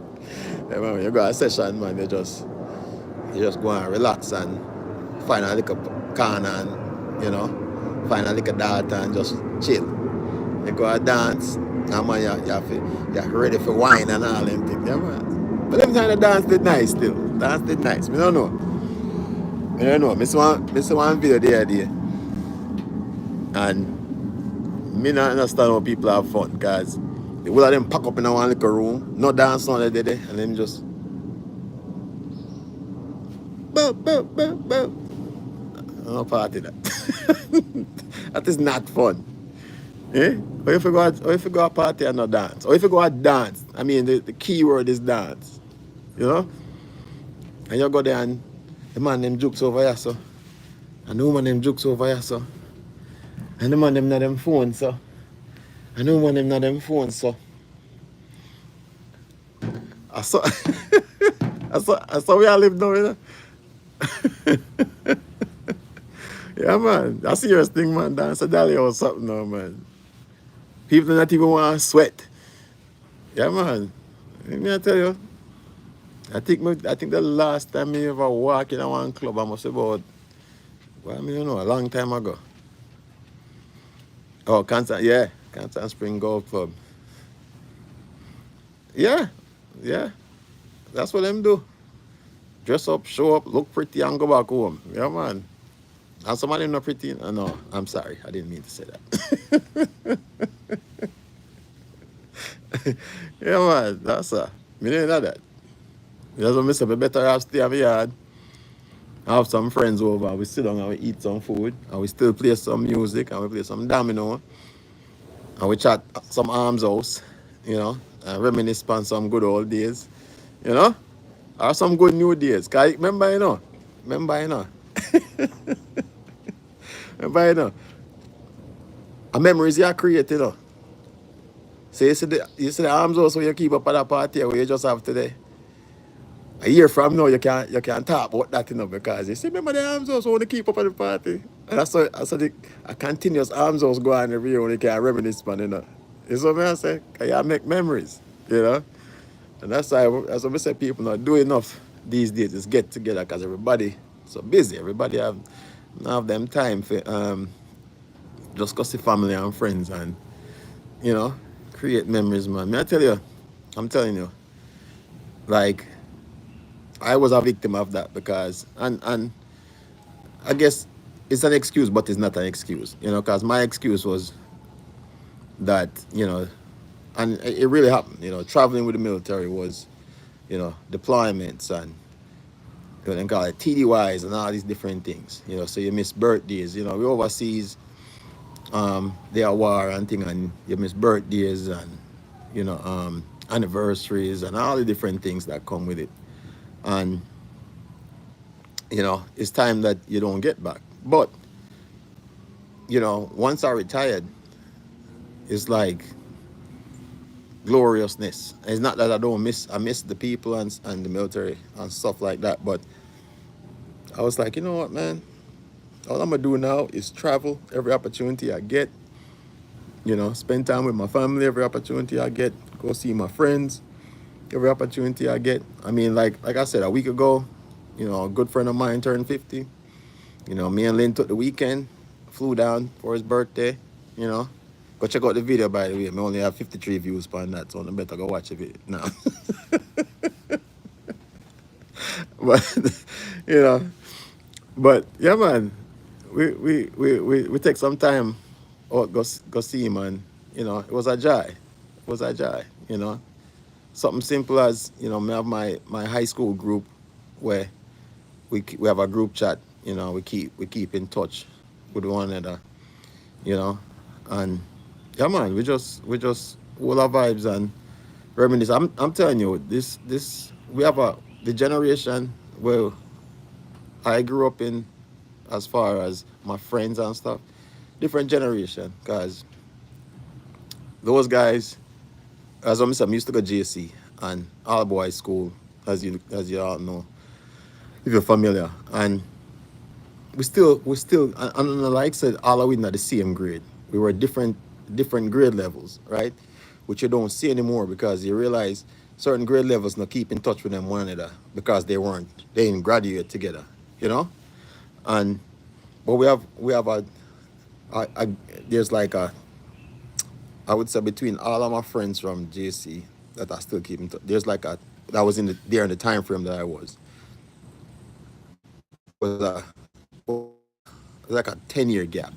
Yeah, man, when you go out session, man, you just go and relax and find a little corner and, find a little dart and just chill. You go out dance, and man, you're ready for wine and all them things, yeah, man. But them time the dance did nice still. Dance did nice. Me don't know. Me don't know. Me see one video the other day, and me not understand how people have fun, because the whole of them pack up in one little room, no dance on the day, and them just boop, boop, boop, boop. No party that. That is not fun. Eh? Or if you go a party and not dance. Or if you go a dance. I mean the key word is dance. You know? And you go there and the man them jukes over here, so. And the woman them jukes over here, so. And the man them not them phone, so. And the woman them not them phone, so. I saw I saw we all live now, you know. Yeah, man. That's a serious thing, man. Dance a dolly or something now, man. People not even want to sweat. Yeah, man. Let me tell you. I think the last time I ever walked in one club, I must about, well, I mean, a long time ago. Oh, Cancer Spring Golf Club. Yeah, yeah. That's what them do. Dress up, show up, look pretty, and go back home. Yeah, man. And somebody not pretty. No, I'm sorry. I didn't mean to say that. Yeah, man. That's me didn't know that. That's what I said. I better have stay in my yard. I have some friends over. And we sit down and we eat some food. And we still play some music. And we play some domino. And we chat some arms house. And reminisce on some good old days. Or some good new days. Cause remember, Remember, a memories you create, So you see the arms house where you keep up at a party where you just have today. A year from now, you can't talk about that, because you see, remember the arms house want to keep up at the party. And that's a continuous arms house go on every year when you can reminisce, man, You see what I say? Because you make memories, And that's why I say people not do enough these days is get together, because everybody so busy. Everybody have them time for just go see family and friends and, create memories, man. I'm telling you, like, I was a victim of that because, and I guess it's an excuse, but it's not an excuse, because my excuse was that, and it really happened. Traveling with the military was, deployments and what they call it TDYs and all these different things. So you miss birthdays. We overseas, they are war and thing, and you miss birthdays and anniversaries and all the different things that come with it. And it's time that you don't get back. But once I retired, it's like gloriousness. It's not that I miss the people and the military and stuff like that, but I was like, you know what, man, all I'm gonna do now is travel every opportunity I get, spend time with my family every opportunity I get, go see my friends every opportunity I get. I mean, like I said, a week ago, a good friend of mine turned 50. Me and Lynn took the weekend, flew down for his birthday, you know. Go check out the video, by the way. I only have 53 views on that, so I better go watch it now. But, you know, but yeah, man, we take some time out, go see him, and, it was a joy. It was a joy. Something simple as, me have my high school group where we have a group chat. We keep in touch with one another. You know, and yeah, man, we just all our vibes and reminisce. I'm telling you, this we have the generation where I grew up in, as far as my friends and stuff, different generation, cause those guys, as I said, I used to go JC and all boys school, as you all know, if you're familiar, and we still and like I said, all of we not the same grade. We were different grade levels, right? Which you don't see anymore because you realize certain grade levels not keep in touch with them one another because they didn't graduate together, you know. And but we have a there's like a, I would say, between all of my friends from JC that I still keep in touch. There's like a, that was there in the time frame that I was like a 10-year gap,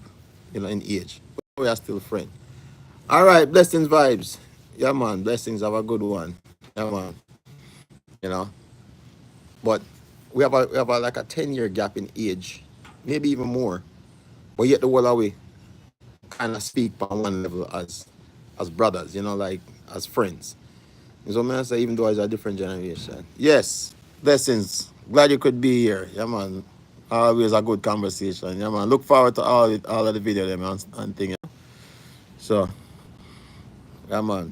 in age. But we are still friends. All right, blessings vibes. Yeah, man, blessings. Have a good one. Yeah, man. You know, but we have like a 10-year gap in age, maybe even more. But yet the whole of we kind of speak on one level as brothers. Like as friends. So man, I say, even though it's a different generation. Yes, blessings. Glad you could be here. Yeah, man. Always a good conversation. Yeah, man. Look forward to all of the video them and thing. So, yeah, man.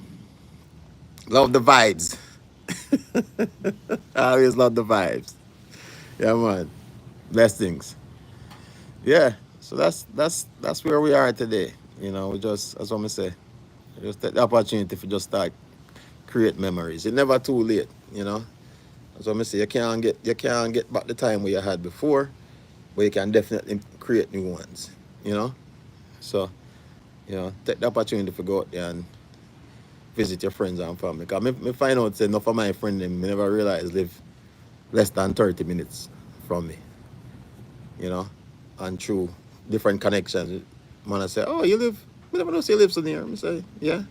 Love the vibes. I always love the vibes. Yeah, man. Blessings. Yeah. So that's where we are today. We just, as I'm say, just take the opportunity to just start create memories. It's never too late. As I'm say, you can't get back the time where you had before, but you can definitely create new ones. You know. So take the opportunity to go out there and visit your friends and family. Because me find out say enough of my friends them me never realize live less than 30 minutes from me. You know, and through different connections, man, I say, oh, you live. We never know say you live so near. I say, yeah.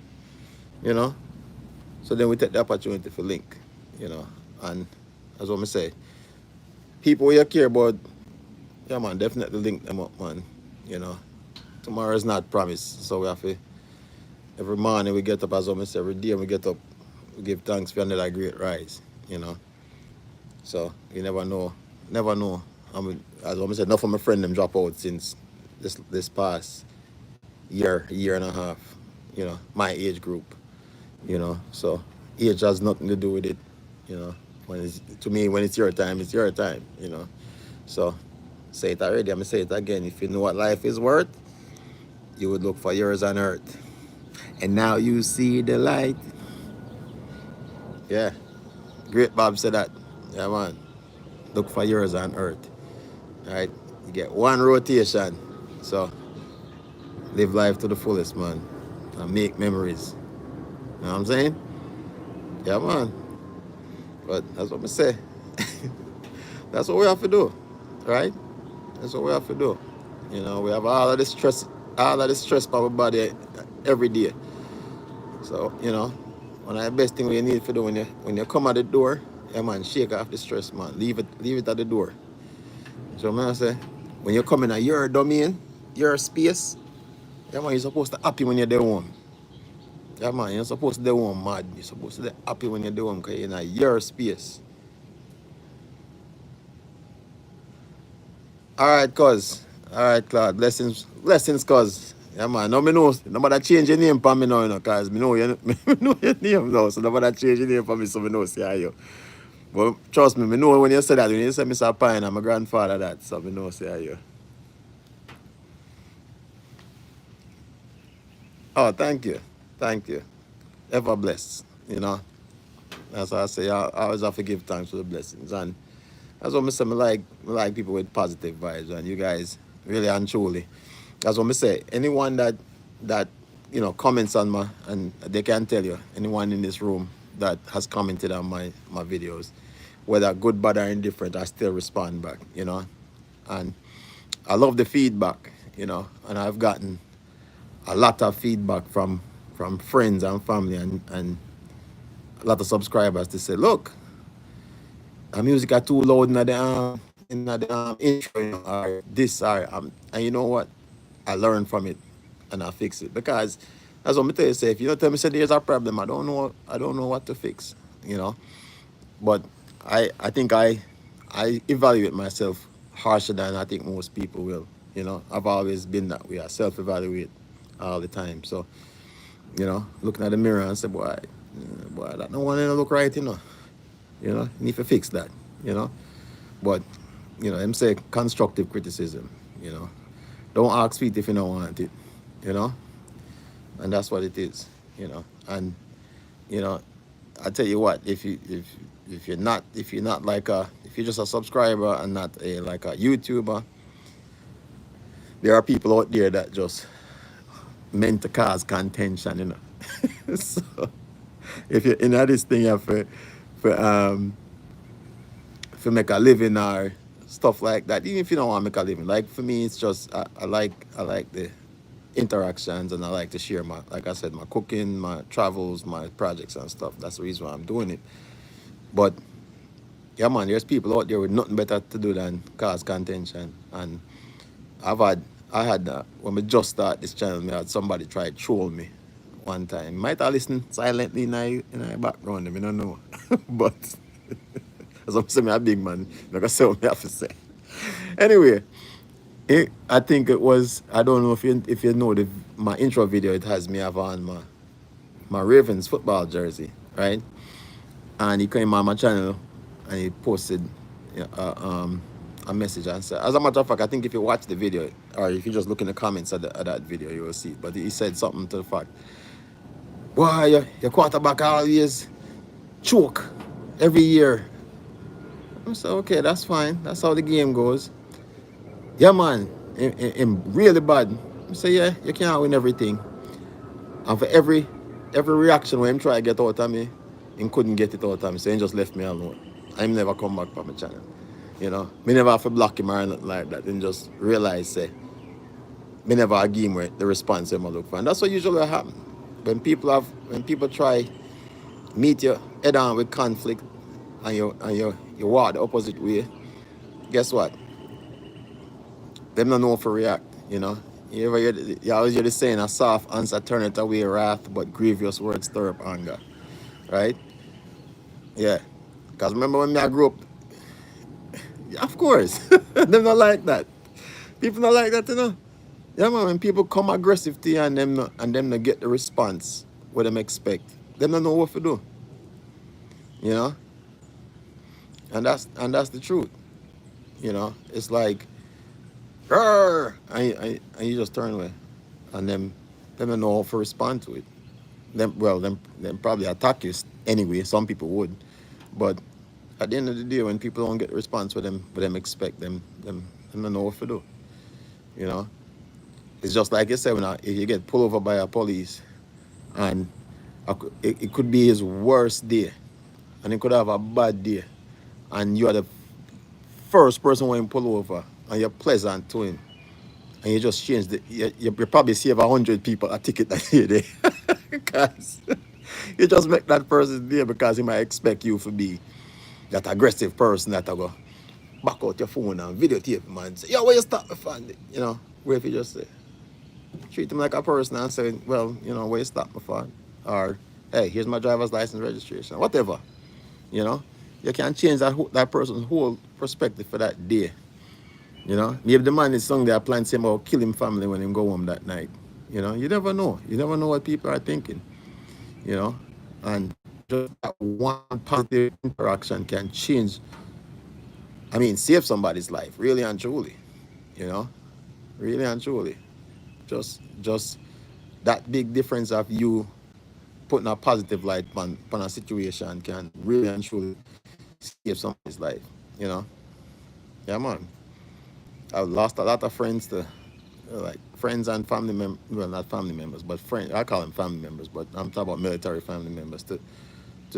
You know. So then we take the opportunity for link. And as what I say, people you care about, yeah, man, definitely link them up, man. You know, tomorrow is not promised, so we have to. Every morning we get up, as I say, every day we get up, we give thanks for another great rise. You know, so you never know, never know. I mean, as I said, enough of my friend them drop out since this past year and a half. My age group. So age has nothing to do with it. To me, when it's your time, it's your time. So say it already. I'm gonna say it again. If you know what life is worth, you would look for yours on earth. And now you see the light. Yeah. Great Bob said that. Yeah, man. Look for yours on earth. All right. You get one rotation. So live life to the fullest, man. And make memories. You know what I'm saying? Yeah, man. But that's what I say. That's what we have to do. Right? That's what we have to do. We have all of this stress on our body every day. So, you know, one of the best thing you need to do when you come at the door, yeah man, shake off the stress, man. Leave it at the door. So man I say, when you come in at your domain, your space, yeah man, you're supposed to happy when you're there home. Yeah man, you're supposed to do home mad. You're supposed to be happy when you're there home because you're in your space. Alright, cuz. Alright, Claude. Blessings, cuz. Yeah, man. No, me know. Nobody change your name for me now, you know, cuz me know, me know your name now. So nobody change your name for me, so me know, see how you. But trust me, me know when you say that, when you say Mr. Pine, I'm my grandfather that, so me know, see how you. Oh, thank you. Thank you. Ever blessed, you know. That's why I say I always have to give thanks for the blessings. And that's what I say, I like people with positive vibes, and you guys really and truly. That's what I say. Anyone that comments on my, and they can tell you, anyone in this room that has commented on my videos, whether good, bad, or indifferent, I still respond back, And I love the feedback, and I've gotten a lot of feedback from friends and family and a lot of subscribers to say, look, the music are too loud in the intro, or this, or and you know what? I learn from it and I fix it. Because that's what I tell you, say, if you don't tell me say there's a problem, I don't know what to fix, you know. But I think I evaluate myself harsher than I think most people will. I've always been that way. I self-evaluate all the time. So, looking at the mirror and say, boy, that no one ain't look right, you need to fix that, you know. But, them say constructive criticism, you know. Don't ask feet if you don't want it, you know. And that's what it is, And, you know, I tell you what, if you're not like if you're just a subscriber and not like a YouTuber, there are people out there that just meant to cause contention, So if you're in this thing, you have for make a living or stuff like that. Even if you don't want to make a living, like for me, it's just I like the interactions, and I like to share my, like I said, my cooking, my travels, my projects and stuff. That's the reason why I'm doing it. But yeah, man, there's people out there with nothing better to do than cause contention. And I've had I had when we just start this channel, me had somebody try to troll me one time. Might have listened silently in the background, I don't know. But as I'm saying, I'm a big man. I'm not gonna say what I have to say. Anyway, I think it was, I don't know if you know my intro video. It has me have on my Ravens football jersey, right? And he came on my channel and he posted a message and said, as a matter of fact, I think if you watch the video or if you just look in the comments at that video, you will see it. But he said something to the fact, why your quarterback always choke every year. I said, okay, that's fine. That's how the game goes. Yeah, man, him really bad. I say, yeah, you can't win everything. And for every reaction when him try to get out of me, he couldn't get it out of me, so he just left me alone. I him never come back from my channel. Me never have to block him or nothing like that. Then just realize, say, me never a game where the response him I look for. And that's what usually happen. When people try meet you head on with conflict and you walk the opposite way, guess what? Them don't know for react, You ever you always hear the saying, a soft answer turneth away wrath, but grievous words stir up anger. Right? Yeah. Because remember when I grew up, yeah, of course, them not like that. People not like that. Yeah, man, when people come aggressive to you and them not get the response what them expect, them don't know what to do. You know? And that's the truth. It's like, "Rrr," and you just turn away. And them don't know how to respond to it. Them probably attack you anyway. Some people would. But at the end of the day, when people don't get the response what them expect, them don't know what to do. You know? It's just like you said, if you get pulled over by a police and it could be his worst day and he could have a bad day and you are the first person when he pull over and you're pleasant to him and you just change you probably save 100 people a ticket that day because you just make that person day because he might expect you to be that aggressive person that I go back out your phone and videotape man and say, yo, where you stop me from? You know, where if you just say, treat him like a person and say, well, you know, where you stop me for? Or, hey, here's my driver's license registration, whatever, you know. You can change that person's whole perspective for that day. You know, maybe the man is sung there planning to say about kill him family when him go home that night. You know, you never know. You never know what people are thinking. You know, and just that one positive interaction can change. I mean, save somebody's life, really and truly. You know, really and truly. Just that big difference of you putting a positive light on a situation can really and truly save somebody's life. You know, yeah, man. I've lost a lot of friends to like friends and family members, well, not family members, but friends. I call them family members, but I'm talking about military family members to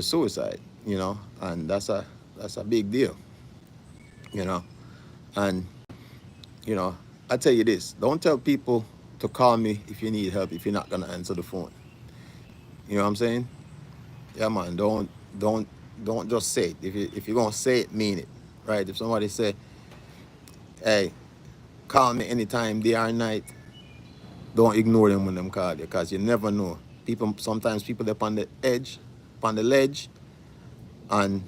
suicide. You know, and that's a big deal. You know, and you know, I tell you this: don't tell people to call me if you need help if you're not gonna answer the phone. You know what I'm saying? Yeah, man. Don't don't just say it. If you're gonna say it, mean it, right? If somebody say, "Hey, call me anytime, day or night," don't ignore them when them call you, because you never know. People sometimes people up on the edge, on the ledge, and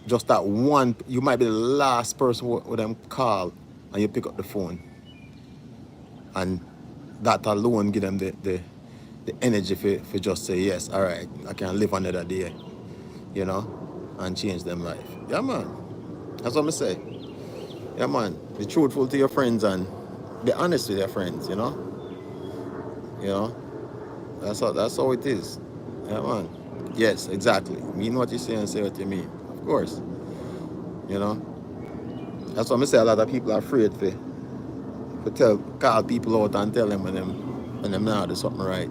just that one, you might be the last person with them call, and you pick up the phone, and that alone give them the energy for just say yes, all right, I can live another day, you know, and change them life. Yeah, man. That's what I say. Yeah, man. Be truthful to your friends and be honest with your friends. You know. You know. That's how it is. Yeah, man. Yes, exactly. Mean what you say and say what you mean. Of course. You know. That's what I say. A lot of people are afraid to call people out and tell them when them not do something right.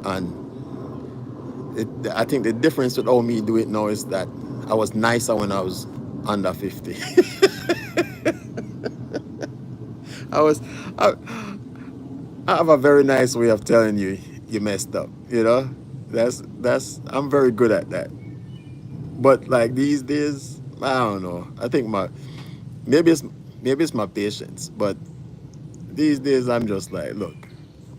And I think the difference with how me do it now is that I was nicer when I was under 50. I was I, I have a very nice way of telling you you messed up. You know, that's I'm very good at that. But like these days, I don't know. I think maybe it's maybe it's my patience, but these days I'm just like, look,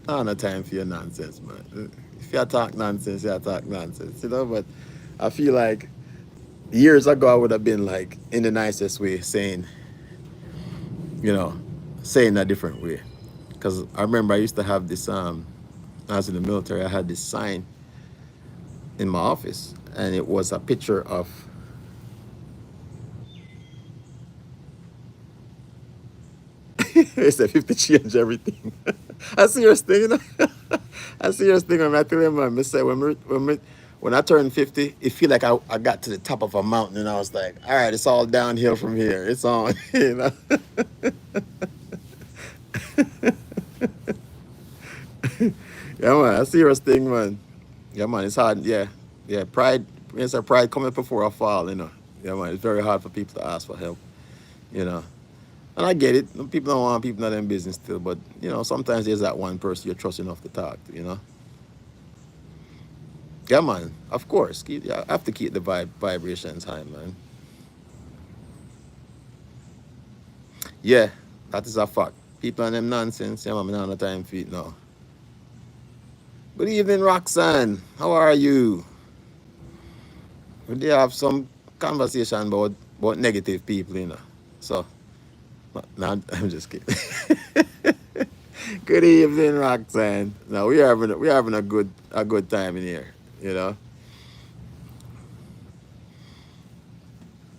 I don't have time for your nonsense, man. If you talk nonsense, you talk nonsense, you know. But I feel like years ago I would have been like in the nicest way, saying, you know, saying a different way. Because I remember I used to have this I was in the military, I had this sign in my office, and it was a picture of. It said 50 change everything. A serious thing, you know. A serious thing. When I tell you, man, I say when I turned 50, it feel like I got to the top of a mountain, and I was like, all right, it's all downhill from here. It's on, you know. Yeah, man, a serious thing, man. Yeah, man, it's hard. Yeah, yeah. Pride. It's a pride coming before a fall, you know. Yeah, man, it's very hard for people to ask for help, you know. And I get it. People don't want people not in business still, but you know, sometimes there's that one person you trust enough to talk to, you know. Yeah, man. Of course, I have to keep the vibrations high, man. Yeah, that is a fact. People on them nonsense. Yeah, man. I don't have no time for it now. Good evening, Roxanne. How are you? We did have some conversation about negative people, you know. So, no, I'm just kidding. Good evening, Roxanne. No, we're having a good time in here. You know,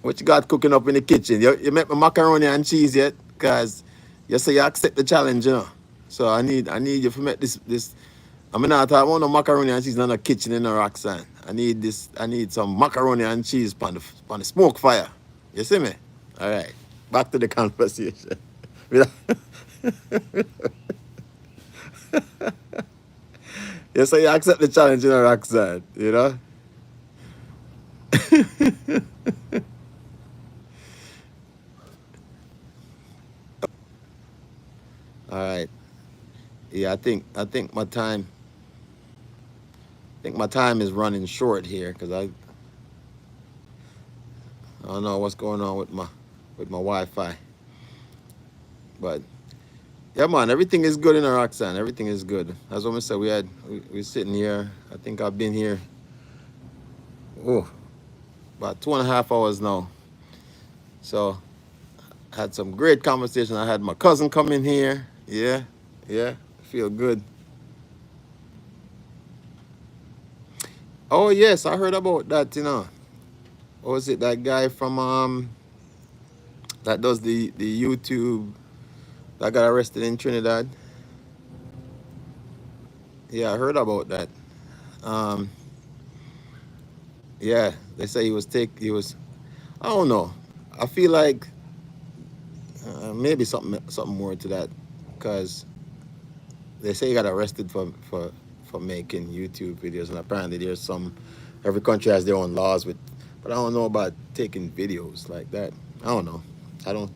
what you got cooking up in the kitchen? You make my macaroni and cheese yet? Cause you say you accept the challenge, you know. So I need you to make this. I'm not talking about no macaroni and cheese in the kitchen in the Roxanne. I need this. I need some macaroni and cheese on the smoke fire. You see me? All right. Back to the conversation. You say you accept the challenge in the Roxanne. You know. Yeah, I think my time is running short here because I don't know what's going on with my Wi-Fi, but yeah, man, everything is good in Roxanne. Everything is good. As what I said, we sitting here. I think I've been here, oh, about 2.5 hours now. So had some great conversation. I had my cousin come in here. Yeah, yeah, feel good. Oh yes, I heard about that. What was it, that guy from that does the YouTube that got arrested in Trinidad? Yeah, I heard about that. Um, yeah, they say he was. I don't know. I feel like maybe something more to that, because they say he got arrested for making YouTube videos, and apparently there's some. Every country has their own laws with, but I don't know about taking videos like that. I don't know. I don't.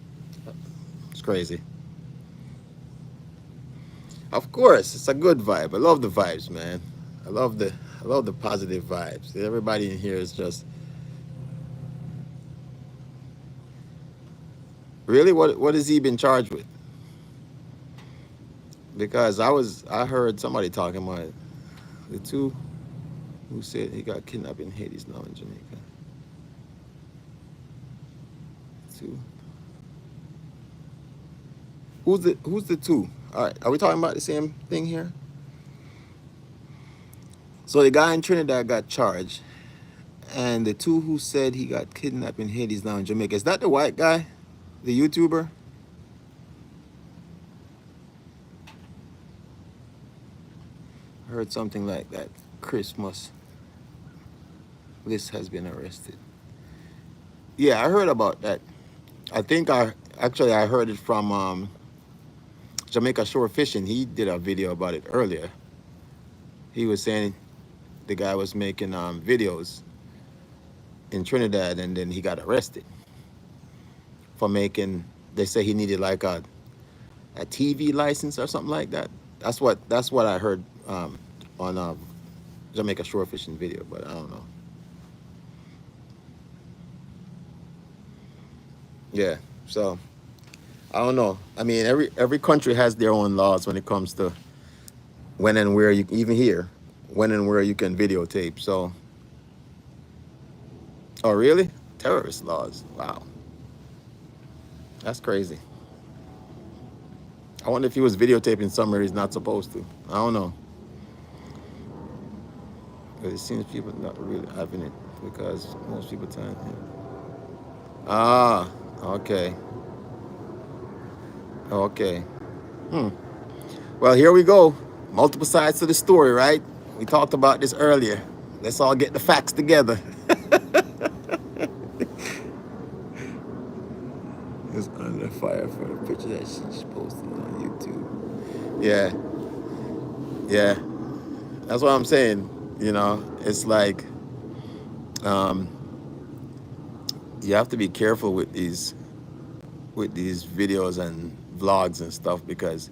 It's crazy. Of course, it's a good vibe. I love the vibes, man. I love the I love the positive vibes. Everybody in here is just really, what has he been charged with? Because I heard somebody talking about the two who said he got kidnapped in Hades now in Jamaica. Two. Who's the two? All right, are we talking about the same thing here? So the guy in Trinidad got charged, and the two who said he got kidnapped in Hades now in Jamaica. Is that the white guy, the YouTuber? I heard something like that. Christmas list has been arrested. Yeah, I heard about that. I think I heard it from Jamaica Shore Fishing. He did a video about it earlier. He was saying the guy was making videos in Trinidad, and then he got arrested for making. They say he needed like a TV license or something like that. That's what I heard on Jamaica Shore Fishing video, but I don't know. Yeah, so I don't know. I mean, every country has their own laws when it comes to when and where you even here, when and where you can videotape. So, oh really? Terrorist laws? Wow, that's crazy. I wonder if he was videotaping somewhere he's not supposed to. I don't know. But it seems people not really having it because most people time. Yeah. Ah, okay, okay. Hmm. Well, here we go. Multiple sides to the story, right? We talked about this earlier. Let's all get the facts together. It's under fire for the picture that she posted on YouTube. Yeah, yeah. That's what I'm saying. It's like um, you have to be careful with these videos and vlogs and stuff, because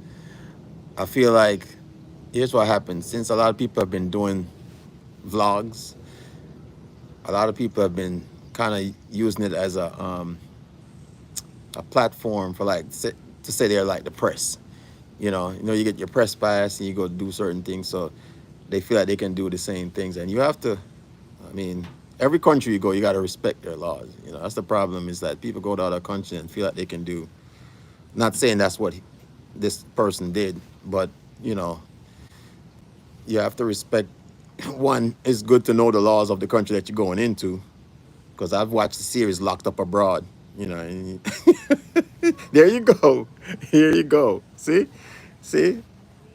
I feel like here's what happens. Since a lot of people have been doing vlogs, a lot of people have been kind of using it as a platform for like to say they're like the press. You get your press pass and you go do certain things, so they feel like they can do the same things, and you have to. I mean, every country you go, you got to respect their laws. That's the problem, is that people go to other countries and feel like they can do. Not saying that's what this person did, but you know, you have to respect. One, it's good to know the laws of the country that you're going into, because I've watched the series Locked Up Abroad. And there you go. Here you go. See,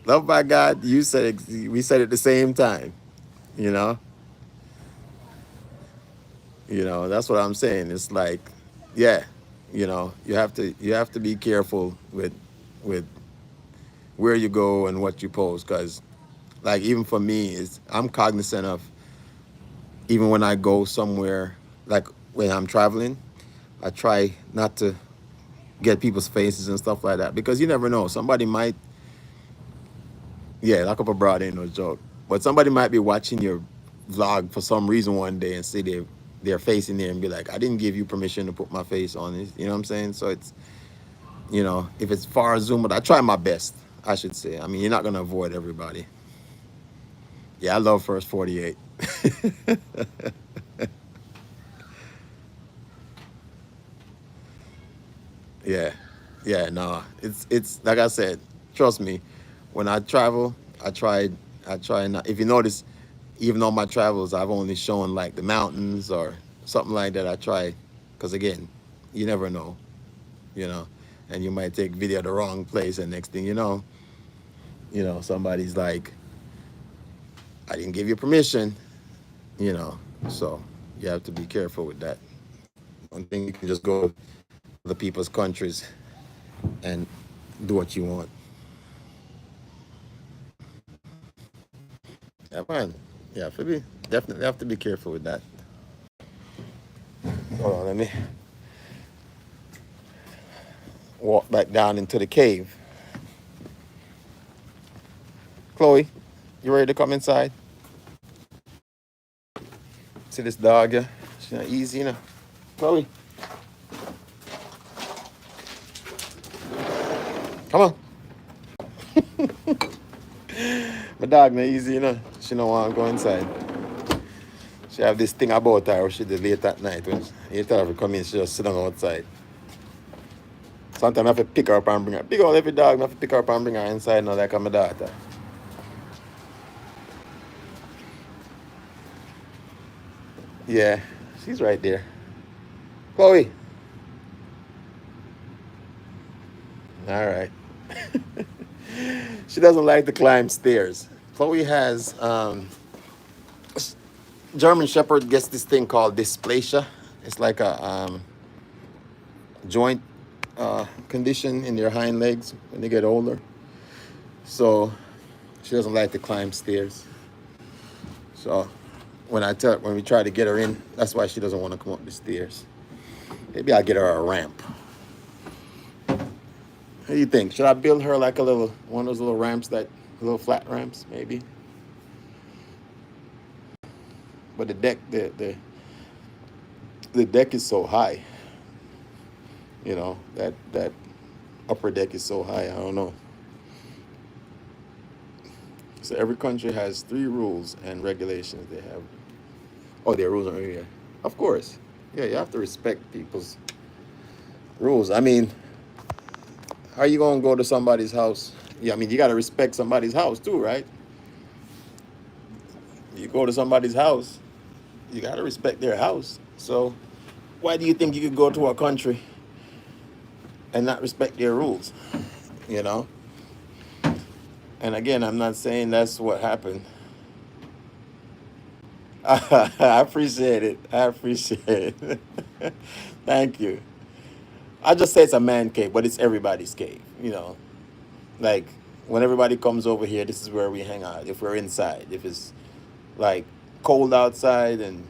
love by God. You said it, we said it at the same time. You know, that's what I'm saying. It's like, yeah, you have to be careful with where you go and what you post, because like even for me, is I'm cognizant of, even when I go somewhere, like when I'm traveling, I try not to get people's faces and stuff like that, because you never know, somebody might Yeah, lock up abroad ain't no joke. But somebody might be watching your vlog for some reason one day and see their face in there and be like, I didn't give you permission to put my face on it. You know what I'm saying? So it's, if it's far zoomed, I try my best, I should say. I mean, you're not gonna avoid everybody. Yeah, I love First 48. Yeah. Yeah, no. It's like I said, trust me, when I travel, I try I try not, if you notice, even on my travels, I've only shown like the mountains or something like that. I try, because again, you never know, you know, and you might take video the wrong place, and next thing somebody's like, I didn't give you permission, you know. So you have to be careful with that. One thing, you can just go to other people's countries and do what you want. Yeah, man. Yeah, for me, definitely have to be careful with that. Hold on, let me walk back down into the cave. Chloe, you ready to come inside? See this dog, yeah? She's not easy, Chloe, come on. My dog not easy, She don't want to go inside. She have this thing about her where she did late at night. When you tell her to come in, she just sit down outside. Sometimes I have to pick her up and bring her. Big old every dog, I have to pick her up and bring her inside now like I'm my daughter. Yeah, she's right there. Chloe. All right. She doesn't like to climb stairs. Chloe has German Shepherd gets this thing called dysplasia. It's like a joint condition in their hind legs when they get older. So she doesn't like to climb stairs. So when we try to get her in, that's why she doesn't want to come up the stairs. Maybe I'll get her a ramp. What do you think? Should I build her like one of those little ramps, little flat ramps, maybe? But the deck is so high. That upper deck is so high. I don't know. So every country has 3 rules and regulations they have. Oh, their rules are here. Of course. Yeah, you have to respect people's rules. I mean, how you gonna go to somebody's house? Yeah, I mean, you gotta respect somebody's house too, right? You go to somebody's house, you gotta respect their house. So why do you think you could go to a country and not respect their rules? You know? And again, I'm not saying that's what happened. I appreciate it. I appreciate it. Thank you. I just say it's a man cave, but it's everybody's cave. Like when everybody comes over here, this is where we hang out. If we're inside, if it's like cold outside, and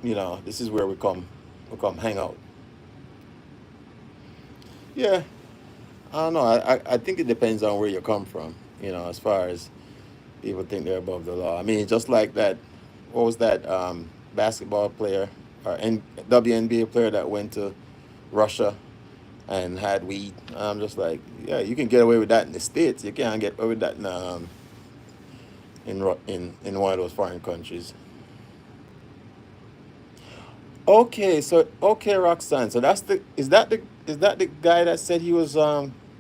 this is where we come hang out. Yeah, I don't know. I think it depends on where you come from. As far as people think they're above the law. I mean, just like that. What was that basketball player or WNBA player that went to Russia and had weed? I'm just like, yeah, you can get away with that in the States. You can't get away with that in one of those foreign countries. Okay, Roxanne. So is that the guy that said he was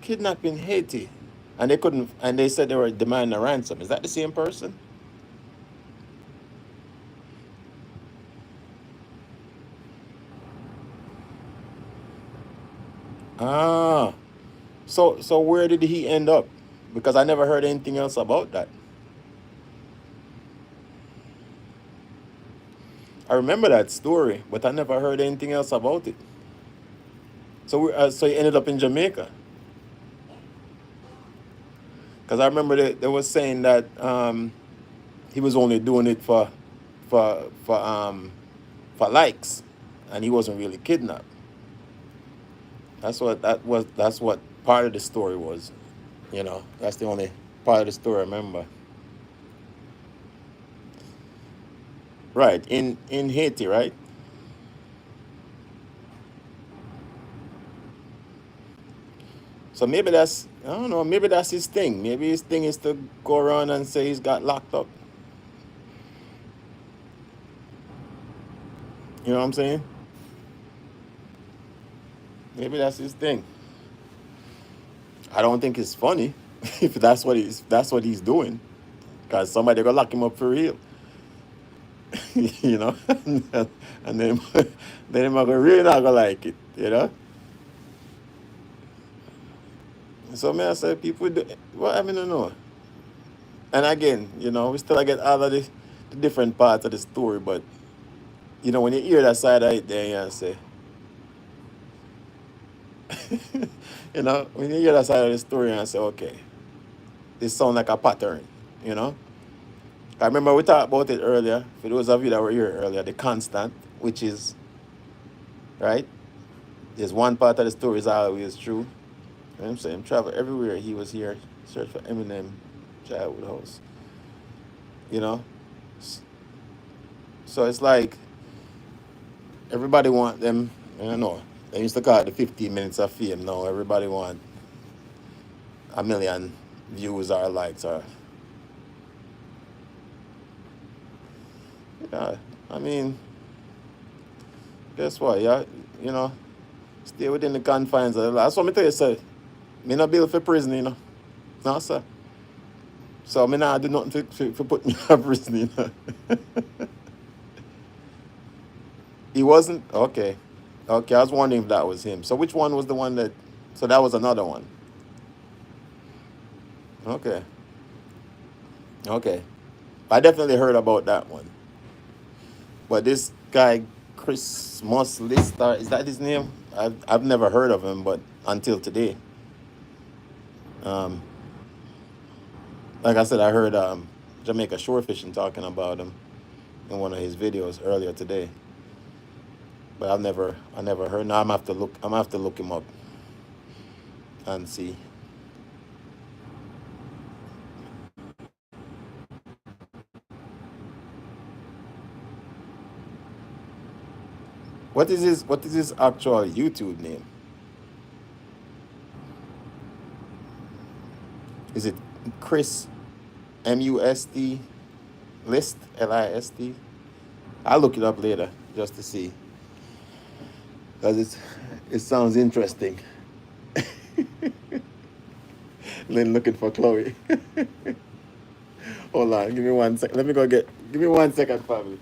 kidnapped in Haiti, and they said they were demanding a ransom? Is that the same person? Ah, so where did he end up? Because I never heard anything else about that. I remember that story, but I never heard anything else about it. So he ended up in Jamaica. Because I remember they was saying that he was only doing it for for um for likes, and he wasn't really kidnapped. That's what part of the story was. That's the only. part of the story, remember? Right, in Haiti, right? So maybe that's, I don't know, maybe that's his thing. Maybe his thing is to go around and say he's got locked up. You know what I'm saying? Maybe that's his thing. I don't think it's funny if that's what he's doing. Cause somebody gonna lock him up for real. You know? And then then him gonna really not gonna like it, you know? So may I say people do well, I mean I know. And again, we still get all of the different parts of the story, but when you hear that side of it, then you say, when you hear that side of the story, and say, okay, this sounds like a pattern, you know. I remember we talked about it earlier. For those of you that were here earlier, the constant, which is right. There's one part of the story is always true. You know what I'm saying? Travel everywhere. He was here, search for Eminem, childhood house. You know, so it's like everybody want them. I don't know. They used to call it the 15 minutes of fame. Now everybody want a million views or likes or. Yeah, I mean, guess what? Yeah, you know, stay within the confines of the law. That's what me tell you, sir. Me not build for prison, No, sir. So me not do nothing for put me in prison, He wasn't? Okay. Okay, I was wondering if that was him. So which one was the one that... So that was another one. Okay. Okay. I definitely heard about that one. But this guy, Christmas Lister, is that his name? I've never heard of him, but until today. Um, like I said, I heard Jamaica Shore Fishing talking about him in one of his videos earlier today. But I never heard. Now I'm gonna have to look him up and see. What is his actual YouTube name? Is it Chris MUST List LIST? I'll look it up later just to see. Because it sounds interesting. Lynn looking for Chloe. Hold on, give me 1 second. Give me 1 second, family.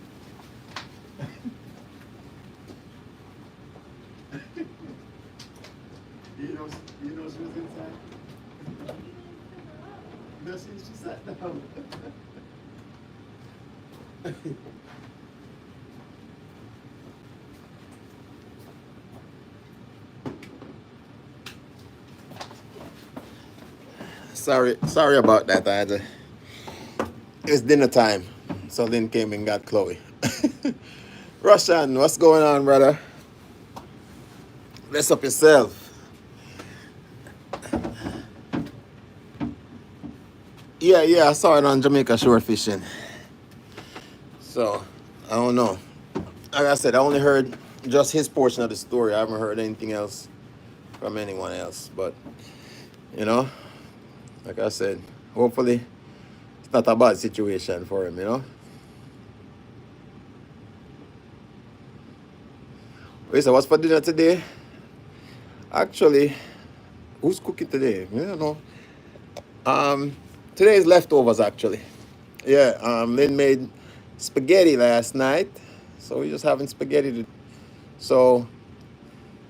You know she was inside? No, she sat down. Sorry about that. It's dinner time. So Lynn came and got Chloe. Russian, what's going on, brother? Bless up yourself. Yeah, I saw it on Jamaica Shore Fishing. So, I don't know. Like I said, I only heard just his portion of the story. I haven't heard anything else from anyone else. But, like I said, hopefully it's not a bad situation for him. Wait, so what's for dinner today? Actually, who's cooking today? I don't know. Today is leftovers actually. Yeah, Lynn made spaghetti last night, so we're just having spaghetti. So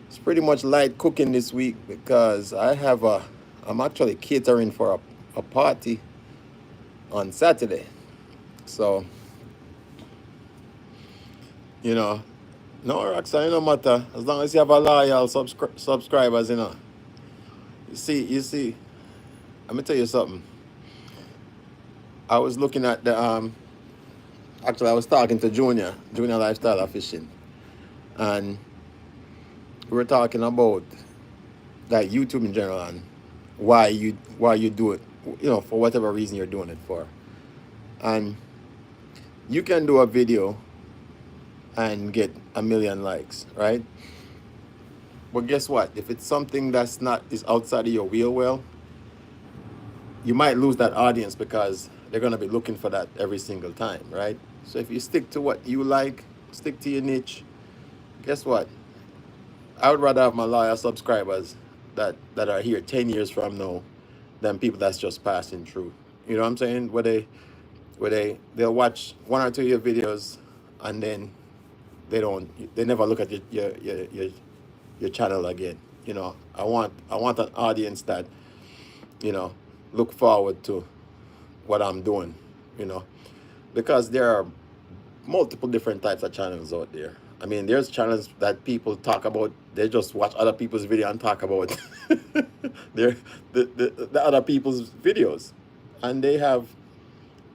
it's pretty much light cooking this week because I'm actually catering for a party on Saturday. So, no, Roxanne, no matter as long as you have a loyal subscribers. You see. Let me tell you something. I was looking at actually I was talking to Junior Lifestyle of Fishing, and we were talking about like YouTube in general and why you do it for whatever reason you're doing it for. And you can do a video and get a million likes, right? But guess what? If it's something that's not is outside of your wheel well, you might lose that audience because they're gonna be looking for that every single time, right? So if you stick to what you like, stick to your niche, guess what? I would rather have my loyal subscribers that are here 10 years from now than people that's just passing through. You know what I'm saying? They'll watch 1 or 2 year videos and then they never look at your channel again. I want an audience that, you know, look forward to what I'm doing, you know, because there are multiple different types of channels out there. I mean, there's channels that people talk about. They just watch other people's video and talk about their the other people's videos, and they have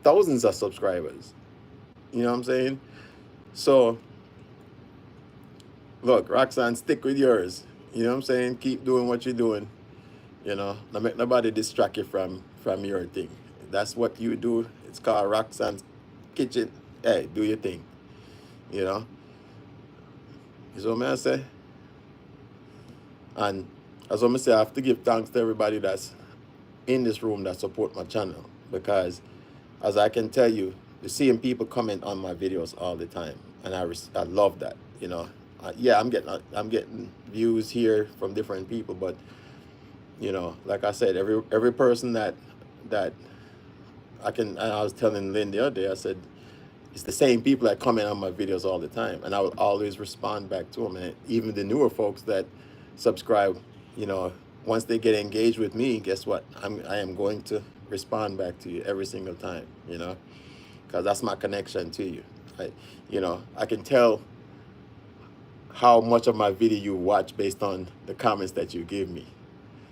thousands of subscribers. You know what I'm saying? So look, Roxanne, stick with yours. You know what I'm saying? Keep doing what you're doing. Don't make nobody distract you from your thing. That's what you do. It's called Roxanne's Kitchen. Hey, do your thing. You know. Is what I say. And as I say, I have to give thanks to everybody that's in this room that support my channel, because as I can tell you, the same people comment on my videos all the time, and I love that. Yeah, I'm getting views here from different people, but like I said, every person that I was telling Lynn the other day, I said it's the same people that comment on my videos all the time, and I will always respond back to them. And even the newer folks that subscribe, you know, once they get engaged with me, guess what? I am going to respond back to you every single time, because that's my connection to you. I can tell how much of my video you watch based on the comments that you give me.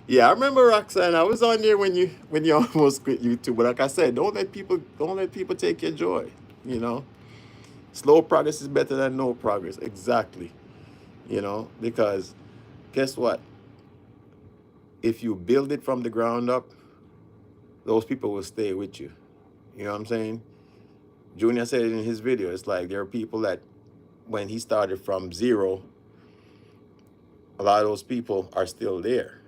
Yeah, I remember, Roxanne. I was on there when you almost quit YouTube. But like I said, don't let people take your joy. You know, slow progress is better than no progress. Exactly. Because guess what? If you build it from the ground up, those people will stay with you. You know what I'm saying? Junior said it in his video. It's like there are people that when he started from zero, a lot of those people are still there.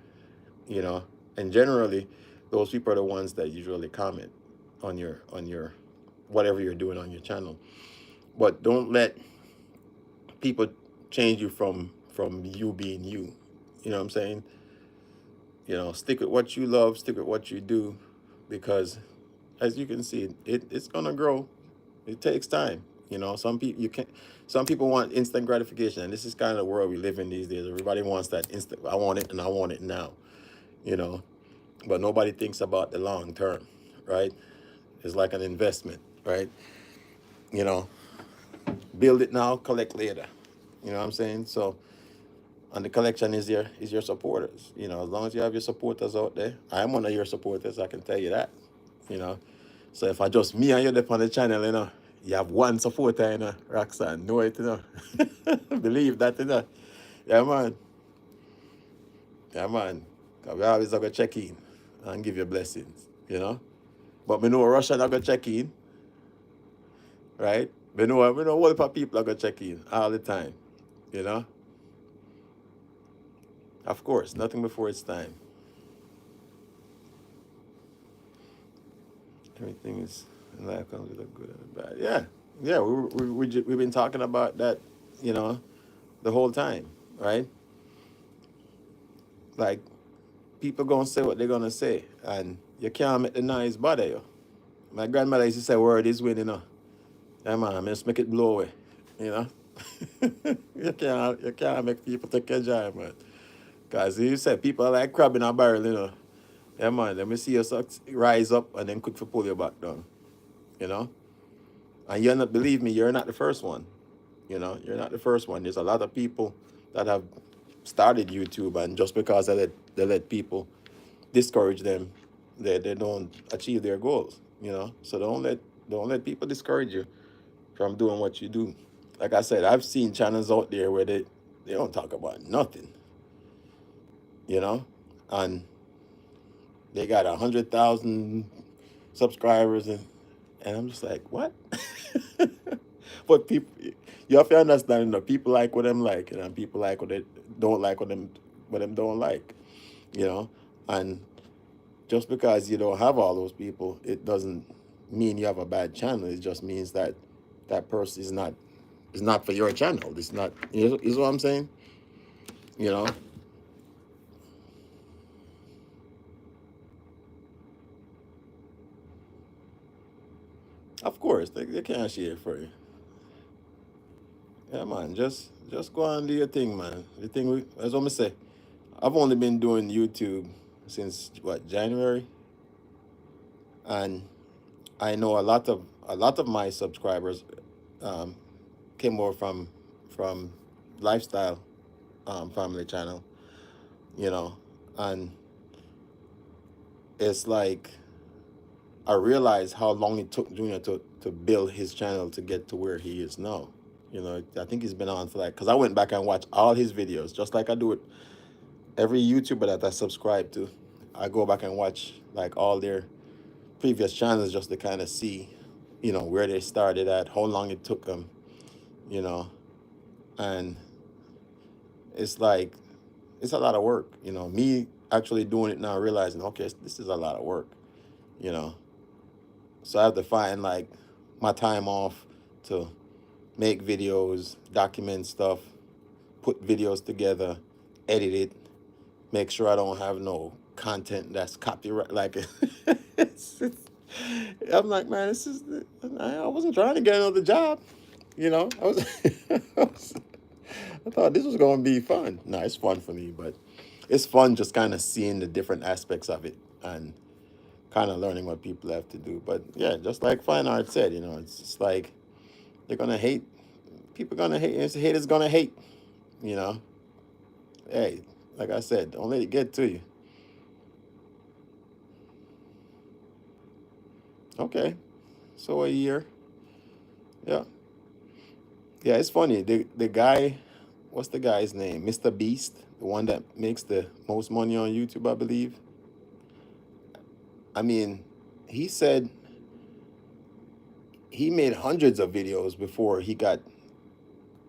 And generally those people are the ones that usually comment on your whatever you're doing on your channel. But don't let people change you from you being you. You know what I'm saying? Stick with what you love, stick with what you do, because as you can see, it's gonna grow. It takes time. Some people want instant gratification, and this is kind of the world we live in these days. Everybody wants that instant. I want it, and I want it now. You know, but nobody thinks about the long term, right? It's like an investment, right? You know, build it now, collect later. You know what I'm saying? So, and the collection is your supporters. As long as you have your supporters out there, I am one of your supporters. I can tell you that. You know, so if I just me and you up on the channel, you have one supporter, Roxanne. Know it, believe that, Yeah, man. Yeah, man. 'Cause we always have to check in and give you blessings. But we know Russia not gonna check in, right? We know what people are gonna check in all the time, you know. Of course, nothing before its time. Everything is in life comes with a good and a bad. Yeah, yeah. We've been talking about that, you know, the whole time, right? Like people gonna say what they're gonna say, and you can't make the noise bother you. My grandmother used to say, "Word is winning." Yeah, man, just make it blow away. You know, you can't make people take your joy, man. Cause you said people are like crab in a barrel. Yeah, man. Let me see you rise up and then quick to pull you back down. You know, and you're not. Believe me, you're not the first one. You're not the first one. There's a lot of people that have started YouTube, and just because they let people discourage them, they don't achieve their goals. So don't let people discourage you from doing what you do. Like I said, I've seen channels out there where they don't talk about nothing, you know, and they got 100,000 subscribers, and I'm just like, what? But people, you have to understand, people like what them like, and people like what they don't like what them don't like, you know. And just because you don't have all those people, it doesn't mean you have a bad channel. It just means that that person is not for your channel. It's not. You know what I'm saying? You know. Of course, they can't share it for you. Yeah, man. Just go and do your thing, man. The thing, as I'm say, I've only been doing YouTube since what, January, and I know a lot of my subscribers um, came over from lifestyle family channel, you know, and it's like I realized how long it took Junior to build his channel to get to where he is now. I think he's been on for like, because I went back and watched all his videos, just like I do it every YouTuber that I subscribe to. I go back and watch like all their previous channels just to kind of see, where they started at, how long it took them, you know, and it's like, it's a lot of work, me actually doing it now, realizing, okay, this is a lot of work, you know. So I have to find like my time off to make videos, document stuff, put videos together, edit it, make sure I don't have no content that's copyright. Like, I'm like, man, I wasn't trying to get another job. I was, I thought this was going to be fun. No, it's fun for me, but it's fun just kind of seeing the different aspects of it and kind of learning what people have to do. But yeah, just like Fine Art said, it's just like they're going to hate. People going to hate. It's haters going to hate, you know. Hey, like I said, don't let it get to you. Okay, so a year. Yeah. Yeah, it's funny. The guy, what's the guy's name? Mr. Beast, the one that makes the most money on YouTube, I believe. I mean, he said he made hundreds of videos before he got,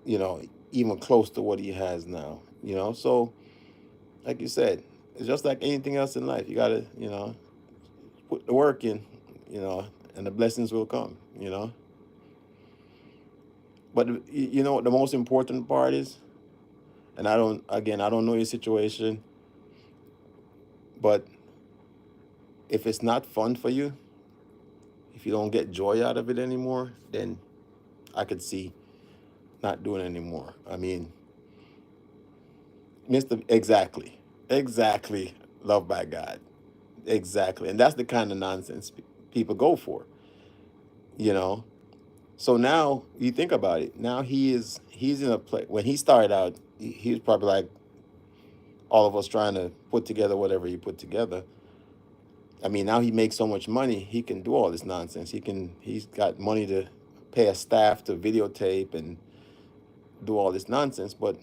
you know, even close to what he has now. So like you said, it's just like anything else in life. You gotta, put the work in, you know, and the blessings will come, But you know what the most important part is? And I don't know your situation, but if it's not fun for you, if you don't get joy out of it anymore, then I could see not doing it anymore. I mean, exactly, loved by God, exactly, and that's the kind of nonsense people go for, you know. So now you think about it. Now he's in a place. When he started out, he was probably like all of us trying to put together whatever he put together. I mean, now he makes so much money, he can do all this nonsense. He's got money to pay a staff to videotape and do all this nonsense. But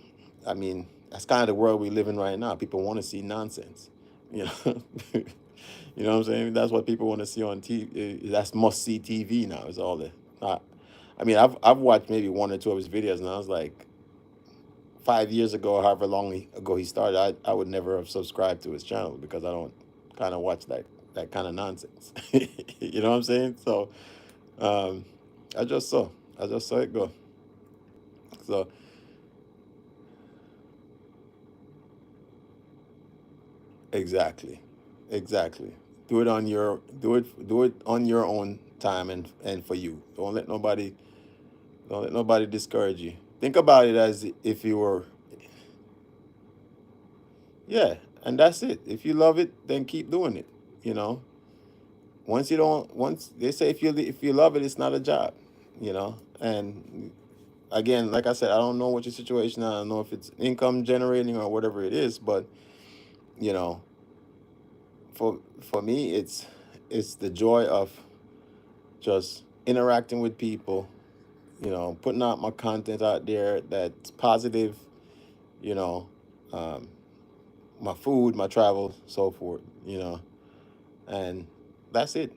I mean, that's kind of the world we live in right now. People want to see nonsense, you know. You know what I'm saying? That's what people want to see on TV. That's must see TV now. Is all the. I mean, I've watched maybe one or two of his videos, and I was like, 5 years ago, however long ago he started, I would never have subscribed to his channel because I don't kind of watch that kind of nonsense. You know what I'm saying? So um, I just saw I just saw it go. So exactly, exactly. Do it on your own time and for you. Don't let nobody discourage you. Think about it as if you were, yeah, and that's it. If you love it, then keep doing it. You know, once they say if you love it, it's not a job. And again, like I said, I don't know what your situation is. I don't know if it's income generating or whatever it is, but you know, for me, it's the joy of just interacting with people. Putting out my content out there that's positive. You know, um, my food, my travel, so forth. And that's it.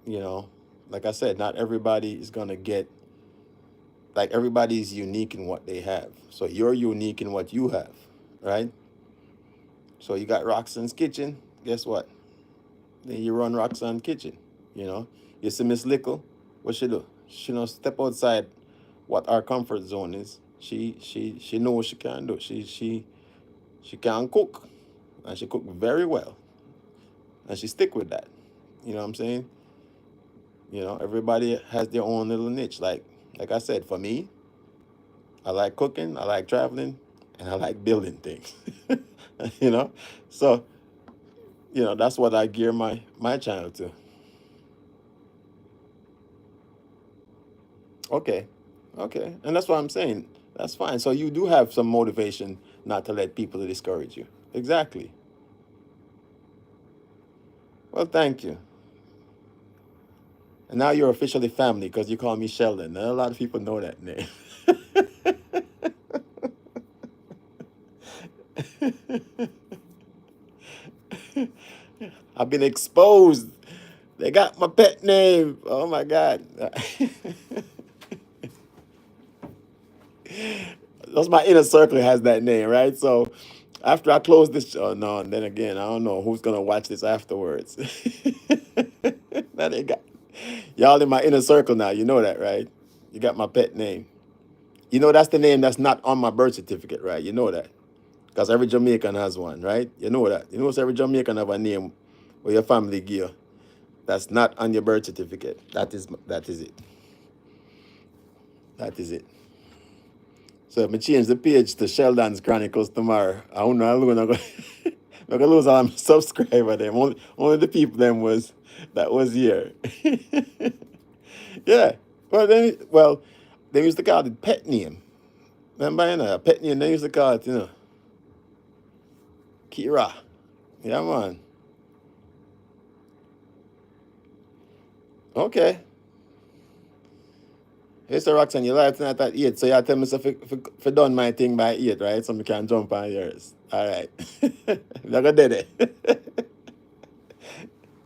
You know, like I said, not everybody is gonna get, like, everybody's unique in what they have. So you're unique in what you have, right? So you got Roxanne's kitchen. Guess what? Then you run Roxanne's kitchen. You know, you see Miss Lickle, what she do? She don't step outside what our comfort zone is. She knows she can do. She can cook, and she cook very well, and she stick with that. You know what I'm saying? You know, everybody has their own little niche. Like I said, for me, I like cooking, I like traveling, and I like building things. you know, so that's what I gear my channel to. Okay, okay, and that's what I'm saying. That's fine. So you do have some motivation not to let people discourage you. Exactly. Well, thank you. And now you're officially family because you call me Sheldon. Not a lot of people know that name. I've been exposed. They got my pet name. Oh my God. That's my inner circle has that name, right? So after I close this show, no, and then again, I don't know who's gonna watch this afterwards. Now they got y'all in my inner circle now. You know that, right? You got my pet name. You know that's the name that's not on my birth certificate, right? You know that. Because every Jamaican has one, right? You know that. You know every Jamaican have a name where your family give. That's not on your birth certificate. That is it. That is it. So if I change the page to Sheldon's Chronicles tomorrow, I don't know I'm gonna I'm gonna lose all my subscriber them. Only the people them that was here. Yeah. Well, they used to call it pet name. Remember, pet name they used to call it, Kira. Yeah, man. Okay. Hey, Sir Roxanne, you like tonight at 8, so you tell me so if done my thing by 8, right? So I can jump on yours. All right. You're going to do it.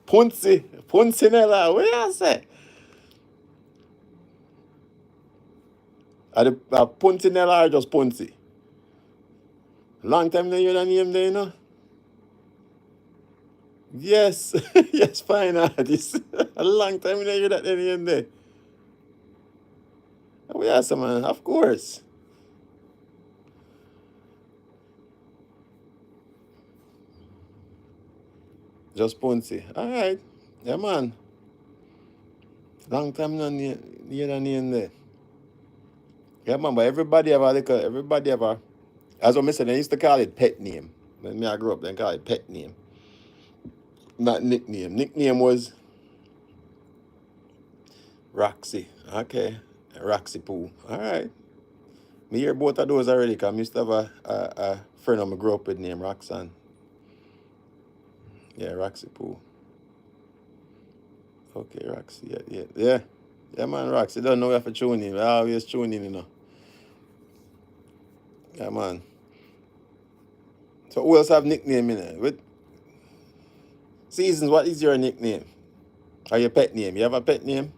Punsinella, what you say? Are the Punsinella or just Punsi? Long time now you don't name there, you know? Yes, yes, fine artist. A long time now you that name there. Oh, yes, man, of course. Just Punsi. All right. Yeah, man. Long time no you don't name there. Yeah, man, but everybody have a, as what I said, they used to call it pet name. When me I grew up, they call it pet name, not nickname. Nickname was Roxy. Okay, Roxy Poo. All right. Me hear both of those already, because I used to have a friend of mine grew up with named Roxanne. Yeah, Roxy Poo. Okay, Roxy. Yeah, yeah, yeah. Yeah, man, Roxy. Don't know where to tune in. I always tune in, you know. Yeah, man. So who else have nickname in it? With Seasons, what is your nickname? Or your pet name? You have a pet name?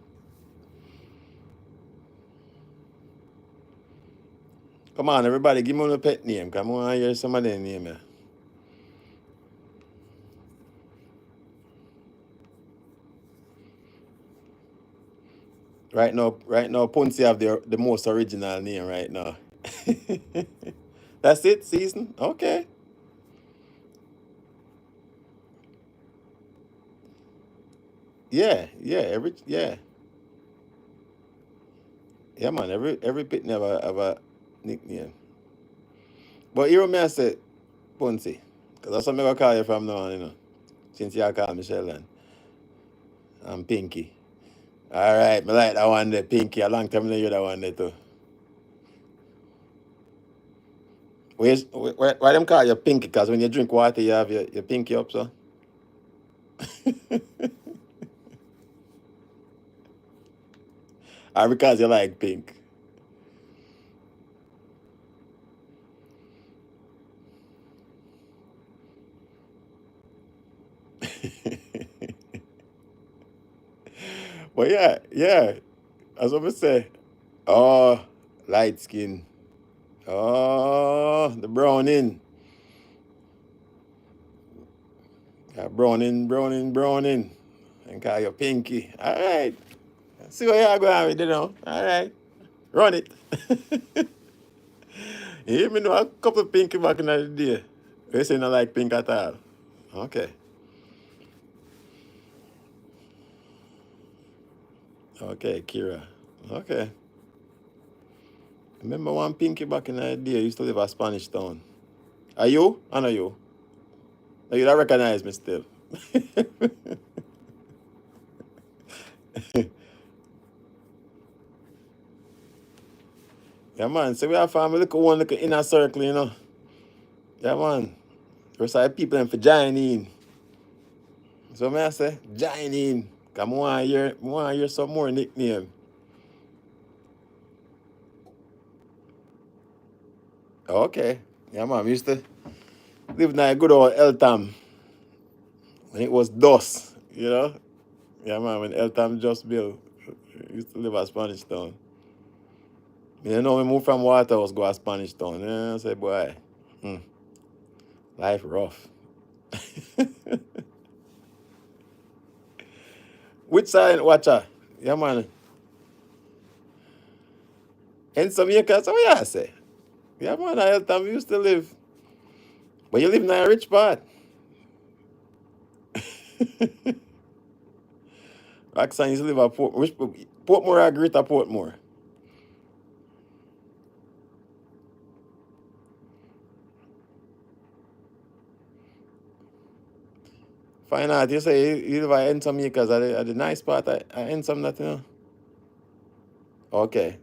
Come on, everybody, give me a pet name. Come on, hear some of their name. Yeah. Right now, Punsi have the most original name right now. That's it, season? Okay. Yeah. Yeah, man, every pit have a nickname. But you may say Punsi. Because that's what I'm gonna call you from now on, Since you call me Sheldon. I'm Pinky. Alright, me like that one there, Pinky. A long time I hear that one there too. Why them call you Pinky? Because when you drink water, you have your pinky up, so. Or because you like pink. But yeah, yeah. That's what I say. Oh, light skin. Oh, the browning. Yeah, browning. And call you pinky. All right. See what y'all going with, you know. All right. Run it. You hear me know a couple of pinky back in the day. They say not like pink at all. Okay. Okay, Kira. Okay. Remember one pinky back in the day used to live at Spanish Town. Are you? I know you. You don't recognize me still. Yeah, man. So we have family look at one look at inner circle, you know. Yeah, man. There's like people in for join in. So may I say, join in. Cause I want to hear some more nickname. Okay. Yeah, man. We used to live in a good old Eltham when it was DOS, you know. Yeah, man. When Eltham just built, we used to live at Spanish Town. You know, we moved from Waterhouse go to Spanish Town. Yeah, I say, boy, hmm, life rough. Which side, watcher? Yeah, man. In some acres, what you say? Yeah, man, I Eltham used to live. But you live in a rich part. Roxanne used to live at Portmore or Greater Portmore? Find out, you say you live at some acres at the nice part. I some that, you know. Okay.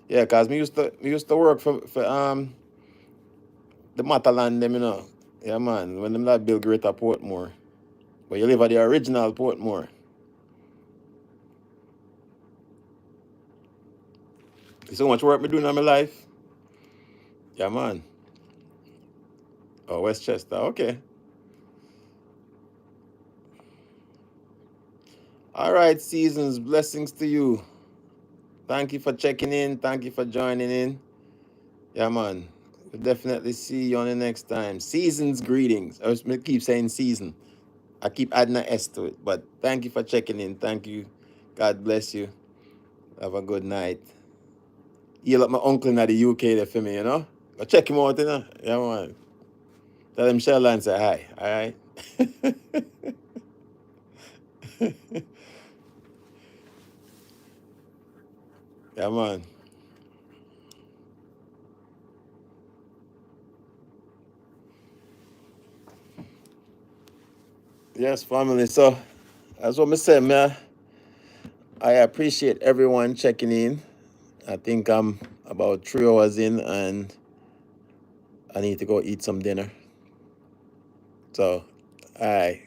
Yeah, cause me used to work for the Matalan them, you know. Yeah, man, when them that build Greater Portmore. But you live at the original Portmore. You see how much work me doing in my life? Yeah, man. Oh, Westchester. Okay. All right, Seasons. Blessings to you. Thank you for checking in. Thank you for joining in. Yeah, man. We'll definitely see you on the next time. Seasons greetings. I keep saying season. I keep adding an S to it. But thank you for checking in. Thank you. God bless you. Have a good night. You like my uncle in the UK there for me, you know? Go check him out, you know? Yeah, man. Tell him Shella and say hi. All right? Yeah, man. Yes, family. So, as what I said, man, I appreciate everyone checking in. I think I'm about 3 hours in and I need to go eat some dinner. So, I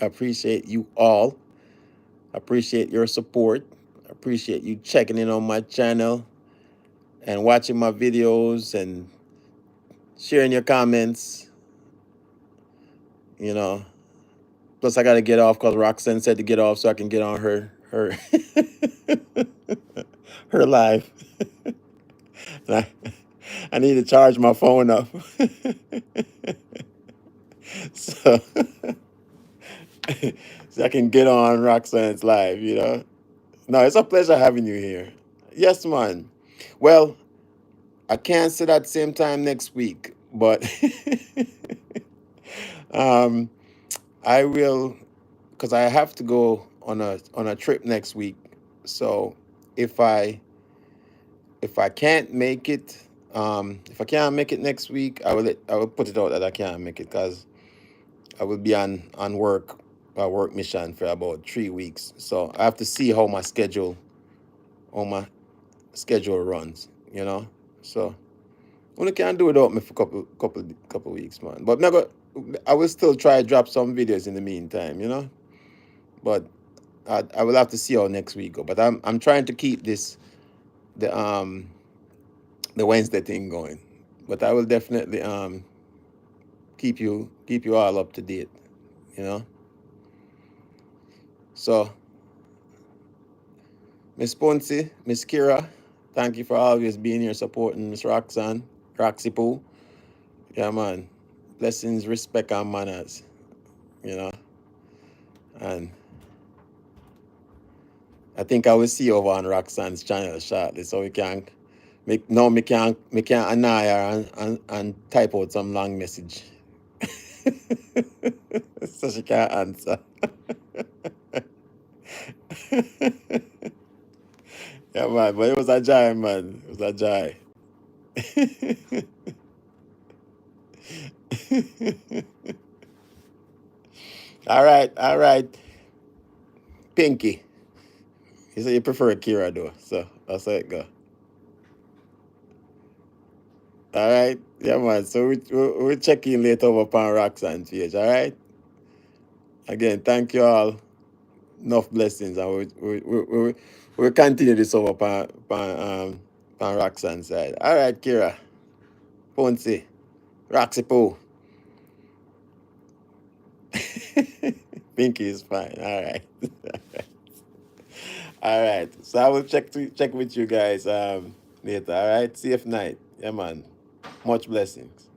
appreciate you all. Appreciate your support. Appreciate you checking in on my channel and watching my videos and sharing your comments. You know, plus I gotta get off because Roxanne said to get off so I can get on her her live. I, I need to charge my phone up. so so I can get on Roxanne's live, you know. No, it's a pleasure having you here. Yes, man. Well, I can't sit at the same time next week, but um, I will, because I have to go on a trip next week. So if I if I can't make it, if I can't make it next week, I will put it out that I can't make it because I will be on work a work mission for about 3 weeks. So I have to see how my schedule runs. You know, so only can do without me for couple weeks, man. But I will still try to drop some videos in the meantime. You know, but I will have to see how next week go. But I'm trying to keep the um the Wednesday thing going. But I will definitely keep you all up to date. You know, so Miss Ponce, Miss Kira, thank you for always being here supporting Miss Roxanne, Roxy Poo. Yeah, man. Blessings, respect, and manners. You know, and I think I will see you over on Roxanne's channel shortly, so we can me can annoy her and type out some long message. So she can't answer. Yeah, man, but it was a joy, man. It was a joy. All right. Pinky. You say you prefer Kira though, so that's how it go. All right, yeah, man. So we'll check in later over upon Roxanne's page. All right. Again, thank you all. Enough blessings, and we'll continue this over upon Roxanne's side. All right, Kira, Ponce, Roxy Poo. Pinky is fine. All right. All right. So I will check with you guys later. All right. Safe night. Yeah, man. Much blessings.